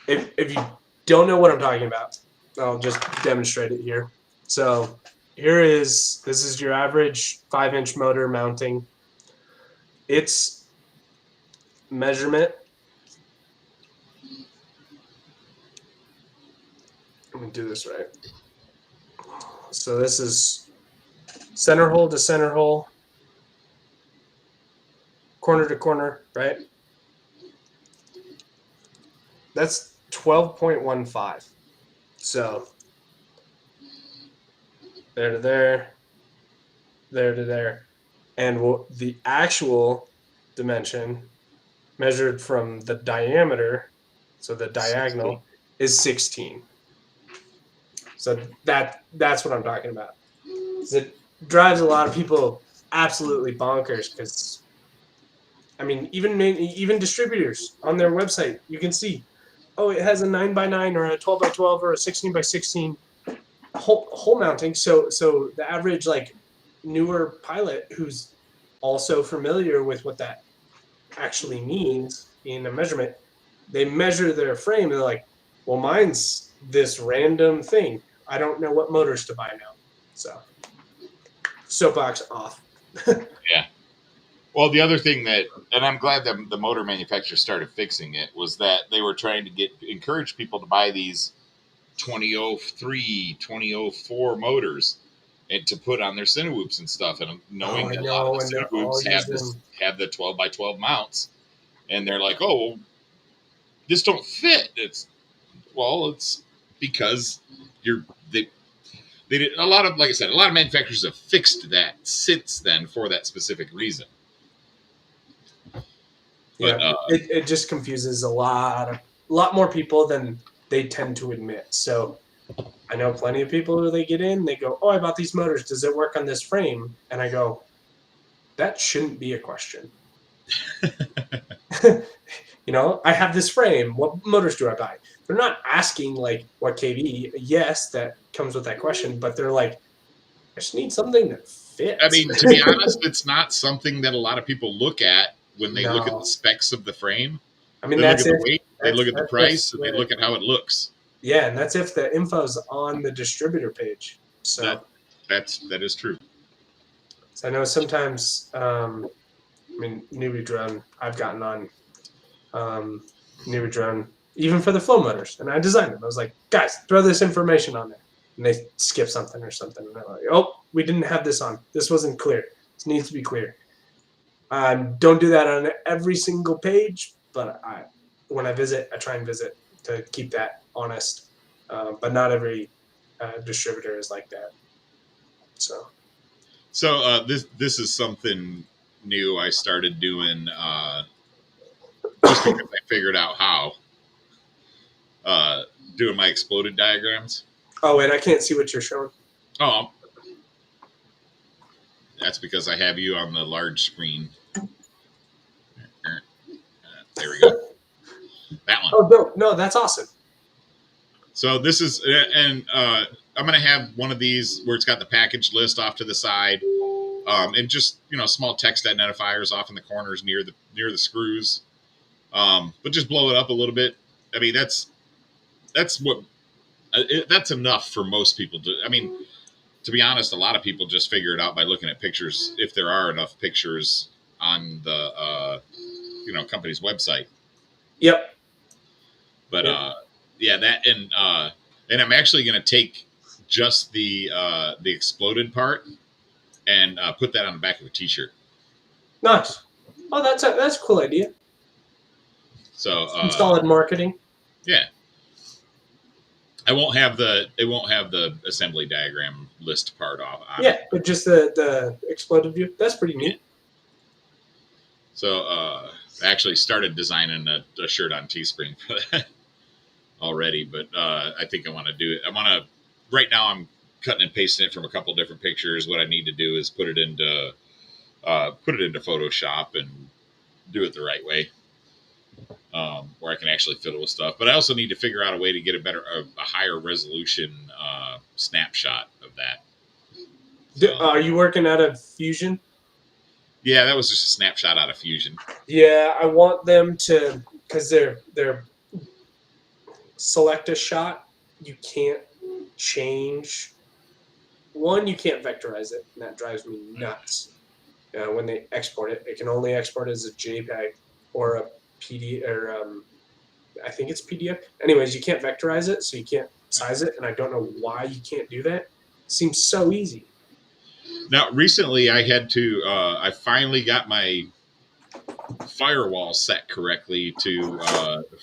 If you don't know what I'm talking about, I'll just demonstrate it here. So this is your average 5-inch motor mounting. Its measurement. Let me do this right. So this is center hole to center hole, corner to corner, right? That's 12.15. So there to there, there to there. And the actual dimension measured from the diameter, so the diagonal, is 16. So that's what I'm talking about. It drives a lot of people absolutely bonkers because, I mean, even distributors on their website, you can see, oh, it has a 9x9 or a 12x12 or a 16x16 hole mounting. So the average newer pilot who's also familiar with what that actually means in a measurement, they measure their frame and they're like, well, mine's this random thing. I don't know what motors to buy now. So soapbox off. Yeah. Well, the other thing and I'm glad that the motor manufacturers started fixing it, was that they were trying to encourage people to buy these 2003, 2004 motors and to put on their Cinewhoops and stuff. And knowing that a lot of the Cinewhoops have the 12x12 mounts, and they're like, oh, well, this don't fit. It's because they did a lot of, like I said, a lot of manufacturers have fixed that since then for that specific reason. But, yeah, it just confuses a lot more people than they tend to admit. So I know plenty of people who they get in, they go, oh, I bought these motors. Does it work on this frame? And I go, that shouldn't be a question. I have this frame. What motors do I buy? They're not asking what KV. Yes, that comes with that question, but they're like, I just need something that fits. I mean, to be honest, it's not something that a lot of people look at when they look at the specs of the frame. I mean, they look at the weight, they look at the price, and they look at how it looks. Yeah, and that's if the info's on the distributor page. So that is true. So I know sometimes, newbie drone, I've gotten on newbie drone even for the flow motors. And I designed them. I was like, guys, throw this information on there. And they skip something or something. And they're like, oh, we didn't have this on. This wasn't clear. This needs to be clear. Don't do that on every single page, but when I visit, I try and visit to keep that honest. But not every distributor is like that. So this is something new I started doing just because I figured out how. Doing my exploded diagrams. Oh, and I can't see what you're showing. Oh, that's because I have you on the large screen. There we go. That one. Oh, no, that's awesome. So this is, and I'm going to have one of these where it's got the package list off to the side, and just small text identifiers off in the corners near the screws, but just blow it up a little bit. I mean, that's enough for most people. To be honest, a lot of people just figure it out by looking at pictures, if there are enough pictures on the company's website. Yep. But yeah, that and I'm actually going to take just the exploded part and put that on the back of a T-shirt. Nice. Oh, that's a cool idea. So some solid marketing. Yeah. It won't have the assembly diagram list part off. Yeah, but just the exploded view. That's pretty neat. So I actually started designing a shirt on Teespring for that already, but I think I want to do it. Right now I'm cutting and pasting it from a couple different pictures. What I need to do is put it into Photoshop and do it the right way. Where I can actually fiddle with stuff, but I also need to figure out a way to get a higher resolution snapshot of that. So, are you working out of Fusion? Yeah, that was just a snapshot out of Fusion. Yeah, I want them to, because they're select a shot. You can't change. One, you can't vectorize it, and that drives me nuts. When they export it, it can only export as a JPEG or a PD or I think it's PDF. Anyways, you can't vectorize it, so you can't size it, and I don't know why you can't do that. It seems so easy. Now, recently I had to. I finally got my firewall set correctly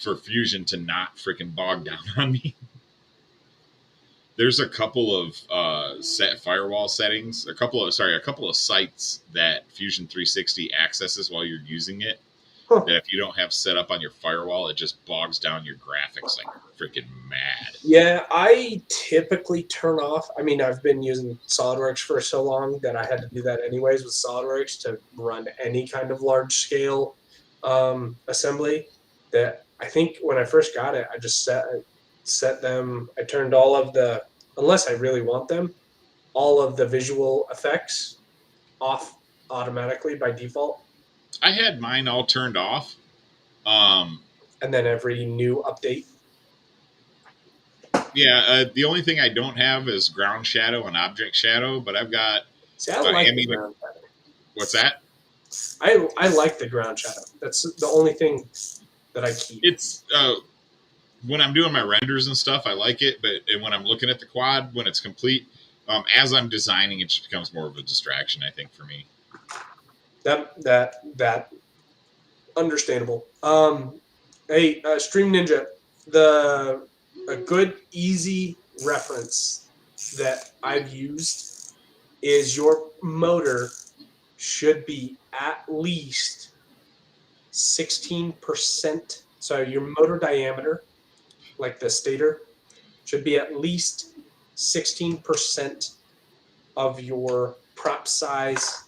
for Fusion to not freaking bog down on me. There's a couple of firewall settings, a couple of sites that Fusion 360 accesses while you're using it. That if you don't have set up on your firewall, it just bogs down your graphics like freaking mad. Yeah, I typically turn off. I mean, I've been using SolidWorks for so long that I had to do that anyways with SolidWorks to run any kind of large scale assembly. That I think when I first got it, I just set them. I turned all of the, unless I really want them, all of the visual effects off automatically by default. I had mine all turned off. And then every new update. Yeah, the only thing I don't have is ground shadow and object shadow, but I've got. See, I like the ground shadow. What's that? I like the ground shadow. That's the only thing that I keep. It's when I'm doing my renders and stuff, I like it, but when I'm looking at the quad, when it's complete, as I'm designing, it just becomes more of a distraction, I think, for me. That understandable. Hey, Stream Ninja, a good easy reference that I've used is your motor should be at least 16%. So your motor diameter, like the stator, should be at least 16% of your prop size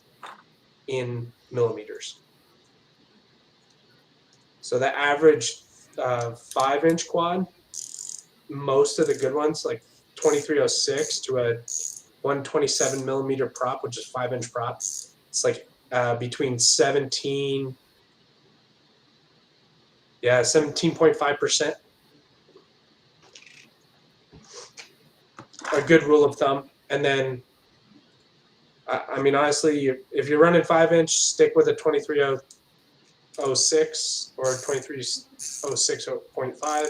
in millimeters. So the average 5-inch quad, most of the good ones, like 2306 to a 127 millimeter prop, which is 5-inch prop, it's like between 17.5%. A good rule of thumb. And then I mean, honestly, if you're running 5-inch, stick with a 2306 2306 or 2306.5.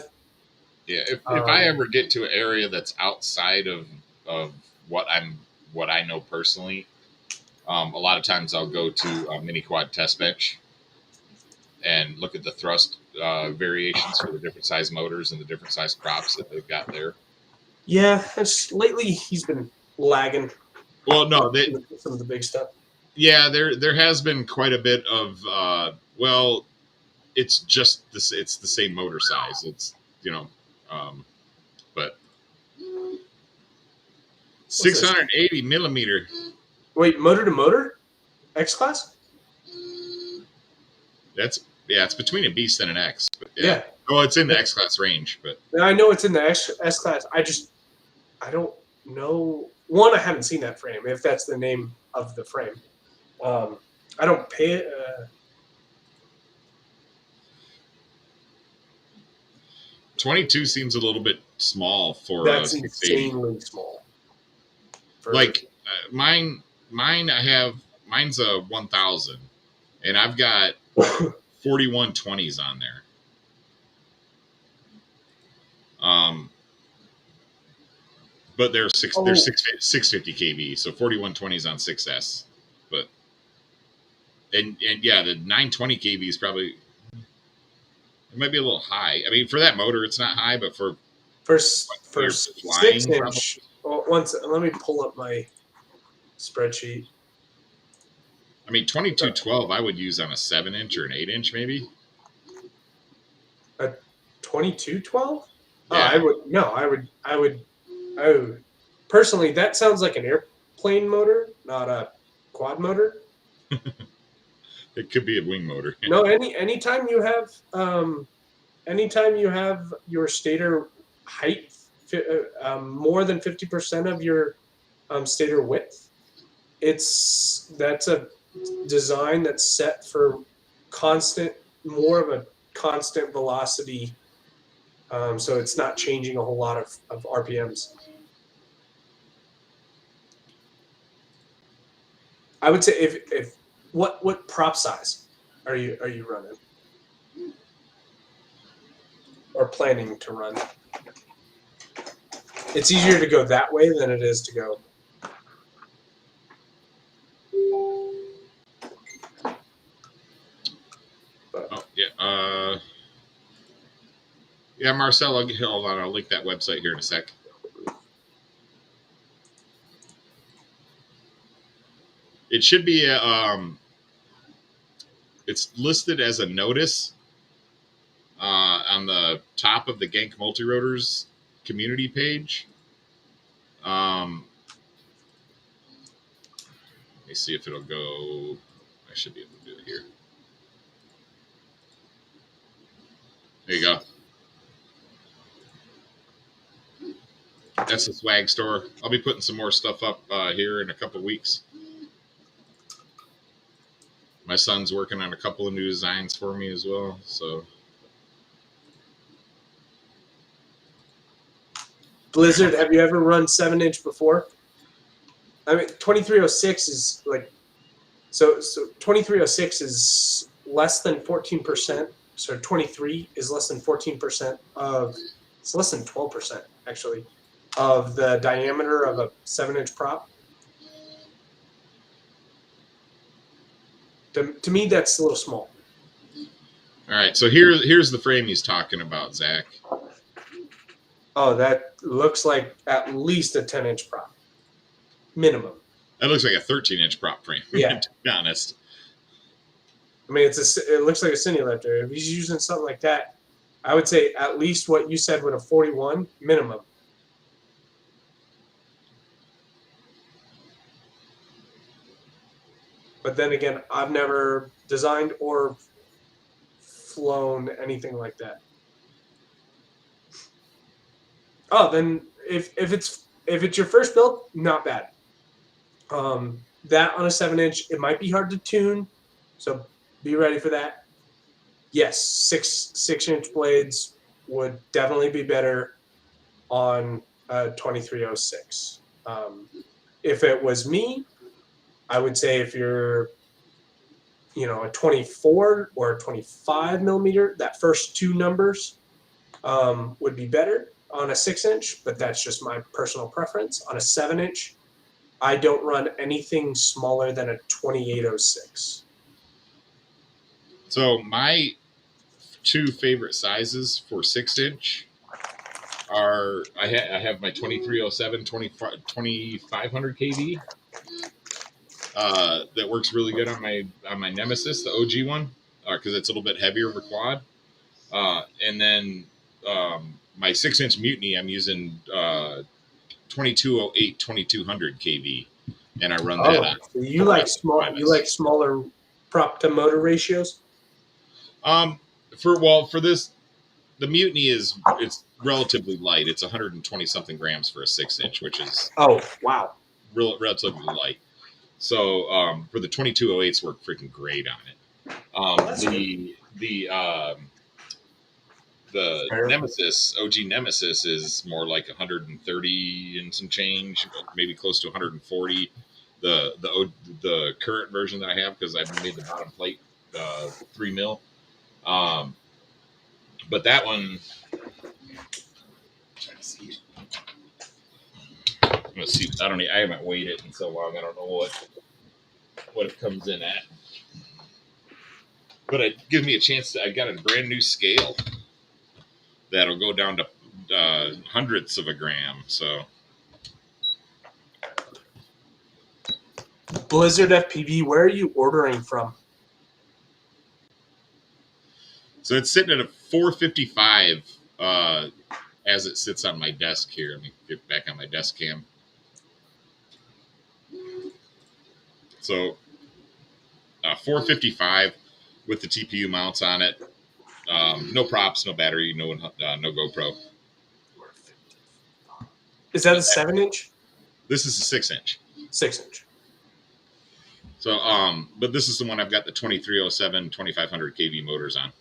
Yeah, if I ever get to an area that's outside of what I know personally, a lot of times I'll go to a mini quad test bench and look at the thrust variations for the different size motors and the different size props that they've got there. Yeah, lately he's been lagging. Well, no, some of the big stuff. Yeah, there has been quite a bit of well, it's just this. It's the same motor size. It's but 680 millimeter. Wait, motor to motor, X class. That's it's between a Beast and an X. But yeah. Oh, it's in the X class range, but I know it's in the S class. I don't know. One, I haven't seen that frame. If that's the name of the frame, I don't pay it. 22 seems a little bit small for that's insanely small. Like mine, mine's a 1000, and I've got 4120s on there. But they're 650 kV, so 4120s on 6S. But and yeah, the 920 kV is probably, it might be a little high. I mean, for that motor, it's not high, but for flying, 6-inch. Well, let me pull up my spreadsheet. I mean, 2212 I would use on a 7-inch or an 8-inch maybe. A 2212? Yeah. I would. Oh, personally, that sounds like an airplane motor, not a quad motor. It could be a wing motor. No, anytime you have your stator height more than 50% of your stator width, that's a design that's set for more of a constant velocity. So it's not changing a whole lot of RPMs. I would say if what prop size are you running or planning to run? It's easier to go that way than it is to go. Oh yeah, yeah, Marcel. Hold on, I'll link that website here in a sec. It should be it's listed as a notice on the top of the Genk Multirotors community page. Let me see if it'll go. I should be able to do it here. There you go. That's the swag store. I'll be putting some more stuff up here in a couple of weeks. My son's working on a couple of new designs for me as well. So, Blizzard, have you ever run 7-inch before? I mean, 2306 is like, so 2306 is less than 14%. So 23 is less than 14% it's less than 12% actually of the diameter of a 7-inch prop. To me, that's a little small. All right, so here's the frame he's talking about, Zach. Oh, that looks like at least a 10-inch prop, minimum. That looks like a 13-inch prop frame. Yeah, to be honest. I mean, it looks like a Cinelifter. If he's using something like that, I would say at least what you said with a 41 minimum. But then again, I've never designed or flown anything like that. Oh, then if it's your first build, not bad. That on a 7-inch, it might be hard to tune, so be ready for that. Yes, 6-inch blades would definitely be better on a 2306. If it was me, I would say if you're a 24 or a 25 millimeter. That first two numbers would be better on a 6-inch, but that's just my personal preference. On a 7-inch, I don't run anything smaller than a 2806. So my two favorite sizes for 6-inch are I have my 2307 2500 kV. That works really good on my Nemesis, the OG one, because it's a little bit heavier of a quad. And then my 6-inch Mutiny, I'm using 2208 2200 kV, and I run that on. So you like small? You like smaller prop to motor ratios? For this, the Mutiny it's relatively light. It's 120 something grams for a 6-inch, which is wow, relatively light. So for the 2208s work freaking great on it. The Nemesis, OG Nemesis, is more like 130 and some change, maybe close to 140. The current version that I have, because I've made the bottom plate 3 mil. But that one, let's see. I haven't weighed it in so long. I don't know what it comes in at. But it gives me a chance I got a brand new scale that'll go down to hundredths of a gram. So Blizzard FPV, where are you ordering from? So it's sitting at a 455 as it sits on my desk here. Let me get back on my desk cam. So 455 with the TPU mounts on it. No props, no battery, no GoPro. Is that a 7-inch? This is a 6-inch. 6-inch. So, but this is the one I've got the 2307 2500 kV motors on.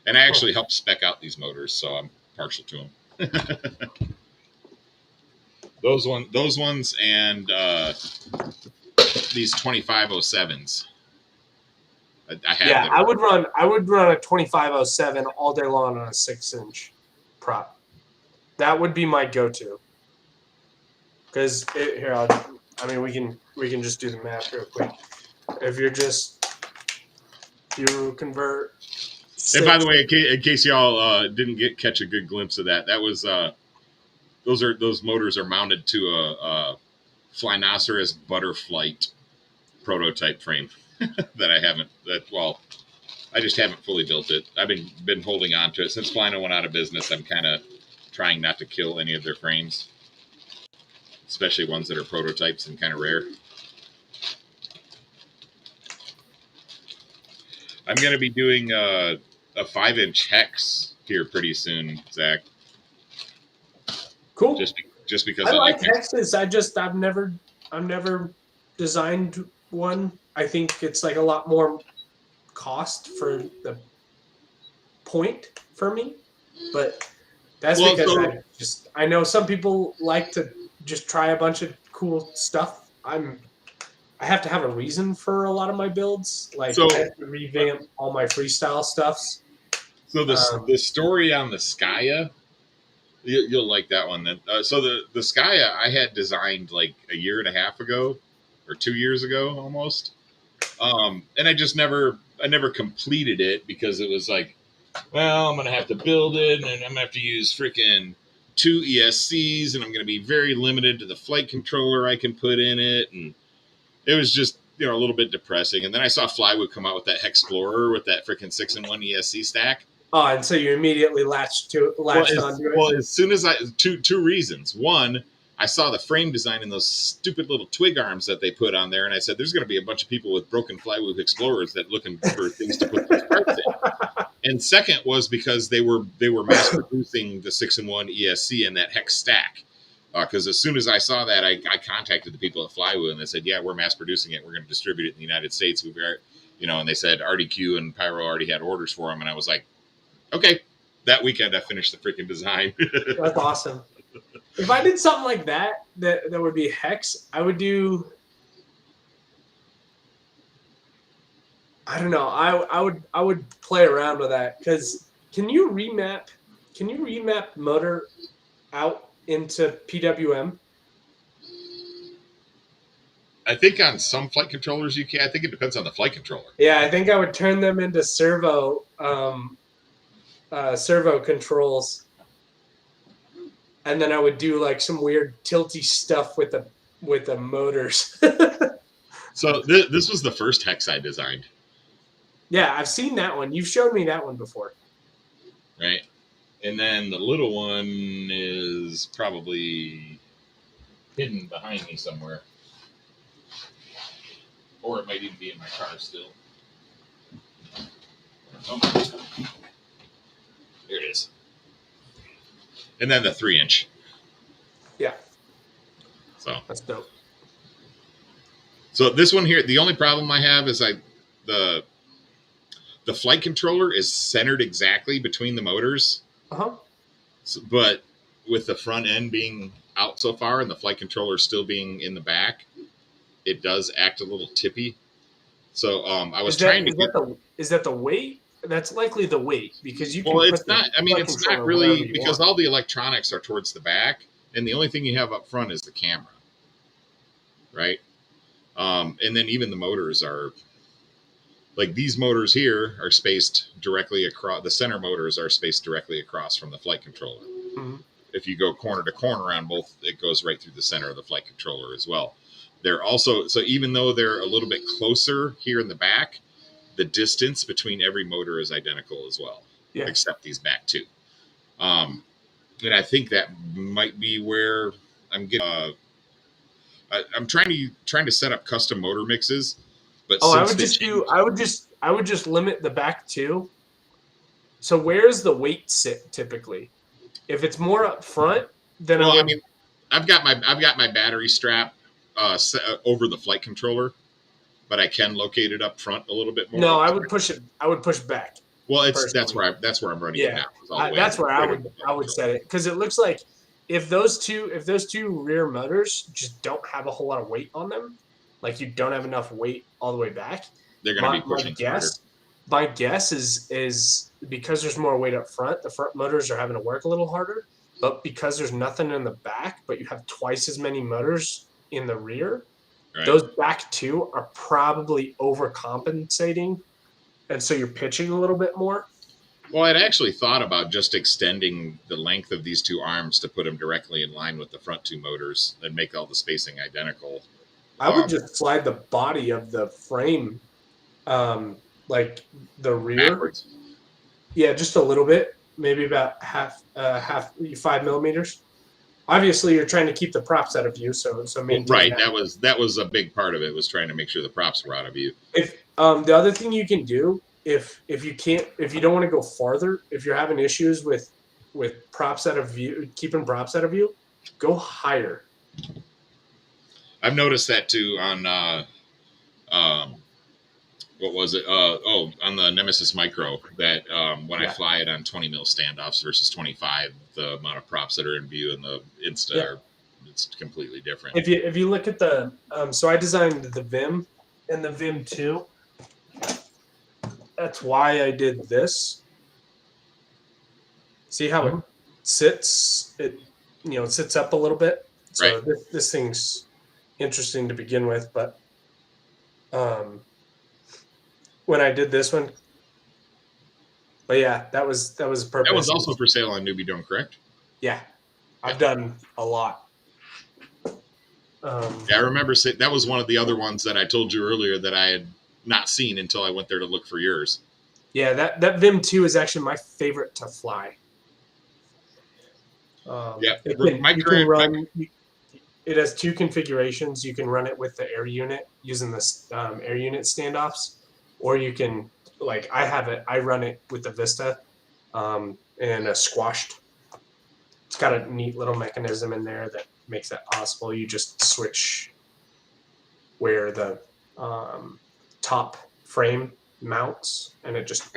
And I actually helped spec out these motors, so I'm partial to them. Those ones, and these 2507s. I would run a 2507 all day long on a 6-inch prop. That would be my go-to. Because we can just do the math real quick. If you convert. And by the way, in case y'all didn't catch a good glimpse of that was those motors are mounted to a Flynoceros Butterflight prototype frame I just haven't fully built it. I've been holding on to it since Flyno went out of business. I'm kind of trying not to kill any of their frames, especially ones that are prototypes and kind of rare. I'm going to be doing a 5-inch hex here pretty soon, Zach. Cool. Just because I like hexes. I've never designed one. I think it's like a lot more cost for the point for me, but that's because I know some people like to just try a bunch of cool stuff. I have to have a reason for a lot of my builds. I have to revamp all my freestyle stuffs. So the story on the Skya, you'll like that one. So the Skya I had designed like a year and a half ago, or 2 years ago almost, and I never completed it because it was like, well, I'm gonna have to build it, and I'm gonna have to use freaking 2 ESCs, and I'm gonna be very limited to the flight controller I can put in it, and it was just a little bit depressing. And then I saw Flywoo come out with that Hexplorer with that freaking 6-in-1 ESC stack. Oh, and so you immediately latched onto it? Well, as soon as two reasons. One, I saw the frame design and those stupid little twig arms that they put on there, and I said, there's going to be a bunch of people with broken Flywoo Explorers that looking for things to put these parts in. And second was because they were mass producing the 6-in-1 ESC and that hex stack. Because as soon as I saw that, I contacted the people at Flywoo, and they said, yeah, we're mass producing it. We're going to distribute it in the United States. And they said RDQ and Pyro already had orders for them, and I was like, okay. That weekend, I finished the freaking design. That's awesome. If I did something like that would be hex, I would do. I don't know. I would play around with that because can you remap motor out into PWM? I think on some flight controllers you can. I think it depends on the flight controller. Yeah, I think I would turn them into servo controls, and then I would do like some weird tilty stuff with the motors. So this was the first hex I designed. Yeah, I've seen that one. You've showed me that one before. Right. And then the little one is probably hidden behind me somewhere. Or it might even be in my car still. Oh my God. There it is. And then the 3-inch. Yeah. So that's dope. So this one here, the only problem I have is the flight controller is centered exactly between the motors. Uh-huh. So, but with the front end being out so far and the flight controller still being in the back, it does act a little tippy. So I was trying to get. Is that the weight? That's likely the weight because you can. Well, it's not. I mean, it's not really because all the electronics are towards the back, and the only thing you have up front is the camera, right? And then even the motors are. Like these motors here are spaced directly across. The center motors are spaced directly across from the flight controller. Mm-hmm. If you go corner to corner on both, it goes right through the center of the flight controller as well. They're also, so even though they're a little bit closer here in the back, the distance between every motor is identical as well, except these back two. And I think that might be where I'm getting. I'm trying to set up custom motor mixes. But I would just limit the back two. So where's the weight sit typically? If it's more up front, then I mean, I've got my battery strap over the flight controller, but I can locate it up front a little bit more. No, I would push it. I would push back. Well, that's where I'm running it now. That's where I would set it because it looks like if those two rear motors just don't have a whole lot of weight on them. Like you don't have enough weight all the way back. They're going to be pushing harder. My guess is because there's more weight up front, the front motors are having to work a little harder. But because there's nothing in the back, but you have twice as many motors in the rear, those back two are probably overcompensating. And so you're pitching a little bit more. Well, I'd actually thought about just extending the length of these two arms to put them directly in line with the front two motors and make all the spacing identical. I would just slide the body of the frame, like the rear. Backwards. Yeah, just a little bit, maybe about half 5 millimeters. Obviously, you're trying to keep the props out of view, so right. That was a big part of it, was trying to make sure the props were out of view. If the other thing you can do, if you don't want to go farther, if you're having issues with props out of view, keeping props out of view, go higher. I've noticed that too on what was it? On the Nemesis Micro, that when I fly it on 20 mil standoffs versus 25, the amount of props that are in view in the Insta it's completely different. If you look at the so I designed the Vim and the Vim 2. That's why I did this. See how it sits? It sits up a little bit. So this thing's interesting to begin with, but when I did this one, but yeah, that was purpose. That was also for sale on Newbie Dome, correct? Yeah, I've done a lot. I remember that was one of the other ones that I told you earlier that I had not seen until I went there to look for yours. Yeah, that Vim 2 is actually my favorite to fly. It has two configurations. You can run it with the air unit using this air unit standoffs, or you can, like I run it with the Vista and a squashed. It's got a neat little mechanism in there that makes that possible. You just switch where the top frame mounts, and it just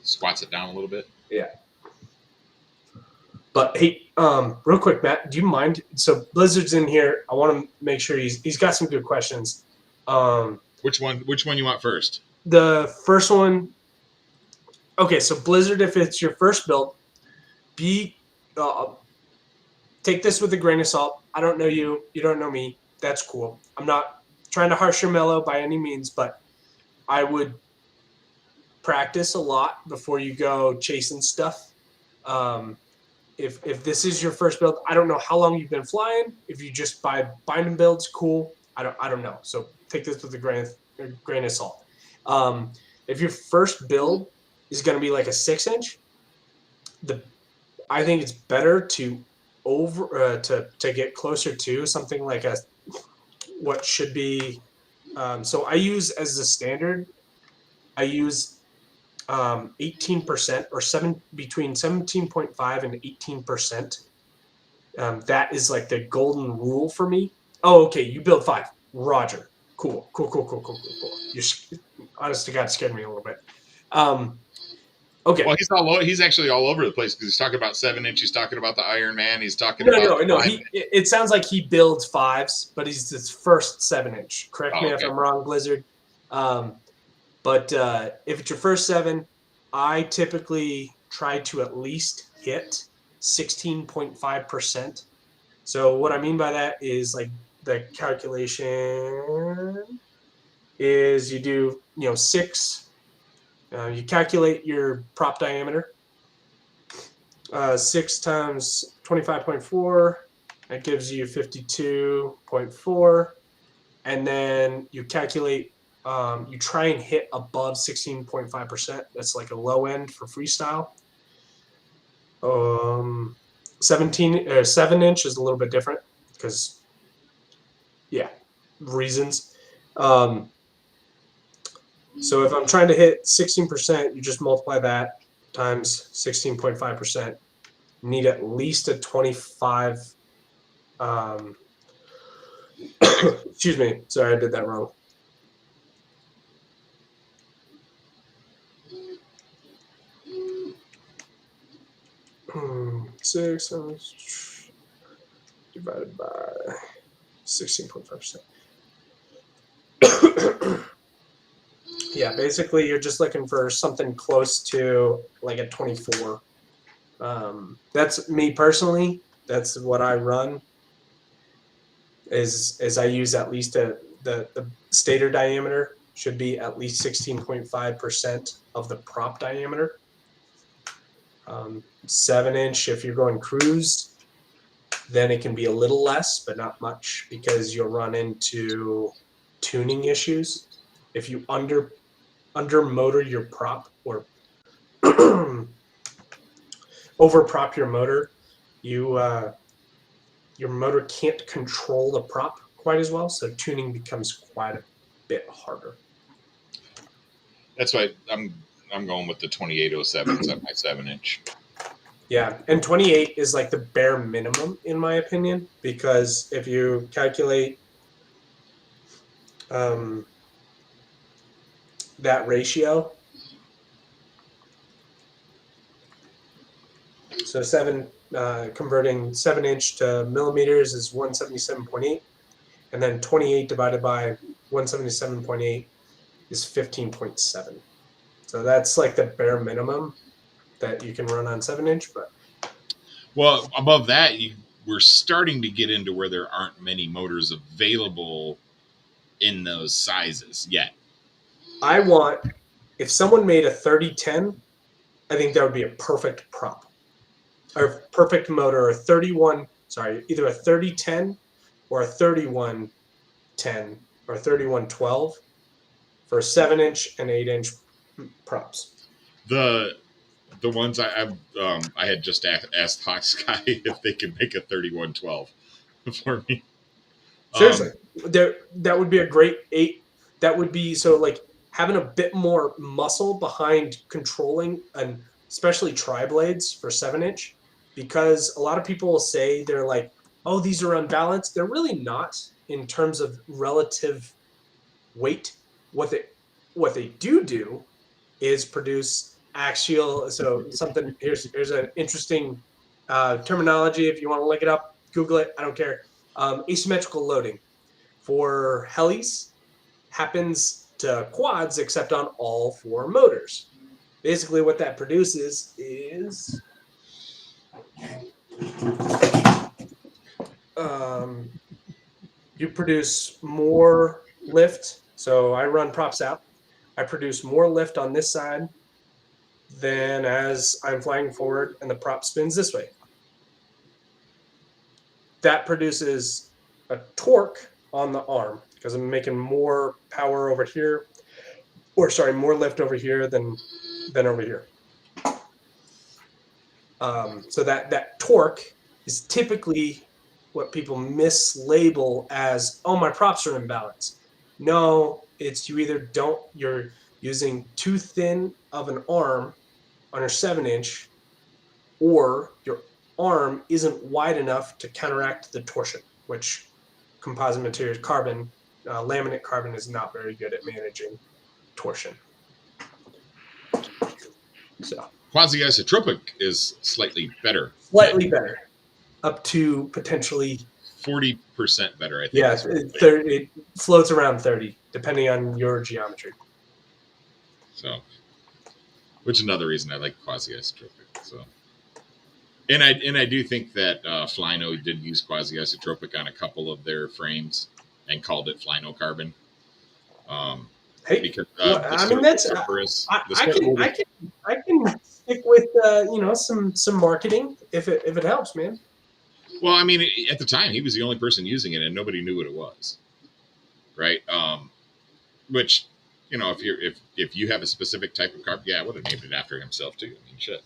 squats it down a little bit. Yeah. But hey, real quick, Matt, do you mind? So Blizzard's in here. I want to make sure he's got some good questions. Which one? Which one you want first? The first one. Okay, so Blizzard, if it's your first build, take this with a grain of salt. I don't know you. You don't know me. That's cool. I'm not trying to harsh your mellow by any means, but I would practice a lot before you go chasing stuff. If this is your first build, I don't know how long you've been flying. If you just buy binding builds, cool. I don't know. So take this with a grain of salt. If your first build is going to be like a 6-inch, I think it's better to to get closer to something like what should be. So I use as the standard. I use 18% or between 17.5 and 18%. That is like the golden rule for me. Oh, okay. You build 5. Roger. Cool. You honest to God scared me a little bit. Okay. Well, he's actually all over the place because he's talking about 7-inch. He's talking about the Iron Man. He's talking about no. It sounds like he builds 5s, but he's his first 7-inch. Correct me if I'm wrong, Blizzard. But if it's your first 7, I typically try to at least hit 16.5%. So what I mean by that is like the calculation is you do 6. You calculate your prop diameter. 6 times 25.4, that gives you 52.4. And then you calculate, you try and hit above 16.5%. That's like a low end for freestyle. 7-inch is a little bit different because, reasons. So if I'm trying to hit 16%, you just multiply that times 16.5%. You need at least a 25. Excuse me. Sorry, I did that wrong. Six divided by 16.5%. Yeah, basically you're just looking for something close to like a 24. That's me personally. That's what I run. Is I use at least the stator diameter should be at least 16.5% of the prop diameter. 7-inch, if you're going cruise, then it can be a little less, but not much because you'll run into tuning issues. If you under motor your prop or over prop your motor, your motor can't control the prop quite as well, so tuning becomes quite a bit harder. That's why I'm going with the 2807s at my 7-inch. Yeah, and 28 is like the bare minimum in my opinion, because if you calculate that ratio, so converting 7-inch to millimeters is 177.8, and then 28 divided by 177.8 is 15.7. So that's like the bare minimum that you can run on 7-inch. But well, above that, we're starting to get into where there aren't many motors available in those sizes yet. If someone made a 3010, I think that would be a perfect prop or perfect motor, or either a 3010 or a 3110 or 3112 for 7-inch and 8-inch props. The ones I had just asked Hawk Sky if they could make a 3112 for me. Seriously, that would be a great 8. That would be so like having a bit more muscle behind controlling, and especially tri-blades for 7-inch, because a lot of people will say they're like, oh, these are unbalanced. They're really not in terms of relative weight. What they do is produce axial. So something here's an interesting terminology. If you want to look it up, Google it. I don't care. Asymmetrical loading for helis happens to quads except on all 4 motors. Basically, what that produces is you produce more lift. So I run props out. I produce more lift on this side than as I'm flying forward and the prop spins this way. That produces a torque on the arm because I'm making more power over here, or sorry, more lift over here than over here. So that torque is typically what people mislabel as, oh, my props are imbalanced. No, it's you're using too thin of an arm on your 7-inch, or your arm isn't wide enough to counteract the torsion, which composite materials, carbon, laminate carbon is not very good at managing torsion. So Quasi-isotropic is slightly better. Slightly better, up to potentially 40% better, I think. Yeah, it floats around 30, depending on your geometry. So, which is another reason I like quasi-isotropic. So, and I do think that Flyno did use quasi-isotropic on a couple of their frames and called it Flyno carbon. Hey, because I mean that's I can stick with some marketing if it helps, man. Well, I mean, at the time he was the only person using it, and nobody knew what it was, right? Which, if you have a specific type of carbon, I would have named it after himself too. I mean, shit.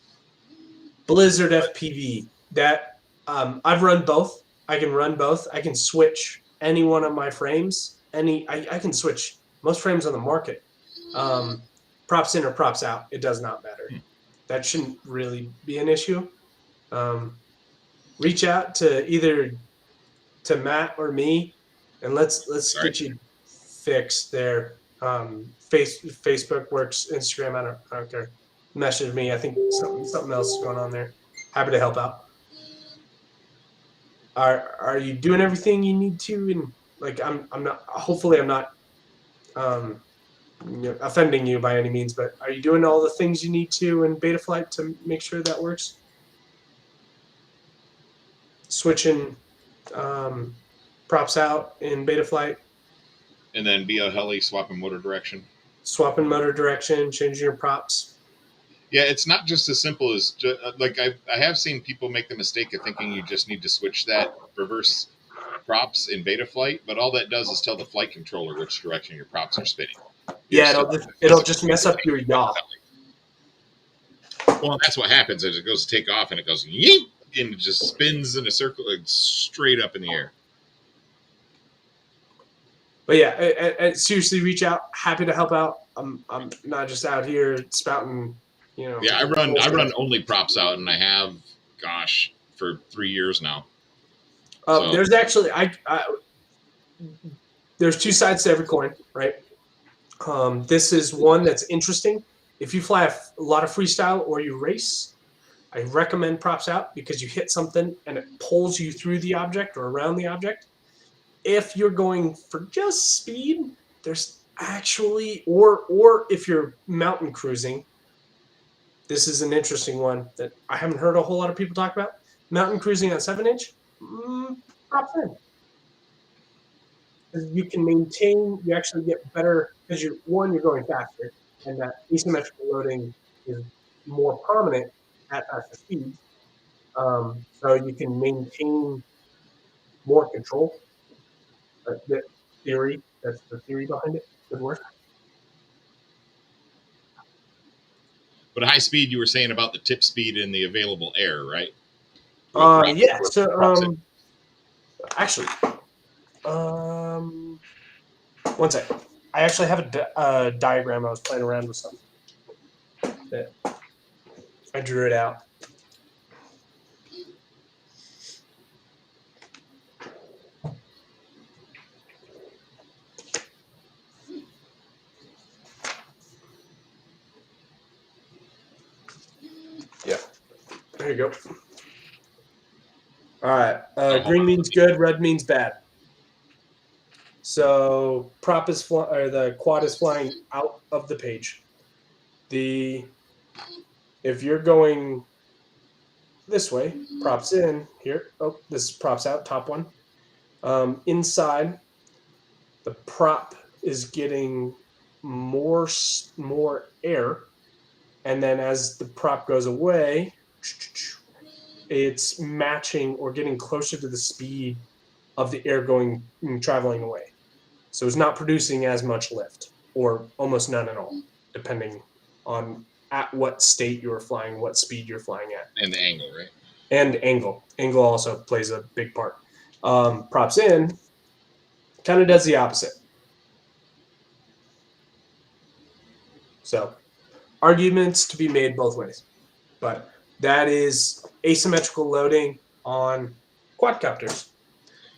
Blizzard FPV. That I've run both. I can run both. I can switch any one of my frames. I can switch most frames on the market. Props in or props out, it does not matter. That shouldn't really be an issue. Reach out to either to Matt or me, and let's get you fixed there. Facebook works, Instagram, I don't care. Message me. I think something else is going on there. Happy to help out. Are you doing everything you need to? And like I'm not. Hopefully, I'm not offending you by any means. But are you doing all the things you need to in Betaflight to make sure that works? Switching props out in Betaflight. And then via heli swapping motor direction. Swapping motor direction, changing your props. Yeah, it's not just as simple as like I have seen people make the mistake of thinking you just need to switch that reverse props in Betaflight, but all that does is tell the flight controller which direction your props are spinning. It'll just mess up your yaw. Well, that's what happens as it goes to take off and it goes yeet, and it just spins in a circle like straight up in the air. But yeah, seriously, reach out. Happy to help out. I'm not just out here spouting, Yeah, I run only props out, and I have, for 3 years now. There's actually there's two sides to every coin, right? This is one that's interesting. If you fly a lot of freestyle or you race, I recommend props out because you hit something and it pulls you through the object or around the object. If you're going for just speed, there's actually, or if you're mountain cruising, this is an interesting one that I haven't heard a whole lot of people talk about. Mountain cruising on 7-inch, props in. You can maintain, you actually get better because you're going faster, and that asymmetrical loading is more prominent at faster speeds. So you can maintain more control. That's the theory behind it. Good work. But high speed, you were saying about the tip speed and the available air, right? Yeah. So actually, one second. I actually have a diagram. I was playing around with something. I drew it out. Yeah. There you go. All right. Green means good. Red means bad. So prop is or the quad is flying out of the page. If you're going this way, props in here. Oh, this is props out, top one. Inside, the prop is getting more air, and then as the prop goes away, it's matching or getting closer to the speed of the air traveling away. So it's not producing as much lift, or almost none at all, depending on at what state you're flying, what speed you're flying at. And the angle, right? And angle. Angle also plays a big part. Props in kind of does the opposite. So arguments to be made both ways. But that is asymmetrical loading on quadcopters.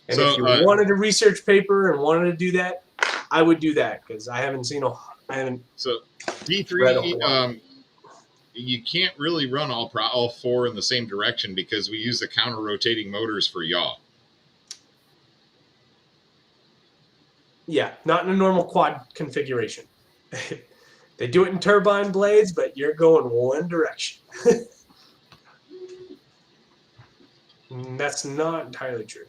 And So, if you wanted a research paper and wanted to do that, I would do that because I haven't So read a D3, whole lot. you can't really run all four in the same direction because we use the counter rotating motors for yaw. Yeah, not in a normal quad configuration. They do it in turbine blades, but you're going one direction. That's not entirely true.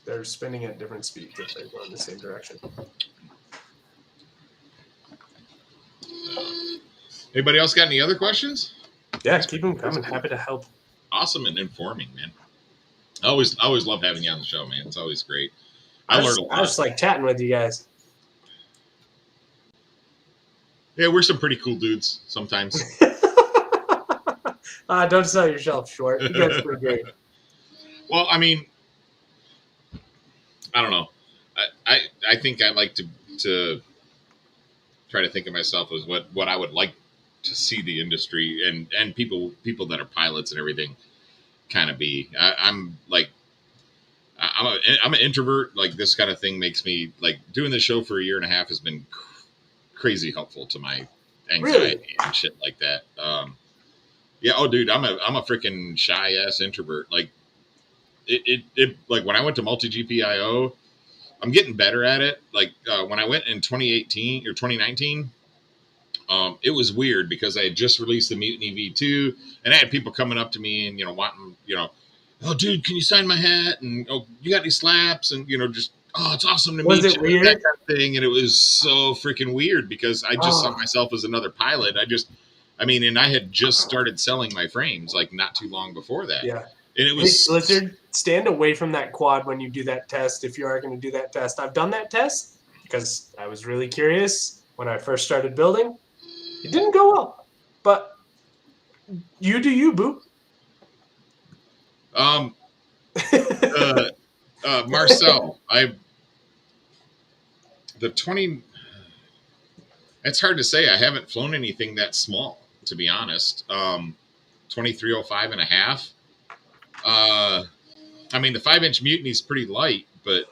They're spinning at different speeds if they go in the same direction. Anybody else got any other questions? Yeah, keep them coming. Happy to help. Awesome and informing, man. I always love having you on the show, man. It's always great. I just like chatting with you guys. Yeah, we're some pretty cool dudes sometimes. Don't sell yourself short. You guys are great. Well, I mean, I don't know. I think I like to try to think of myself as what I would like to see the industry and people that are pilots and everything kind of be. I'm an introvert. Like, this kind of thing makes me, like, doing this show for a year and a half has been crazy helpful to my anxiety and shit like that. Yeah. Oh, dude, I'm a freaking shy ass introvert. Like, it like when I went to multi GPIO, I'm getting better at it. Like, when I went in 2018 or 2019, it was weird because I had just released the Mutiny V2, and I had people coming up to me and, wanting, oh, dude, can you sign my hat? And, oh, you got any slaps? And, just, oh, it's awesome to meet you. Was it weird? That kind of thing. And it was so freaking weird because I just saw myself as another pilot. And I had just started selling my frames, like, not too long before that. Yeah. And it was... Hey, Lizard, stand away from that quad when you do that test, if you are going to do that test. I've done that test because I was really curious when I first started building. It didn't go well, but you do you, boo. Marcel, it's hard to say. I haven't flown anything that small, to be honest. 2305 and a half. The 5-inch Mutiny is pretty light, but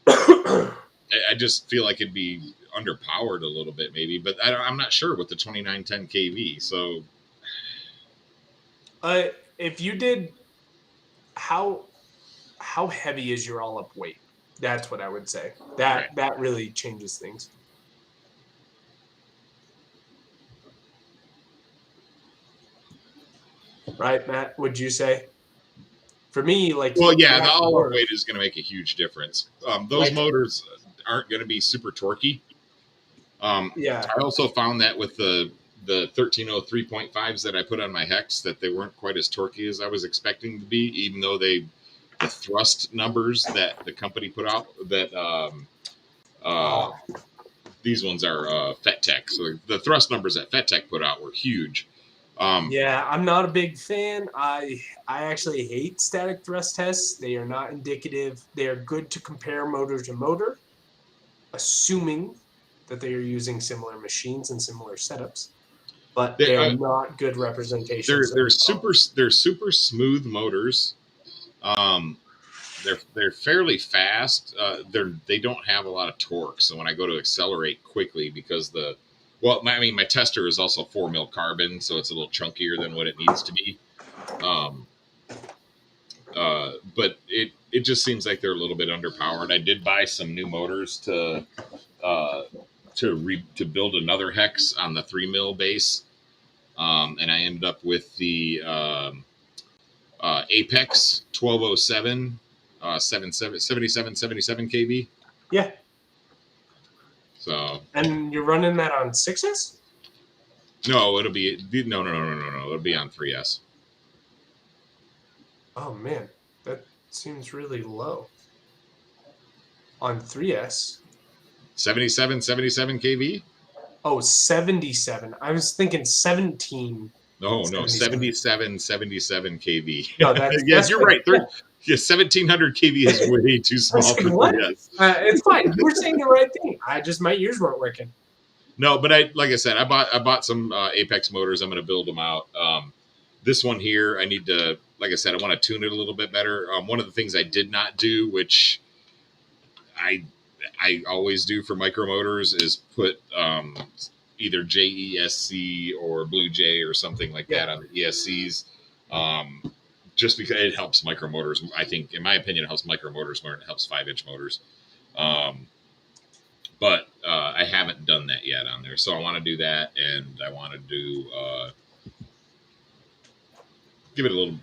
I just feel like it'd be underpowered a little bit, maybe. But I'm not sure with the 2910 kV. So, if you did, how heavy is your all-up weight? That's what I would say. That really changes things. Right, Matt? Would you say? For me, like... Well, yeah, the all-up weight is going to make a huge difference. Those motors aren't going to be super torquey. Yeah. I also found that with the 1303.5s that I put on my Hex, that they weren't quite as torquey as I was expecting to be, even though the thrust numbers that the company put out, that these ones are FetTech. So the thrust numbers that FetTech put out were huge. Yeah, I'm not a big fan. I actually hate static thrust tests. They are not indicative. They are good to compare motor to motor, assuming that they are using similar machines and similar setups. But they are not good representations. They're super smooth motors. They're fairly fast. They don't have a lot of torque. So when I go to accelerate quickly, because my tester is also 4 mil carbon, so it's a little chunkier than what it needs to be. But it just seems like they're a little bit underpowered. I did buy some new motors to build another hex on the 3 mil base, and I ended up with the Apex 1207 77 kV. Yeah. So. And you're running that on 6S? No, it'll be no. It'll be on 3S. Oh man, that seems really low. On 3S. 77 kV. Oh, 77. I was thinking 17. No, 77. 77 kV. No, that's yes, you're right. Yeah. 1700 kV is way too small for 3S. It's fine. You were saying the right thing. My ears weren't working. No, but like I said, I bought some Apex motors. I'm going to build them out. This one here, I need to, like I said, I want to tune it a little bit better. One of the things I did not do, which I always do for micro motors, is put either JESC or Blue J or something like that on the ESCs. Just because it helps micro motors. I think, in my opinion, it helps micro motors more than it helps 5-inch motors. But I haven't done that yet on there. So I want to do that, and I want to do give it a little,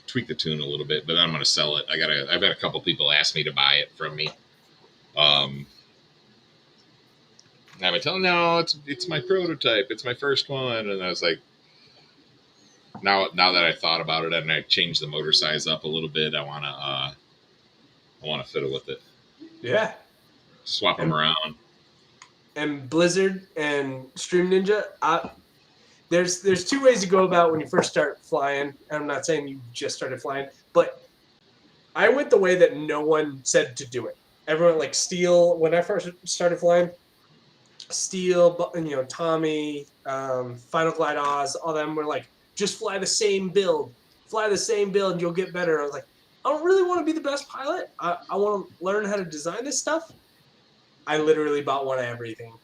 tweak the tune a little bit, but then I'm going to sell it. I've had a couple people ask me to buy it from me. And I would tell them, no, it's my prototype. It's my first one. And I was like, now that I thought about it and I changed the motor size up a little bit, I want to fiddle with it. Yeah. Swap them around. And Blizzard and Stream Ninja, there's two ways to go about when you first start flying. I'm not saying you just started flying, but I went the way that no one said to do it. Everyone, like Steel, when I first started flying, Steel, Tommy, Final Glide Oz, all them were like, just fly the same build, and you'll get better. I was like, I don't really want to be the best pilot. I want to learn how to design this stuff. I literally bought one of everything.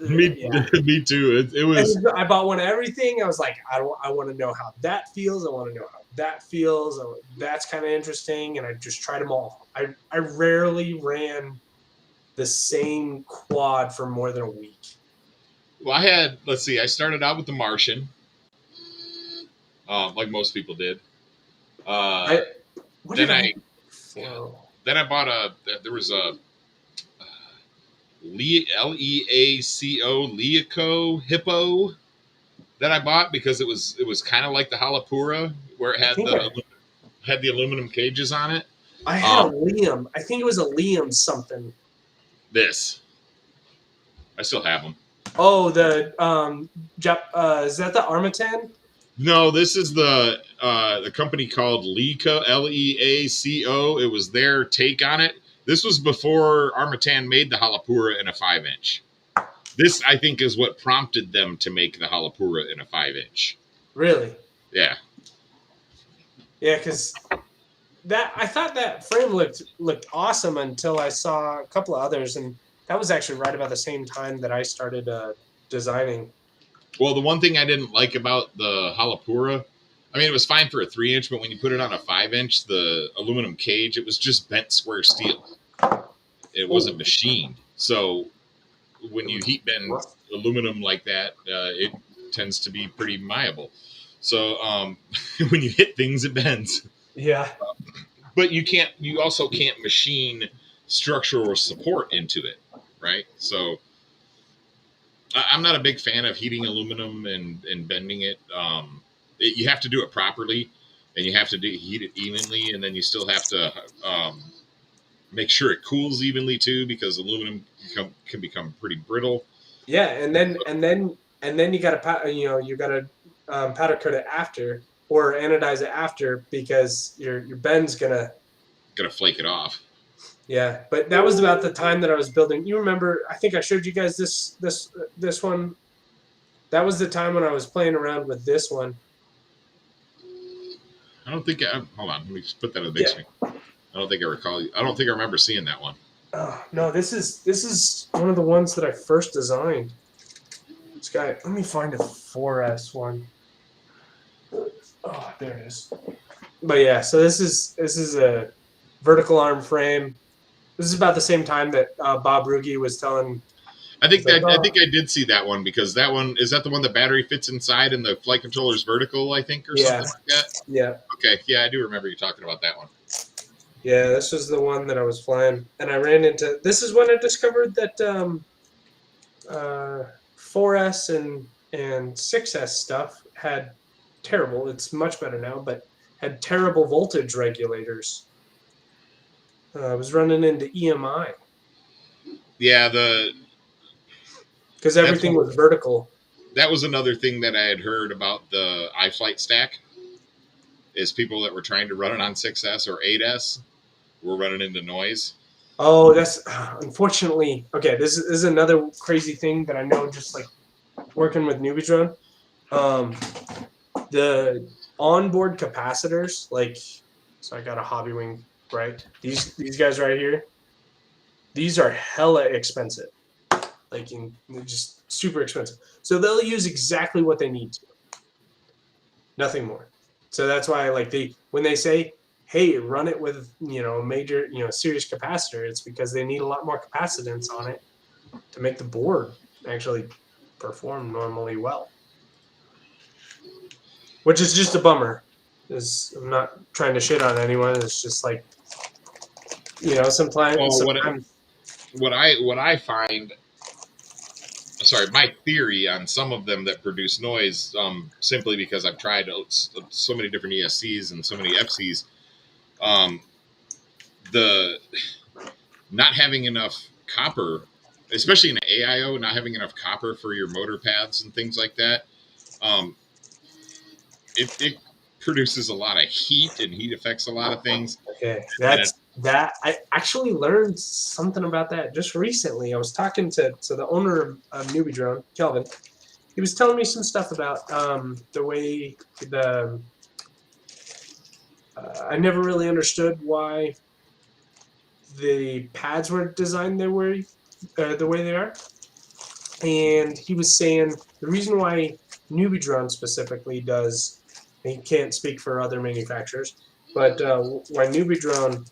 Me too. It was. I bought one of everything. I was like, I want to know how that feels. I want to know how that feels. That's kind of interesting. And I just tried them all. I rarely ran the same quad for more than a week. Well, I started out with the Martian, like most people did. Then I bought there was a Leaco Hippo that I bought because it was kind of like the Halapura, where it had the aluminum cages on it. I had a Liam. I think it was a Liam something. I still have them. Oh, the is that the Armatan? No, this is the company called Leaco, Leaco. It was their take on it. This was before Armatan made the Halapura in a 5-inch. This, I think, is what prompted them to make the Halapura in a 5-inch. Really? Yeah. Yeah, because I thought that frame looked awesome until I saw a couple of others, and that was actually right about the same time that I started designing. Well, the one thing I didn't like about the Halapura, I mean, it was fine for a 3-inch, but when you put it on a 5-inch, the aluminum cage, it was just bent square steel. It wasn't machined. So when you heat bend aluminum like that, it tends to be pretty malleable. So when you hit things, it bends. Yeah. But you also can't machine structural support into it, right? So I'm not a big fan of heating aluminum and bending it. You have to do it properly, and you have to heat it evenly, and then you still have to make sure it cools evenly too, because aluminum can become pretty brittle. Yeah, and then you got to powder coat it after or anodize it after, because your bend's gonna flake it off. Yeah, but that was about the time that I was building. You remember? I think I showed you guys this one. That was the time when I was playing around with this one. I don't think. Hold on, let me just put that in the big screen. I don't think I recall. I don't think I remember seeing that one. No, this is one of the ones that I first designed. This guy. Let me find a 4S one. Oh, there it is. But yeah, so this is a vertical arm frame. This is about the same time that Bob Ruge was telling. I think He's like, that I think I did see that one because that one is that the one the battery fits inside and the flight controller's vertical, I think, or Yeah. something like that. Yeah. Okay, yeah, I do remember you talking about that one. Yeah, this was the one that I was flying, and I ran into. This is when I discovered that 4S and 6S stuff had terrible. It's much better now, but had terrible voltage regulators. I was running into EMI Yeah, because that's everything was vertical. that was another thing that I had heard about the iFlight stack is people that were trying to run it on 6S or 8S were running into noise. Oh, that's unfortunately okay. This is another crazy thing that I know. Just like working with Newbie Drone, the onboard capacitors, like, so I got a Hobby Wing, right? These guys right here, these are hella expensive, like they're just super expensive. So they'll use exactly what they need to, nothing more. So that's why, like, when they say, hey, run it with a major serious capacitor, it's because they need a lot more capacitance on it to make the board actually perform normally well. Which is just a bummer. I'm not trying to shit on anyone. It's just like, sometimes. Well, what I find, sorry, my theory on some of them that produce noise, simply because I've tried so many different ESCs and so many FCs, the not having enough copper, especially in AIO, not having enough copper for your motor paths and things like that, it produces a lot of heat, and heat affects a lot of things. Okay, that I actually learned something about that just recently. I was talking to the owner of Newbie Drone, Kelvin. He was telling me some stuff about the way I never really understood why the pads were designed the way they are. And he was saying the reason why Newbie Drone specifically does, he can't speak for other manufacturers, but why Newbie Drone,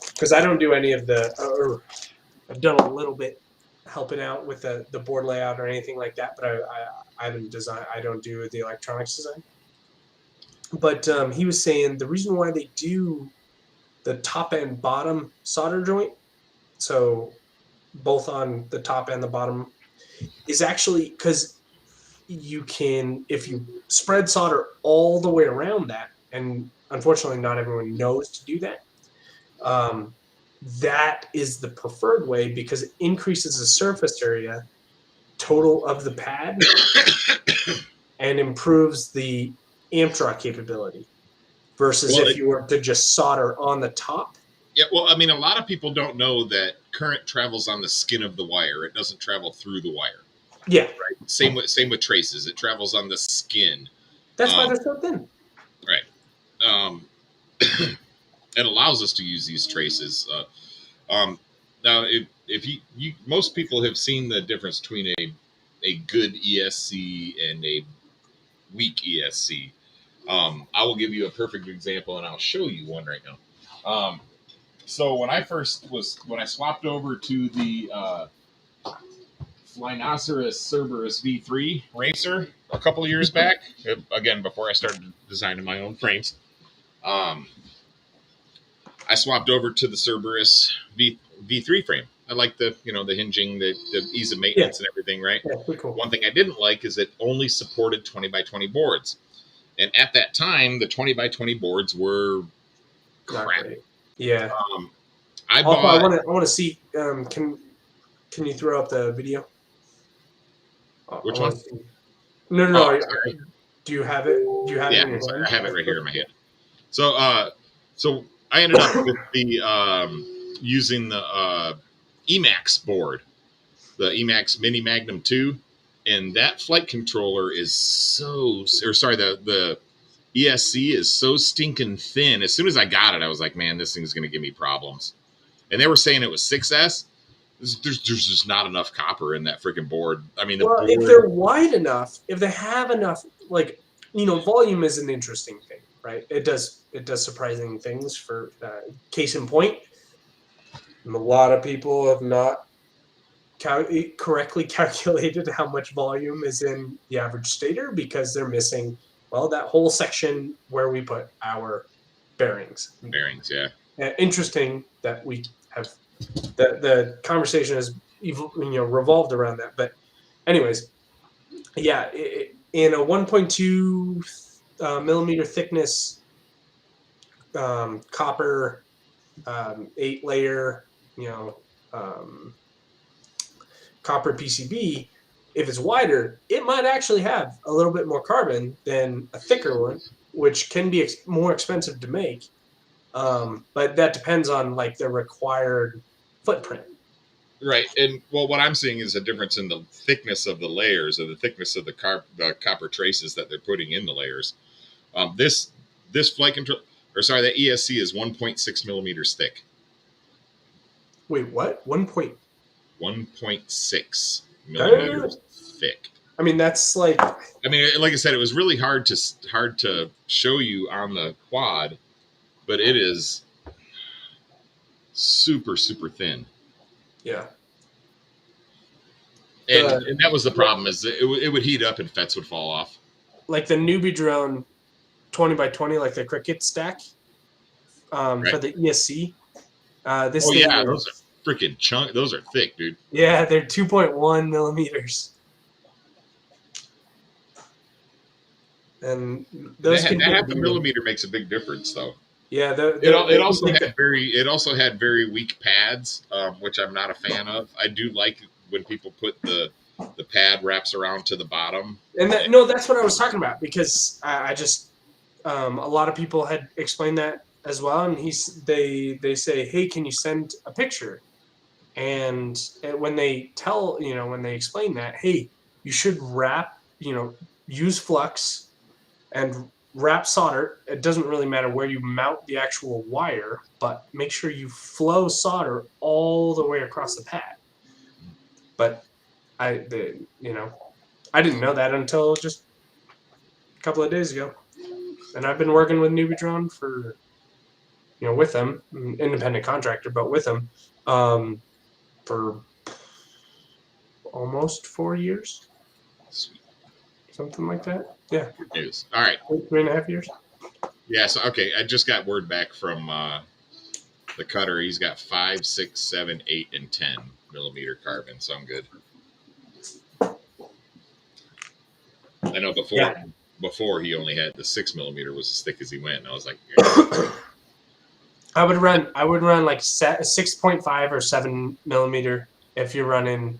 because I don't do any of or I've done a little bit helping out with the board layout or anything like that, but I haven't designed, I don't do the electronics design. But he was saying the reason why they do the top and bottom solder joint, so both on the top and the bottom, is actually because you can, if you spread solder all the way around that, and unfortunately not everyone knows to do that, that is the preferred way because it increases the surface area total of the pad and improves the amp draw capability versus if you were to just solder on the top. Yeah, well, I mean, a lot of people don't know that current travels on the skin of the wire. It doesn't travel through the wire. Yeah. Right. Same with traces. It travels on the skin. That's why they're so thin. Right. It allows us to use these traces. Now, if you most people have seen the difference between a good ESC and a weak ESC. I will give you a perfect example, and I'll show you one right now. So when I swapped over to the Flynoceros Cerberus V3 racer a couple of years back, again before I started designing my own frames, I swapped over to the Cerberus V3 frame. I like the hinging, the ease of maintenance and everything, right? Yeah, pretty cool. One thing I didn't like is it only supported 20 by 20 boards, and at that time the 20 by 20 boards were crap. Yeah. I want to see. Can you throw up the video? Which one? No. Sorry. Do you have it? Do you have it? Yeah, sorry, I have it right here in my head. So I ended up with the using the Emax board, the Emax Mini Magnum 2, and that flight controller is the ESC is so stinking thin. As soon as I got it, I was like, man, this thing's going to give me problems. And they were saying it was 6S. There's just not enough copper in that freaking board. I mean, if they're wide enough, if they have enough, volume is an interesting thing, right? It it does surprising things. For case in point, a lot of people have not correctly calculated how much volume is in the average stator because they're missing, well, that whole section where we put our bearings. Bearings, yeah. Interesting that we have the conversation has revolved around that. But anyways, yeah, in a 1.2 millimeter thickness copper 8-layer, copper PCB, if it's wider, it might actually have a little bit more carbon than a thicker one, which can be more expensive to make. But that depends on like the required footprint. Right, and well, what I'm seeing is a difference in the thickness of the layers, or the thickness of the copper traces that they're putting in the layers. This flight control, or sorry, that ESC is 1.6 millimeters thick. Wait, what? 1.6 millimeters thick. I mean, that's like. I mean, like I said, it was really hard to show you on the quad, but it is super, super thin. Yeah. And that was the problem, is it would heat up and FETs would fall off. Like the newbie drone 20 by 20, like the cricket stack Right. for the ESC. Those are freaking chunk. Those are thick, dude. Yeah, they're 2.1 millimeters. And those that half a millimeter makes a big difference, though. Yeah, it also had very weak pads, which I'm not a fan of. I do like when people put the pad wraps around to the bottom. And that's what I was talking about, because I just a lot of people had explained that as well, and they say, hey, can you send a picture? And when they when they explain that, hey, you should wrap, use flux and wrap solder. It doesn't really matter where you mount the actual wire, but make sure you flow solder all the way across the pad. But I didn't know that until just a couple of days ago. And I've been working with Newbie Drone for, with them, independent contractor, but with them for almost 4 years. Sweet. Something like that. Yeah. Good news. All right. 3.5 years. Yeah. So, okay. I just got word back from the cutter. He's got 5, 6, 7, 8, and 10 millimeter carbon. So I'm good. I know before he only had the 6 millimeter was as thick as he went. And I was like, yeah. I would run like 6.5 or 7 millimeter if you're running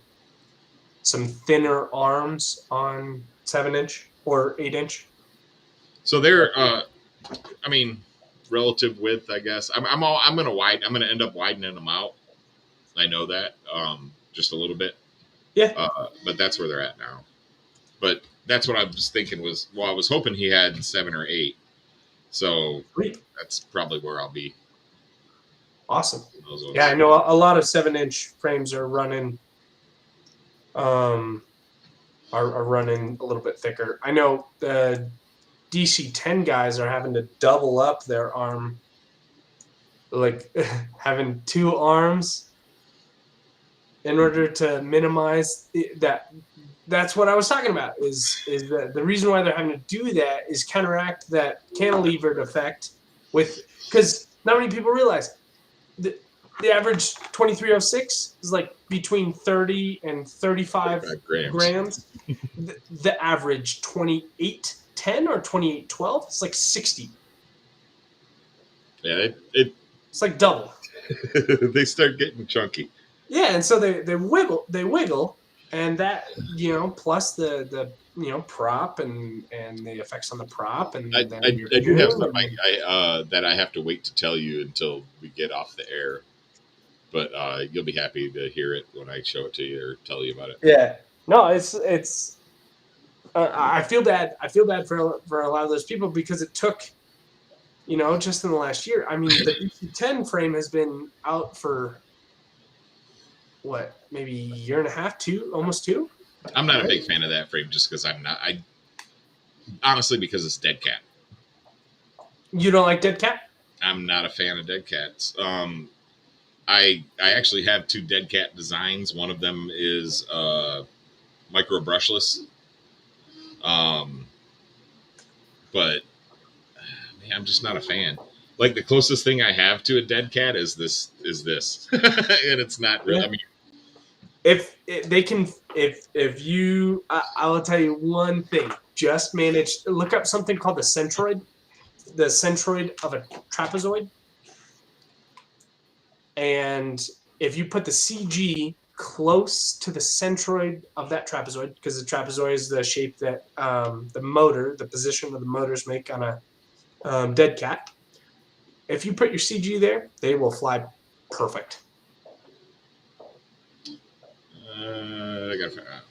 some thinner arms on 7-inch or 8-inch. So they're, relative width, I guess. I'm gonna end up widening them out. I know that, just a little bit. Yeah. But that's where they're at now. But that's what I was thinking I was hoping he had 7 or 8. So Sweet. That's probably where I'll be. Awesome. Yeah, I know a lot of 7-inch frames are running running a little bit thicker. I know the DC-10 guys are having to double up their arm, like having 2 arms in order to minimize that. That's what I was talking about, is that the reason why they're having to do that is counteract that cantilevered effect because not many people realize the average 2306 is like between 30 and 35 grams. The average 2810 or 2812 is like 60. Yeah, it's like double. They start getting chunky. Yeah, and so they wiggle, and that plus the prop and the effects on the prop, and I do have something that I have to wait to tell you until we get off the air. But you'll be happy to hear it when I show it to you or tell you about it. Yeah. No, it's. I feel bad. I feel bad for a lot of those people because it took, just in the last year. I mean, the DC-10 frame has been out for what, maybe a year and a half, almost 2. I'm not a big fan of that frame just because I'm not. Honestly, because it's dead cat. You don't like Dead Cat? I'm not a fan of dead cats. I actually have 2 dead cat designs. One of them is micro brushless. Um, but man, I'm just not a fan. Like the closest thing I have to a dead cat is this and it's not really. Yeah. I mean, If they can, if you, I will tell you one thing. Just manage. Look up something called the centroid of a trapezoid, and if you put the CG close to the centroid of that trapezoid, because the trapezoid is the shape that the position of the motors make on a dead cat. If you put your CG there, they will fly perfect. I gotta figure out.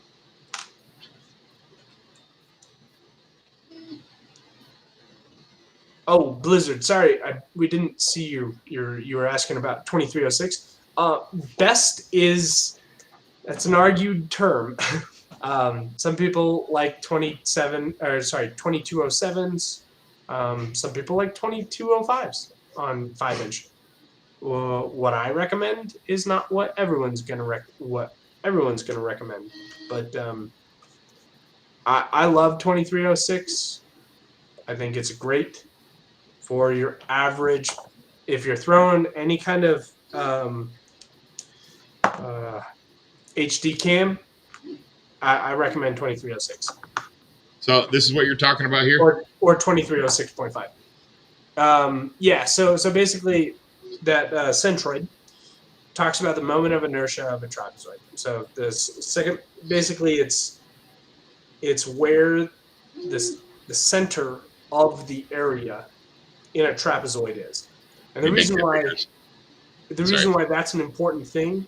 Oh, Blizzard. Sorry, we didn't see you were asking about 2306. Best is that's an argued term. Some people like 2207s. Some people like 2205s on 5-inch. What I recommend is not what everyone's gonna recommend. But I love 2306. I think it's great for your average. If you're throwing any kind of HD cam, I recommend 2306 So this is what you're talking about here. or 2306.5. Yeah. So basically, that centroid talks about the moment of inertia of a trapezoid. So this second, basically, it's where the center of the area in a trapezoid is, and the reason why that's an important thing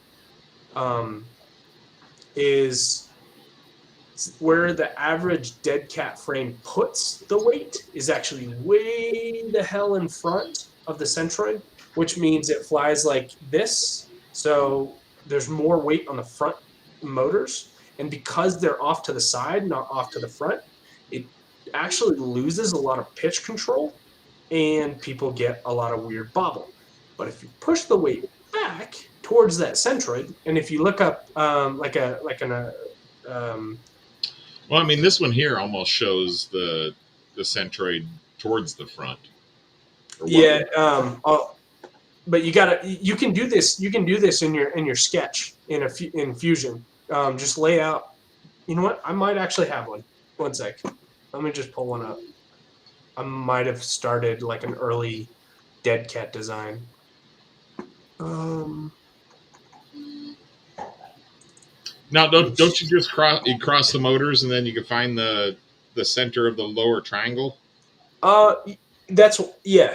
is where the average dead cat frame puts the weight is actually way the hell in front of the centroid, which means it flies like this. So there's more weight on the front motors, and because they're off to the side, not off to the front, it actually loses a lot of pitch control, and people get a lot of weird bobble. But if you push the weight back towards that centroid, and if you look up Well, I mean, this one here almost shows the centroid towards the front. yeah, but you can do this. You can do this in your sketch in Fusion. Just lay out. You know what? I might actually have one. One sec. Let me just pull one up. I might have started like an early dead cat design. Now, don't you just cross the motors and then you can find the center of the lower triangle? That's yeah.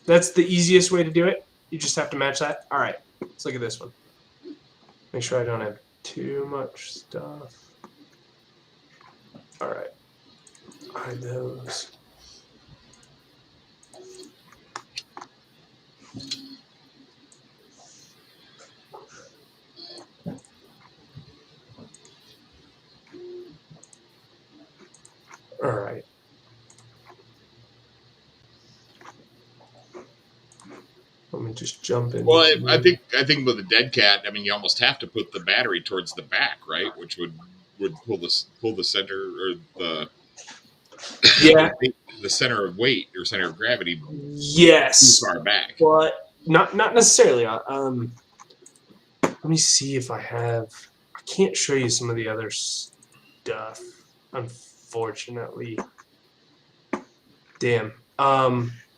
That's the easiest way to do it. You just have to match that. All right. Let's look at this one. Make sure I don't have too much stuff. All right. Hide those. All right. Let me just jump in. Well, I think with the dead cat, I mean, you almost have to put the battery towards the back, right? Which would pull the center or the center of weight or center of gravity. Yes. Too far back, but not necessarily. Let me see if I have. I can't show you some of the other stuff, unfortunately. Damn.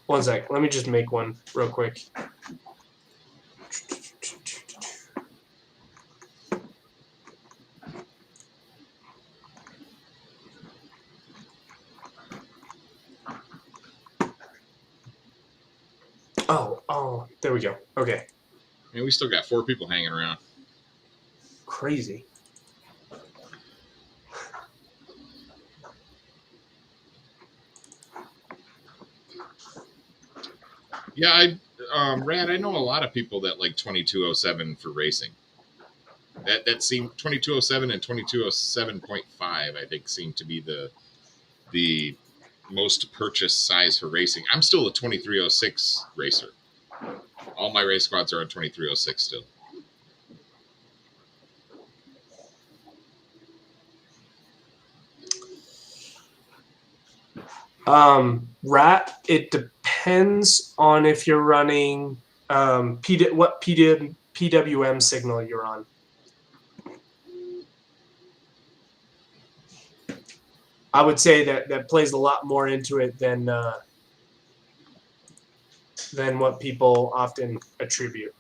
One sec. Let me just make one real quick. Oh, there we go. Okay. I mean, we still got 4 people hanging around. Crazy. Yeah, Rad, I know a lot of people that like 2207 for racing. That seemed 2207 and 2207.5, I think, seem to be the most purchased size for racing. I'm still a 2306 racer. All my race quads are on 2306 still. Rat, it depends on if you're running PWM signal you're on. I would say that plays a lot more into it than what people often attribute.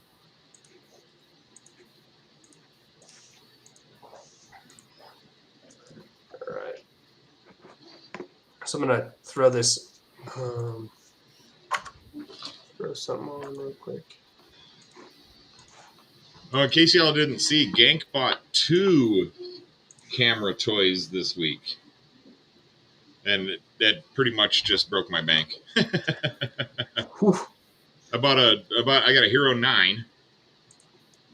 All right. So I'm gonna throw this, throw something on real quick. In case y'all didn't see, Gank bought 2 camera toys this week, and that pretty much just broke my bank. I got a Hero 9.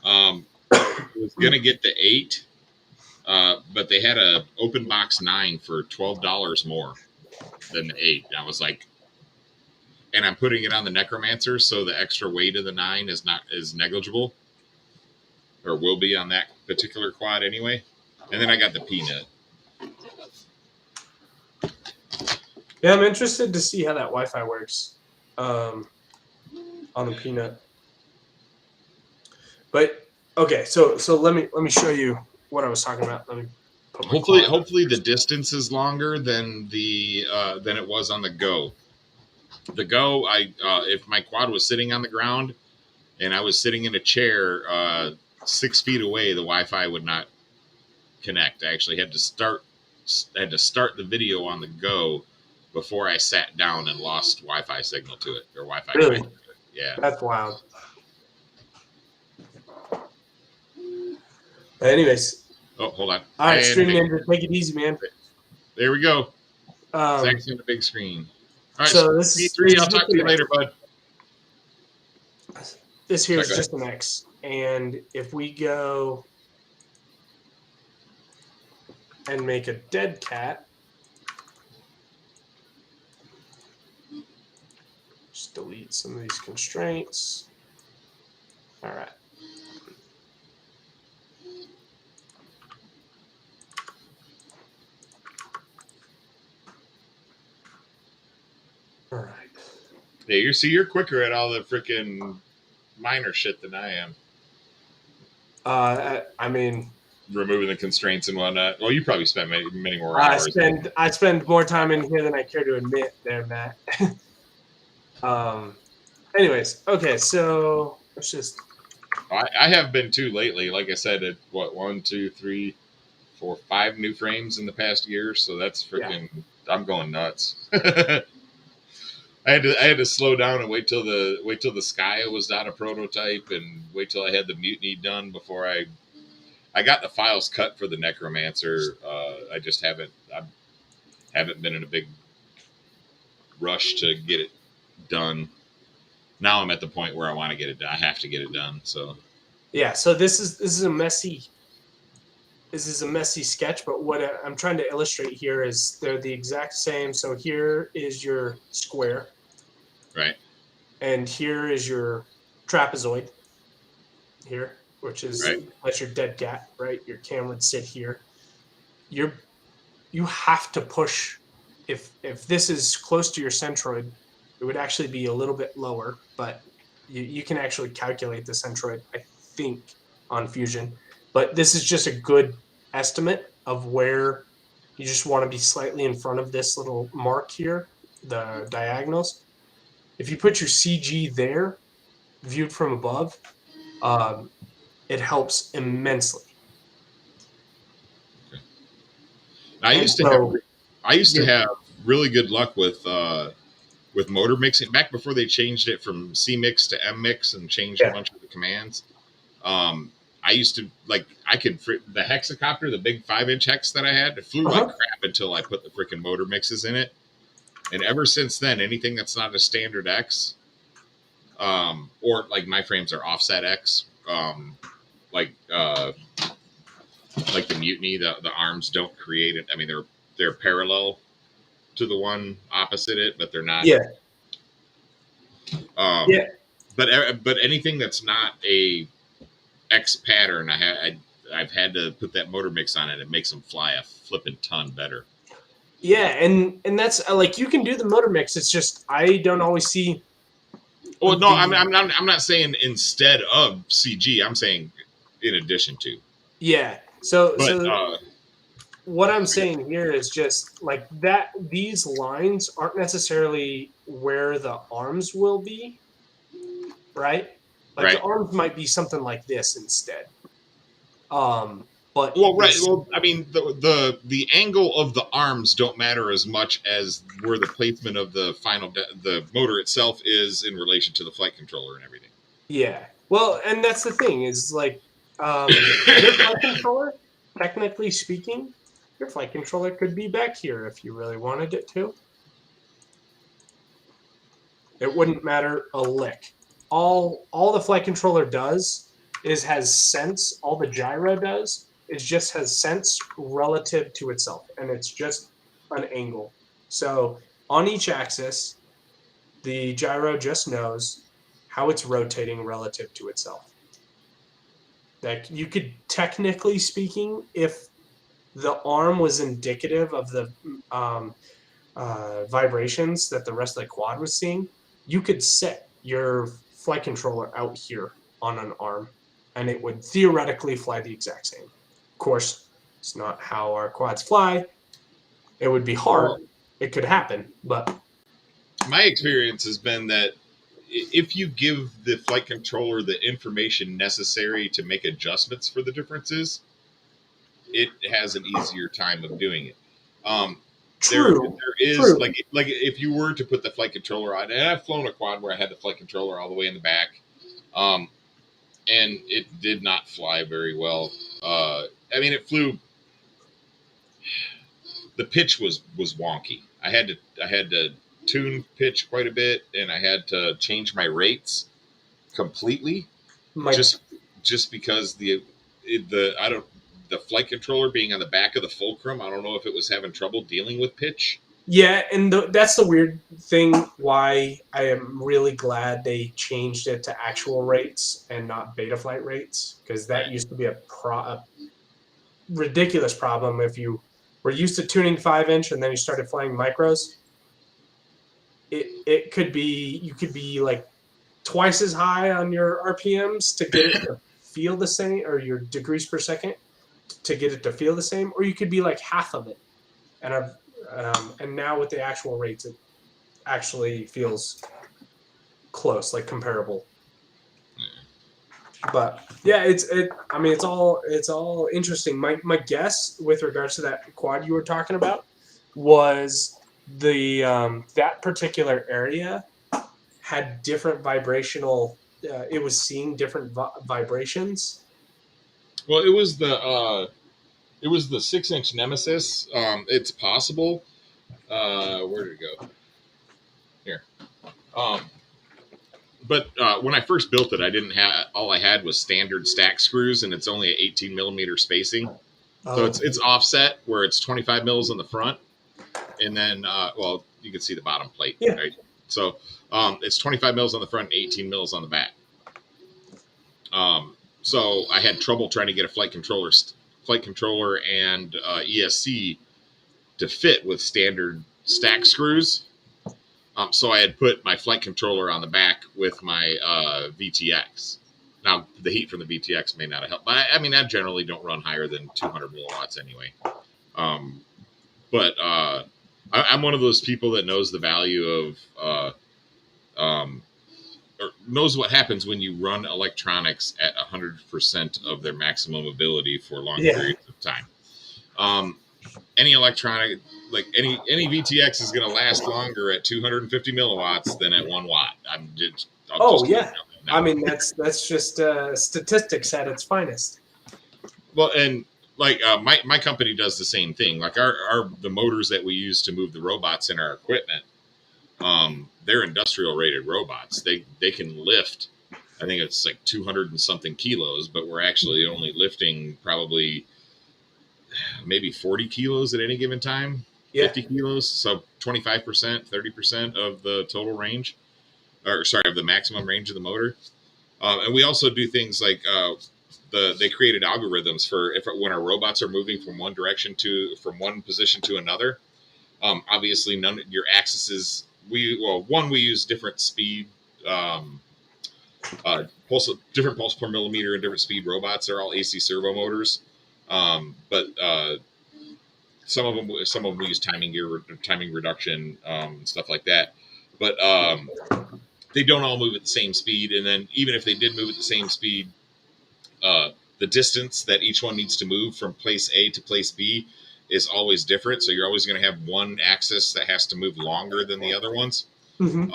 I was gonna get the 8, but they had a open box 9 for $12 more than the 8. I was like, and I'm putting it on the Necromancer, so the extra weight of the 9 is negligible, or will be on that particular quad anyway. And then I got the Peanut. Yeah, I'm interested to see how that Wi-Fi works on the Peanut. But okay, so let me show you what I was talking about. Let me put my hopefully the distance is longer than it was on the Go. The Go, if my quad was sitting on the ground and I was sitting in a chair 6 feet away, the Wi-Fi would not connect. I actually had to start the video on the Go before I sat down and lost Wi-Fi signal to it, or Wi-Fi really connection to it. Yeah, that's wild. Anyways, oh, hold on. All right, Stream Ninja, take it easy, man. There we go. Zach's on the big screen. All right, so this is P3. I'll talk to you later, bud. This here is just an X, and if we go and make a dead cat, just delete some of these constraints. All right. All right. Yeah, you're quicker at all the freaking minor shit than I am. I mean, removing the constraints and whatnot. Well, you probably spent many more hours. I spend more time in here than I care to admit, there, Matt. Anyways, okay, so let's just. I have been too lately. Like I said, at 1, 2, 3, 4, 5 new frames in the past year. So that's freaking. Yeah. I'm going nuts. I had to slow down and wait till the Skya was on a prototype, and wait till I had the Mutiny done before I got the files cut for the Necromancer. I just haven't been in a big rush to get it done. Now I'm at the point where I want to get it done. I have to get it done. So yeah. So this is a messy sketch, but what I'm trying to illustrate here is they're the exact same. So here is your square. Right. And here is your trapezoid. Here, which is that's your dead cat, right? Your camera would sit here. You have to push. If this is close to your centroid, it would actually be a little bit lower, but you can actually calculate the centroid, I think, on Fusion. But this is just a good estimate of where you just want to be slightly in front of this little mark here, the diagonals. If you put your CG there, viewed from above, it helps immensely. Okay. I used to have really good luck with motor mixing back before they changed it from C mix to M mix and changed a bunch of the commands. I used to the Hexacopter, the big 5-inch hex that I had, it flew like crap until I put the freaking motor mixes in it. And ever since then, anything that's not a standard X, or like my frames are offset X, like the Mutiny, the arms don't create it. I mean, they're parallel to the one opposite it, but they're not. Yeah. Yeah. But anything that's not a X pattern, I've had to put that motor mix on it. It makes them fly a flipping ton better. Yeah, and that's like you can do the motor mix. It's just I don't always see. Well, no, I'm not saying instead of CG. I'm saying in addition to. Yeah. So what I'm saying here is just like that. These lines aren't necessarily where the arms will be, right? Like the right. arms might be something like this instead. But Well, right. Well, I mean, the angle of the arms don't matter as much as where the placement of the the motor itself is in relation to the flight controller and everything. yeah. Well, and that's the thing is like your flight controller, technically speaking, your flight controller could be back here if you really wanted it to. It wouldn't matter a lick. All the flight controller does is has sense. All the gyro does is just has sense relative to itself, and it's just an angle. So on each axis, the gyro just knows how it's rotating relative to itself. That you could, technically speaking, if the arm was indicative of the vibrations that the rest of the quad was seeing, you could set your flight controller out here on an arm, and it would theoretically fly the exact same. Of course, it's not how our quads fly. It would be hard. It could happen, but my experience has been that if you give the flight controller the information necessary to make adjustments for the differences, it has an easier time of doing it. True. There is True. like if you were to put the flight controller on, and I've flown a quad where I had the flight controller all the way in the back, and it did not fly very well. I mean, it flew. The pitch was wonky. I had to tune pitch quite a bit, and I had to change my rates completely, just because the flight controller being on the back of the fulcrum, I don't know if it was having trouble dealing with pitch. Yeah, and that's the weird thing why I am really glad they changed it to actual rates and not Betaflight rates, because that used to be a ridiculous problem if you were used to tuning 5-inch and then you started flying micros. It could be, you could be like twice as high on your RPMs to get it to feel the same, or your degrees per second to get it to feel the same, or you could be like half of it. And now with the actual rates, it actually feels close, like comparable. But yeah, it's all interesting. My guess with regards to that quad you were talking about was the that particular area had different vibrational. It was seeing different vibrations. Well, it was the 6-inch Nemesis. It's possible. Where did it go? Here. But when I first built it, I didn't have, all I had was standard stack screws, and it's only 18 millimeter spacing. So it's offset where it's 25 mils on the front, and then well, you can see the bottom plate, right? So it's 25 mils on the front, 18 mils on the back. So I had trouble trying to get a flight controller and ESC to fit with standard stack screws. So I had put my flight controller on the back with my VTX. Now, the heat from the VTX may not have helped. But I mean, I generally don't run higher than 200 milliwatts anyway. But I'm one of those people that knows the value of, or knows what happens when you run electronics at 100% of their maximum ability for long periods of time. Any electronic, like any VTX is going to last longer at 250 milliwatts than at 1 watt. I mean, that's just statistics at its finest. Well, and like my company does the same thing. Like the motors that we use to move the robots in our equipment, they're industrial rated robots. They can lift, I think it's like 200 and something kilos, but we're actually only lifting probably maybe 40 kilos at any given time. Yeah. 50 kilos, so 25%, 30% of the total range, or sorry, of the maximum range of the motor. And we also do things like they created algorithms for when our robots are moving from one position to another. Obviously, none your axes. We use different speed, different pulse per millimeter and different speed robots. They're all AC servo motors, but some of them we use timing reduction, stuff like that. But they don't all move at the same speed, and then even if they did move at the same speed, the distance that each one needs to move from place A to place B is always different. So you're always going to have one axis that has to move longer than the other ones. Mm-hmm.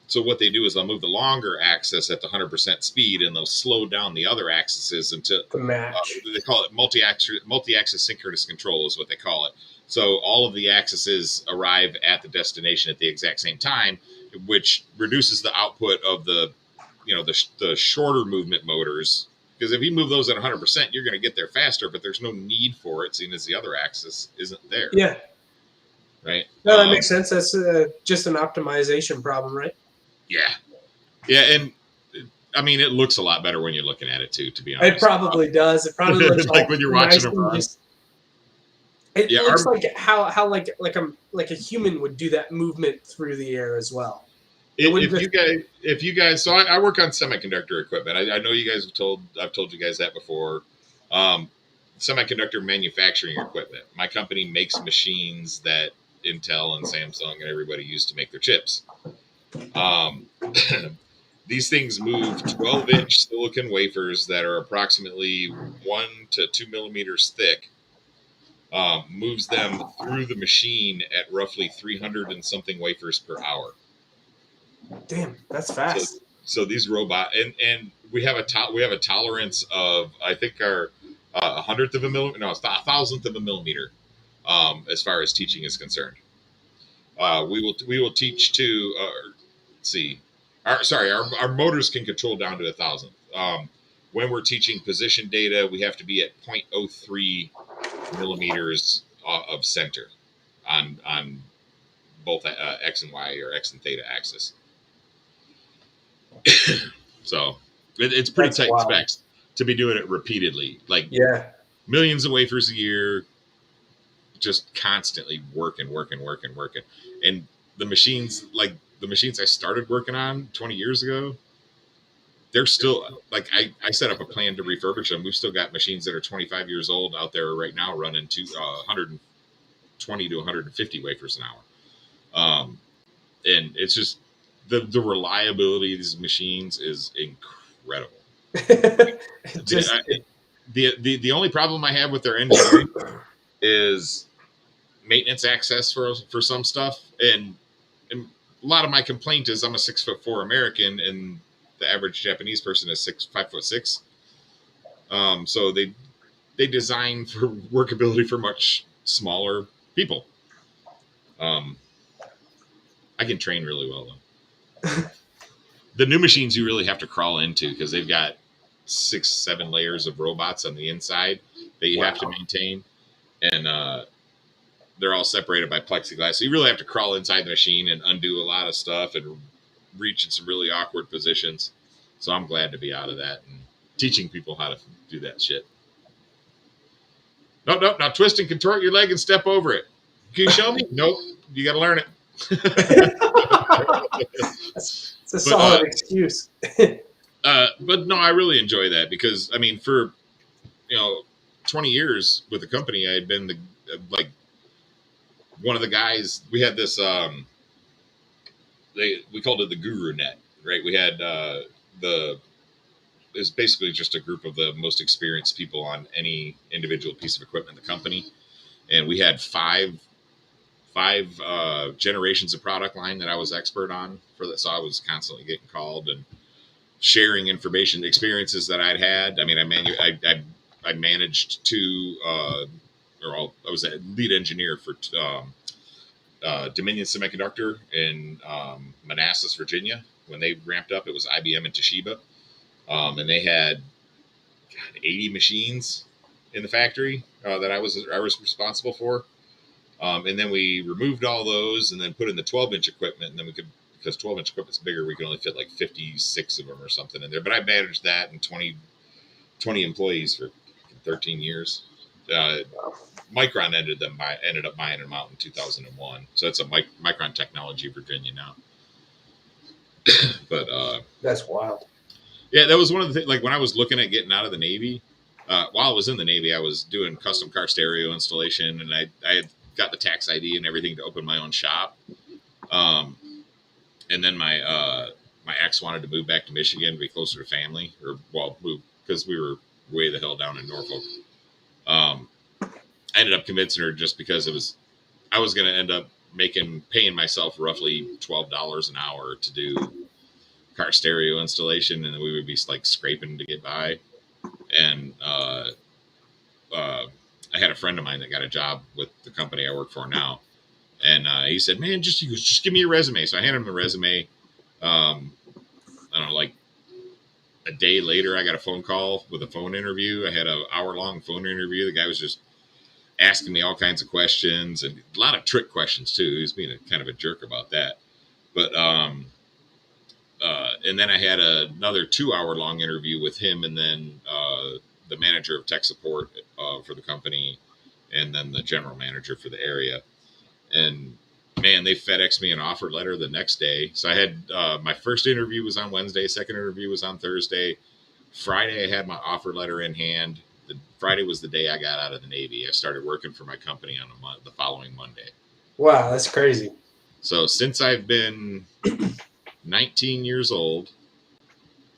So what they do is they'll move the longer axis at the 100% speed, and they'll slow down the other axes until To match. they call it multi-axis synchronous control is what they call it. So all of the axes arrive at the destination at the exact same time, which reduces the output of the shorter movement motors. Because if you move those at 100%, you're going to get there faster, but there's no need for it, seeing as the other axis isn't there. Yeah. Right. No, that makes sense. That's just an optimization problem, right? Yeah. Yeah, and I mean, it looks a lot better when you're looking at it too. To be honest, It probably does. It probably looks like when you're watching nice them run. It looks like how like a human would do that movement through the air as well. If you guys, so I work on semiconductor equipment. I know you guys I've told you guys that before. Semiconductor manufacturing equipment. My company makes machines that Intel and Samsung and everybody use to make their chips. These things move 12-inch silicon wafers that are approximately 1 to 2 millimeters thick. Moves them through the machine at roughly 300 and something wafers per hour. Damn, that's fast. So these robots, and we have a tolerance of, I think, our a hundredth of a millimeter. No, it's a thousandth of a millimeter. As far as teaching is concerned, we will teach to. Let's see. Our motors can control down to 1,000. When we're teaching position data, we have to be at 0.03 millimeters of center on both X and Y or X and theta axis. So it's pretty tight specs to be doing it repeatedly, like millions of wafers a year, just constantly working. And the machines I started working on 20 years ago, they're still, like, I set up a plan to refurbish them. We've still got machines that are 25 years old out there right now running to 120 to 150 wafers an hour. And it's just the reliability of these machines is incredible. The only problem I have with their engineering is maintenance access for some stuff, and a lot of my complaint is I'm a 6'4" American, and the average Japanese person is 5'6". So they design for workability for much smaller people. I can train really well though. The new machines you really have to crawl into because they've got 6-7 layers of robots on the inside that you have to maintain, and they're all separated by plexiglass. So you really have to crawl inside the machine and undo a lot of stuff and reach in some really awkward positions. So I'm glad to be out of that and teaching people how to do that shit. Nope. Now twist and contort your leg and step over it. Can you show me? Nope. You got to learn it. It's a solid excuse. But no, I really enjoy that because, I mean, for 20 years with the company, I had been one of the guys. We had this we called it the Guru Net, right? We had it's basically just a group of the most experienced people on any individual piece of equipment in the company, and we had five generations of product line that I was expert on for that. So I was constantly getting called and sharing information, experiences that I'd had. I mean, I managed two, I was a lead engineer for Dominion Semiconductor in Manassas, Virginia. When they ramped up, it was IBM and Toshiba, and they had 80 machines in the factory that I was responsible for. And then we removed all those and then put in the 12-inch equipment. And then we could, because 12-inch equipment's bigger, we could only fit like 56 of them or something in there. But I managed that and 20 employees for 13 years. Micron ended up buying them out in 2001. So it's a Micron Technology, Virginia now. But that's wild. Yeah, that was one of the things. Like when I was looking at getting out of the Navy, while I was in the Navy, I was doing custom car stereo installation, and I had got the tax ID and everything to open my own shop. And then my ex wanted to move back to Michigan to be closer to family, move because we were way the hell down in Norfolk. I ended up convincing her just because I was going to end up paying myself roughly $12 an hour to do car stereo installation, and we would be like scraping to get by. And I had a friend of mine that got a job with the company I work for now, and he said, "Man, just give me your resume." So I handed him the resume. I don't know, like a day later, I got a phone call with a phone interview. I had an hour-long phone interview. The guy was just asking me all kinds of questions and a lot of trick questions too. He was being kind of a jerk about that. But and then I had another 2-hour-long interview with him, and then the manager of tech support for the company, and then the general manager for the area. And man, they FedExed me an offer letter the next day. So I had my first interview was on Wednesday, second interview was on Thursday. Friday, I had my offer letter in hand. Friday was the day I got out of the Navy. I started working for my company on the following Monday. Wow, that's crazy. So since I've been 19 years old,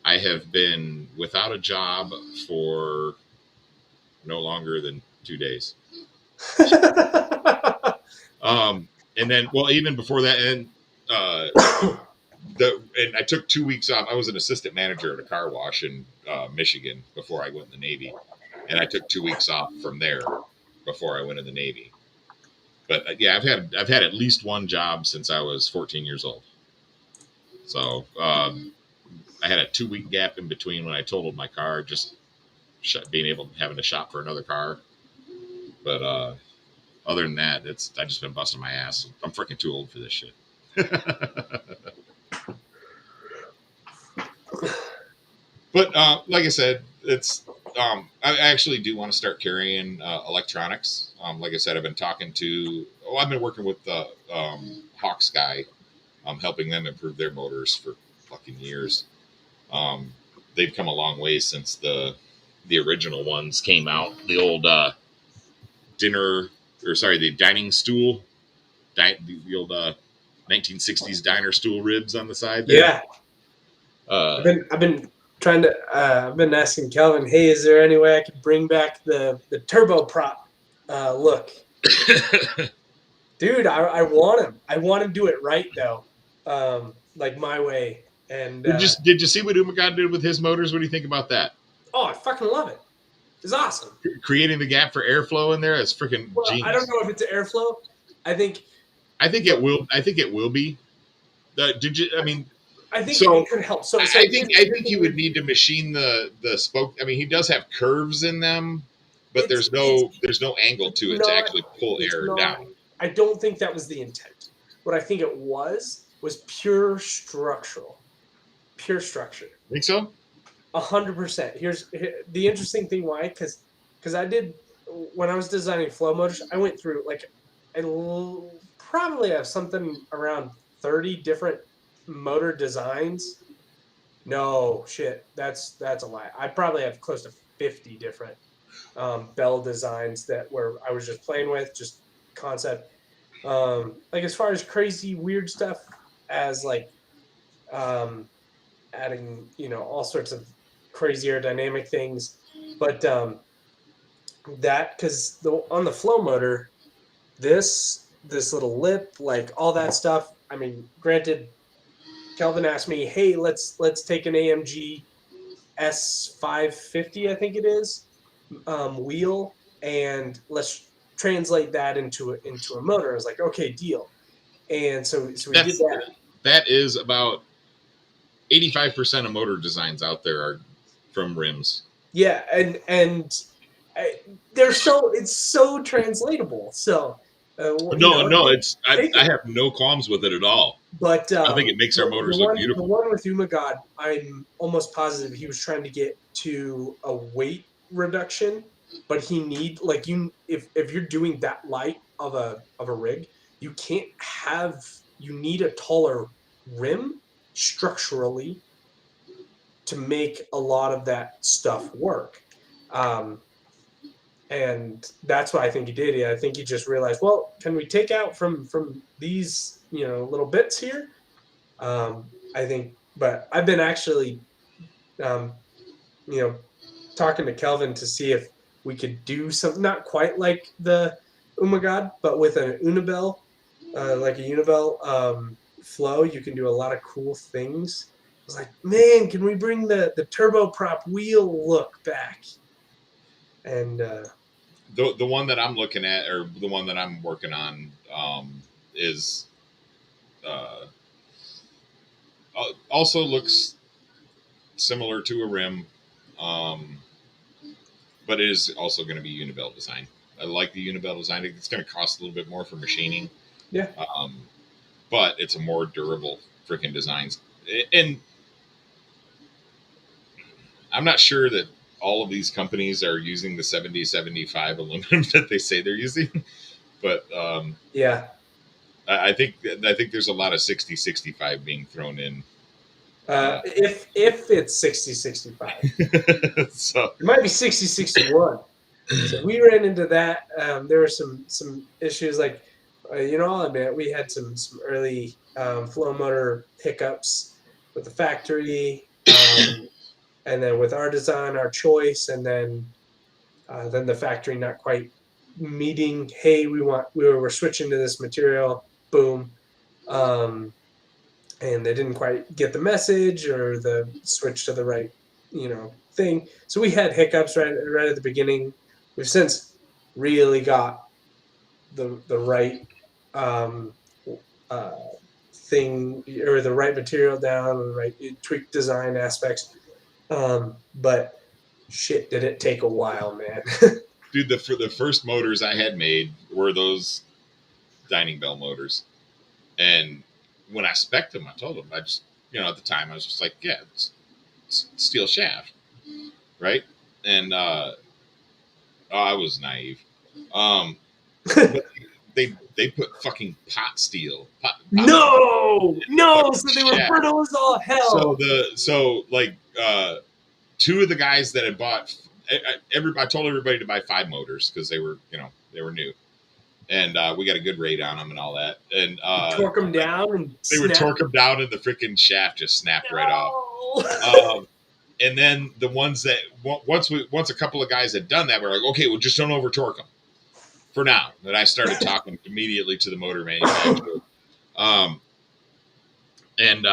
I have been without a job for no longer than 2 days. And then, well, even before that, and I took 2 weeks off. I was an assistant manager at a car wash in Michigan before I went in the Navy, and I took 2 weeks off from there before I went in the Navy. But yeah, I've had at least one job since I was 14 years old. So I had a 2-week gap in between when I totaled my car, just having to shop for another car. But other than that, I've just been busting my ass. I'm freaking too old for this shit. But like I said, I actually do want to start carrying electronics. Like I said, I've been working with the Hawks guy, helping them improve their motors for fucking years. They've come a long way since the original ones came out. The old the dining stool, the old 1960s diner stool ribs on the side there. Yeah. I've been trying to. I've been asking Kelvin, hey, is there any way I could bring back the turboprop look? Dude, I want him. I want him to do it right though, like my way. And did you see what Umaga did with his motors? What do you think about that? Oh, I fucking love it. It's awesome. Creating the gap for airflow in there is freaking genius. I don't know if it's airflow. I think it will. I think it will be. Did you? I mean, I think it could help. So I think you would need to machine the spoke. I mean, he does have curves in them, but there's no angle to it to actually pull air down. I don't think that was the intent. What I think it was pure structural. Pure structure. Think so? 100%. Here's the interesting thing. Why? Because I did, when I was designing flow motors, I went through I probably have something around 30 different motor designs. No shit, that's a lie. I probably have close to 50 different bell designs where I was just playing with, just concept. Like as far as crazy weird stuff as adding all sorts of crazy aerodynamic things, but that because on the flow motor, this little lip, like all that stuff. I mean, granted, Kelvin asked me, hey, let's take an AMG S550, I think it is, wheel, and let's translate that into a motor. I was like, okay, deal. And so we did that. That is about 85% of motor designs out there are from rims. Yeah, and it's so translatable. So No, it's take I it. have no qualms with it at all. But I think it makes our motors look the beautiful. one with Umagod, I'm almost positive he was trying to get to a weight reduction, but he need like you if you're doing that light of a rig, you can't have you need a taller rim structurally to make a lot of that stuff work. Um, and that's what I think he did. Yeah, I think he just realized, well, can we take out from these little bits here? I think, but I've been actually, um, you know, talking to Kelvin to see if we could do something not quite like the Umagod, but with an Unibel, like a Unibel flow, you can do a lot of cool things. I was like, man, can we bring the turboprop wheel look back? And The one that I'm looking at, or the one that I'm working on, is uh, also looks similar to a rim, um, but it is also going to be Unibel design. I like the Unibel design. It's going to cost a little bit more for machining, yeah, but it's a more durable freaking design. And I'm not sure that all of these companies are using the 7075 aluminum that they say they're using, but yeah. I think there's a lot of 6065 being thrown in. If it's 6065, So it might be 6061. So we ran into that. There were some issues like, I'll admit we had some early flow motor hiccups with the factory, and then with our design, our choice, and then the factory not quite meeting. Hey, we're switching to this material. Boom. And they didn't quite get the message or the switch to the right, thing. So we had hiccups right at the beginning. We've since really got the right um, uh, thing or the right material down, the right tweak design aspects. But shit, did it take a while, man? dude, the first motors I had made were those Dining Bell motors, and when I spec'd them, I told them, I just, at the time I was just like, yeah, it's steel shaft, right? And I was naive. But they put fucking pot steel, No, fucking so they were shaft. brittle as all hell. So two of the guys that had bought I told everybody to buy 5 motors because they were new, and we got a good rate on them and all that, and Torque them down and they would snap. torque them down and the freaking shaft just snapped right off. And then the ones that once a couple of guys had done that, we're like, okay, well, just don't over torque them for now. And I started talking immediately to the motor manufacturer, and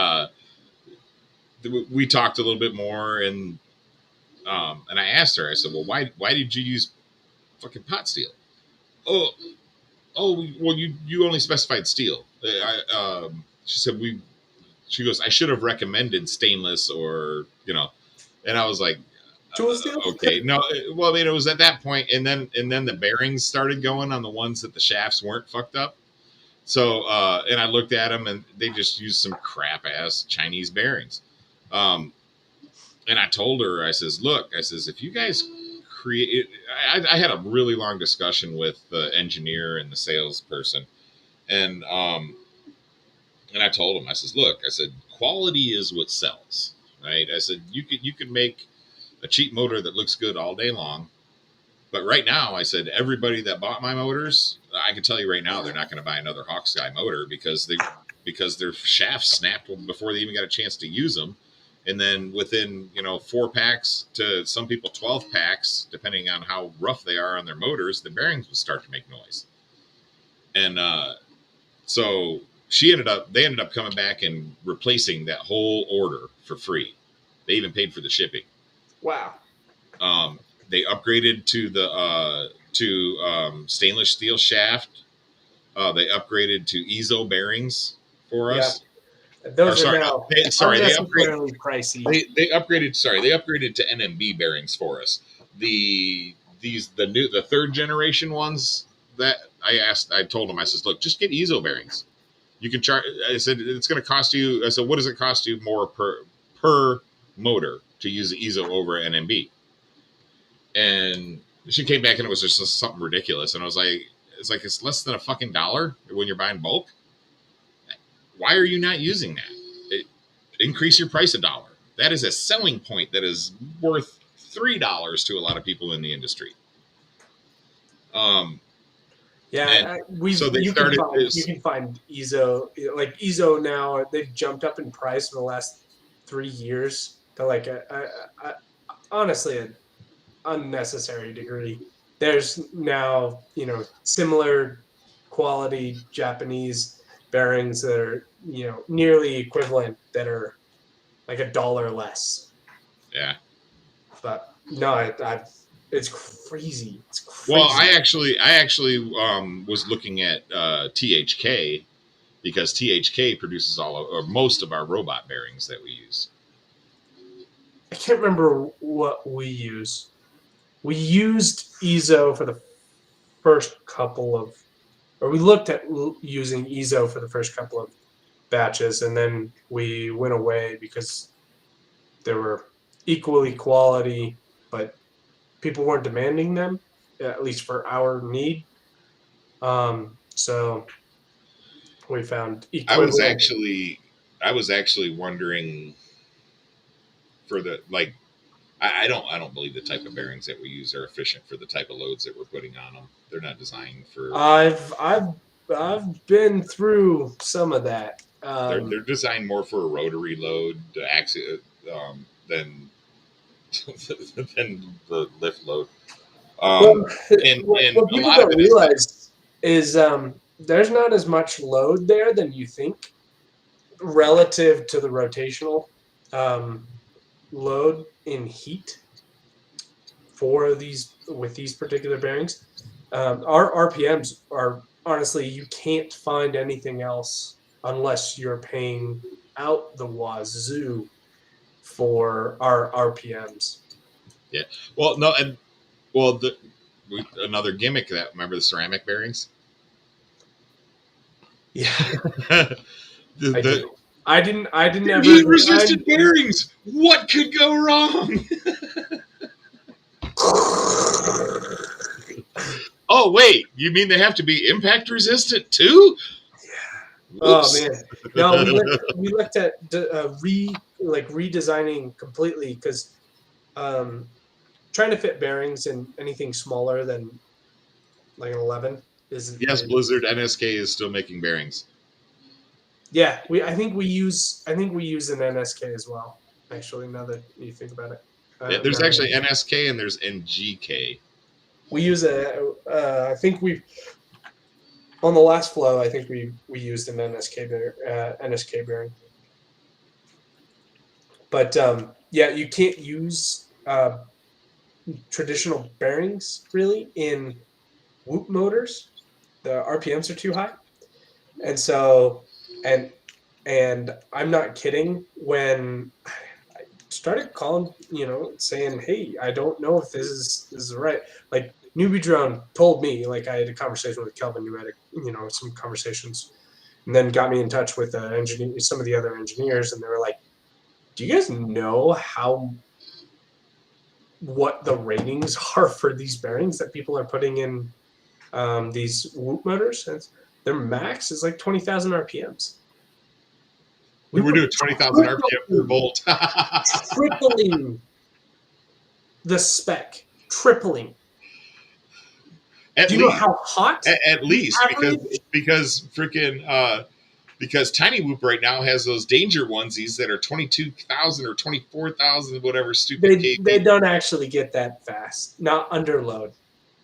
we talked a little bit more, and I asked her, I said, well, why did you use fucking pot steel? Oh, well, you only specified steel. She said she goes, I should have recommended stainless or, and I was like, Tool steel? okay, no, well, I mean, it was at that point, and then the bearings started going on the ones that the shafts weren't fucked up. So, and I looked at them, and they just used some crap ass Chinese bearings. And I told her, I says, look, I says, if you guys create, I had a really long discussion with the engineer and the salesperson, and I told him, I says, look, I said, quality is what sells, right? I said, you could make a cheap motor that looks good all day long, but right now, I said, everybody that bought my motors, I can tell you right now, they're not going to buy another Hawksky motor because their shafts snapped before they even got a chance to use them. And then within 4 packs to some people 12 packs, depending on how rough they are on their motors, the bearings would start to make noise. And so they ended up coming back and replacing that whole order for free. They even paid for the shipping. Wow. They upgraded to the stainless steel shaft. They upgraded to EZO bearings for us. Those are now unnecessarily pricey. They upgraded to NMB bearings for us. The 3rd generation ones, that I told him, I says, look, just get EZO bearings. You can charge. I said it's going to cost you. I said, what does it cost you more per motor to use the EZO over NMB? And she came back and it was just something ridiculous. And I was like, it's less than a fucking dollar when you're buying bulk. Why are you not using that? Increase your price $1. That is a selling point that is worth $3 to a lot of people in the industry. Yeah, so they you started. You can find EZO, like EZO now. They've jumped up in price in the last 3 years to like honestly an unnecessary degree. There's now similar quality Japanese bearings that are nearly equivalent that are like $1 less. Yeah. But no, it's crazy. It's crazy. Well, I actually was looking at THK because THK produces most of our robot bearings that we use. I can't remember what we use. We used EZO for the first couple of, or we looked at using EZO for the first couple of batches, and then we went away because they were equally quality, but people weren't demanding them, at least for our need. So we found equivalent. I was actually wondering for the like. I don't believe the type of bearings that we use are efficient for the type of loads that we're putting on them. They're not designed for. I've been through some of that. They're designed more for a rotary load, than than the lift load. What people don't realize is there's not as much load there than you think relative to the rotational load in heat for these particular bearings. Our RPMs are honestly, you can't find anything else unless you're paying out the wazoo for our RPMs. Yeah. Well, no, and another gimmick that remember the ceramic bearings. Yeah. I didn't ever heat resistant bearings. What could go wrong? Oh wait, you mean they have to be impact resistant too? Yeah. Oh man, no. We looked at redesigning completely because trying to fit bearings in anything smaller than like an 11 is. Yes, Blizzard NSK is still making bearings. Yeah, I think we use an NSK as well. Actually, now that you think about it, there's actually NSK and there's NGK. We use I think on the last flow. I think we used an NSK bearing. But yeah, you can't use traditional bearings really in Whoop motors. The RPMs are too high, and so and I'm not kidding when I started calling, saying, hey, I don't know if this is right. Like Newbie Drone told me, like I had a conversation with Kelvin, who had some conversations, and then got me in touch with some of the other engineers, and they were like, do you guys know what the ratings are for these bearings that people are putting in these Whoop motors? Their max is like 20,000 RPMs. We're doing 20,000 RPM per volt. Tripling the spec. Tripling. Do you know how hot? At least because freaking because Tiny Whoop right now has those danger onesies that are 22,000 or 24,000, whatever stupid. They don't actually get that fast. Not under load.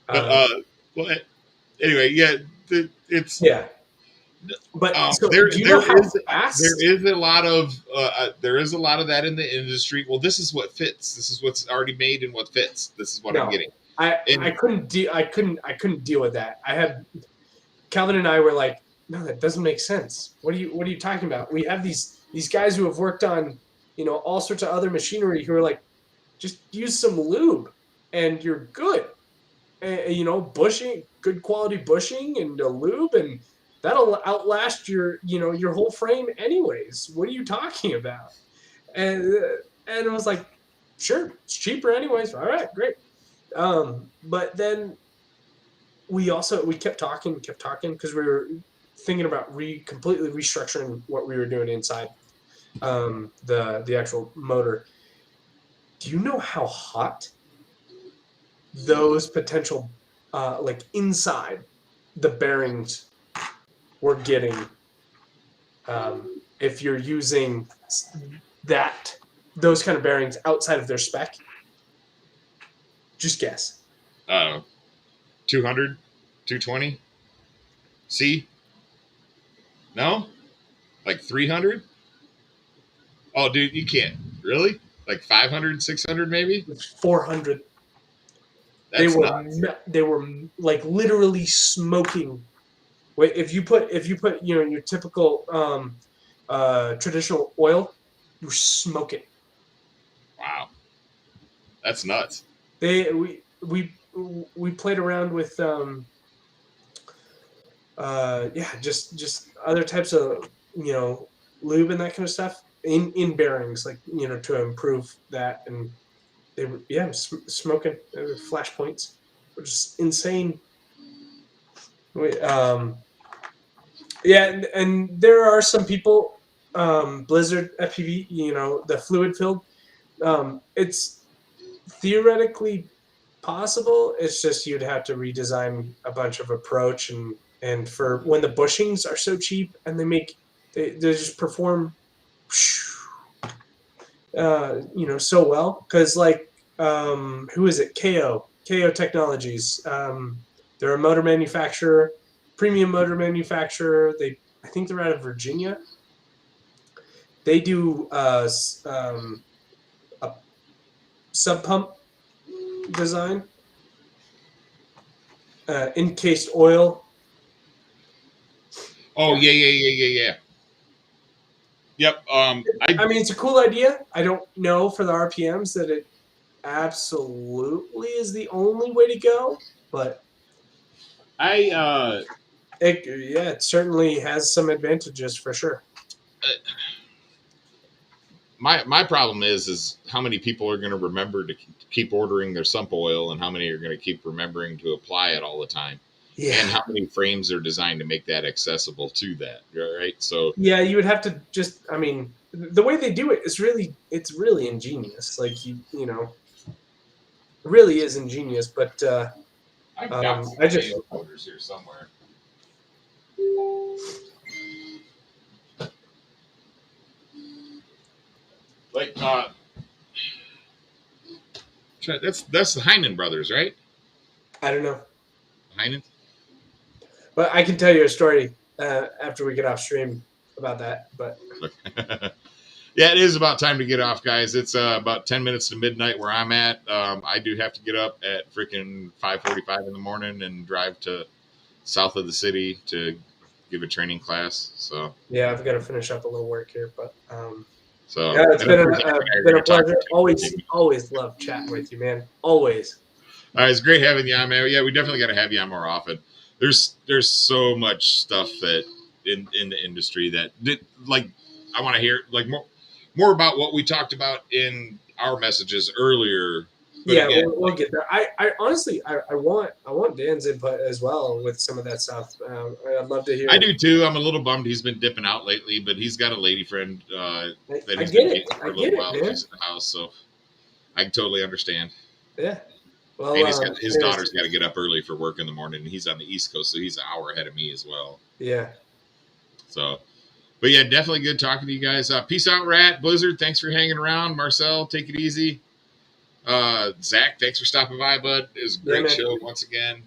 But well, anyway, yeah, it's yeah. But there is a lot of that in the industry. Well, this is what fits. This is what's already made and what fits. This is what I'm getting. I couldn't deal with that. I had Calvin and I were like, no, that doesn't make sense. What are you talking about? We have these guys who have worked on all sorts of other machinery who are like, just use some lube and you're good. you know, bushing, good quality bushing and a lube, and that'll outlast your whole frame anyways. What are you talking about? And it was like, sure, it's cheaper anyways. All right, great. But then we kept talking because we were thinking about completely restructuring what we were doing inside the actual motor. Do you know how hot those potential like inside the bearings were getting if you're using those kind of bearings outside of their spec? Just guess. 200, 220. C? No? Like 300? Oh, dude, you can't. Really? Like 500, 600 maybe? It's 400. That's nuts. They were like literally smoking. Wait, if you put your typical traditional oil, you're smoking. Wow. That's nuts. We played around with just other types of lube and that kind of stuff in bearings, like to improve that, and they were smoking flash points, which is insane. And there are some people, Blizzard FPV, the fluid filled. It's theoretically possible. It's just you'd have to redesign a bunch of approach, and for when the bushings are so cheap and they just perform so well, because like who is it? KO Technologies. They're a motor manufacturer, premium motor manufacturer. I think they're out of Virginia. They do a sub pump design, encased oil. Oh yeah. Yep. I mean, it's a cool idea. I don't know for the RPMs that it absolutely is the only way to go, but it certainly has some advantages for sure. My problem is how many people are going to remember to keep ordering their sump oil, and how many are going to keep remembering to apply it all the time. Yeah. And how many frames are designed to make that accessible to that, right? So yeah, you would have to just, I mean, the way they do it is it's really ingenious. Like it really is ingenious. But I've got some coders here somewhere. Like that's the Heinen brothers, right? I don't know. Heinen. But I can tell you a story after we get off stream about that. But yeah, it is about time to get off, guys. It's about 10 minutes to midnight where I'm at. I do have to get up at freaking 5:45 in the morning and drive to south of the city to give a training class. So yeah, I've got to finish up a little work here, but so yeah, it's been a pleasure. Always love chatting with you, man. Always. It's great having you on, man. Yeah, we definitely got to have you on more often. There's so much stuff that in the industry that like I want to hear like more about what we talked about in our messages earlier. But yeah, again, we'll get there. I honestly I want Dan's input as well with some of that stuff. I'd love to hear. I do too. I'm a little bummed he's been dipping out lately, but he's got a lady friend that he's been dating for a little while. She's in the house, so I can totally understand. Yeah. Well, and his daughter's got to get up early for work in the morning, and he's on the East Coast, so he's an hour ahead of me as well. Yeah. So, but yeah, definitely good talking to you guys. Peace out, Rat. Blizzard, thanks for hanging around. Marcel, take it easy. Zach, thanks for stopping by, bud. It was a great show once again.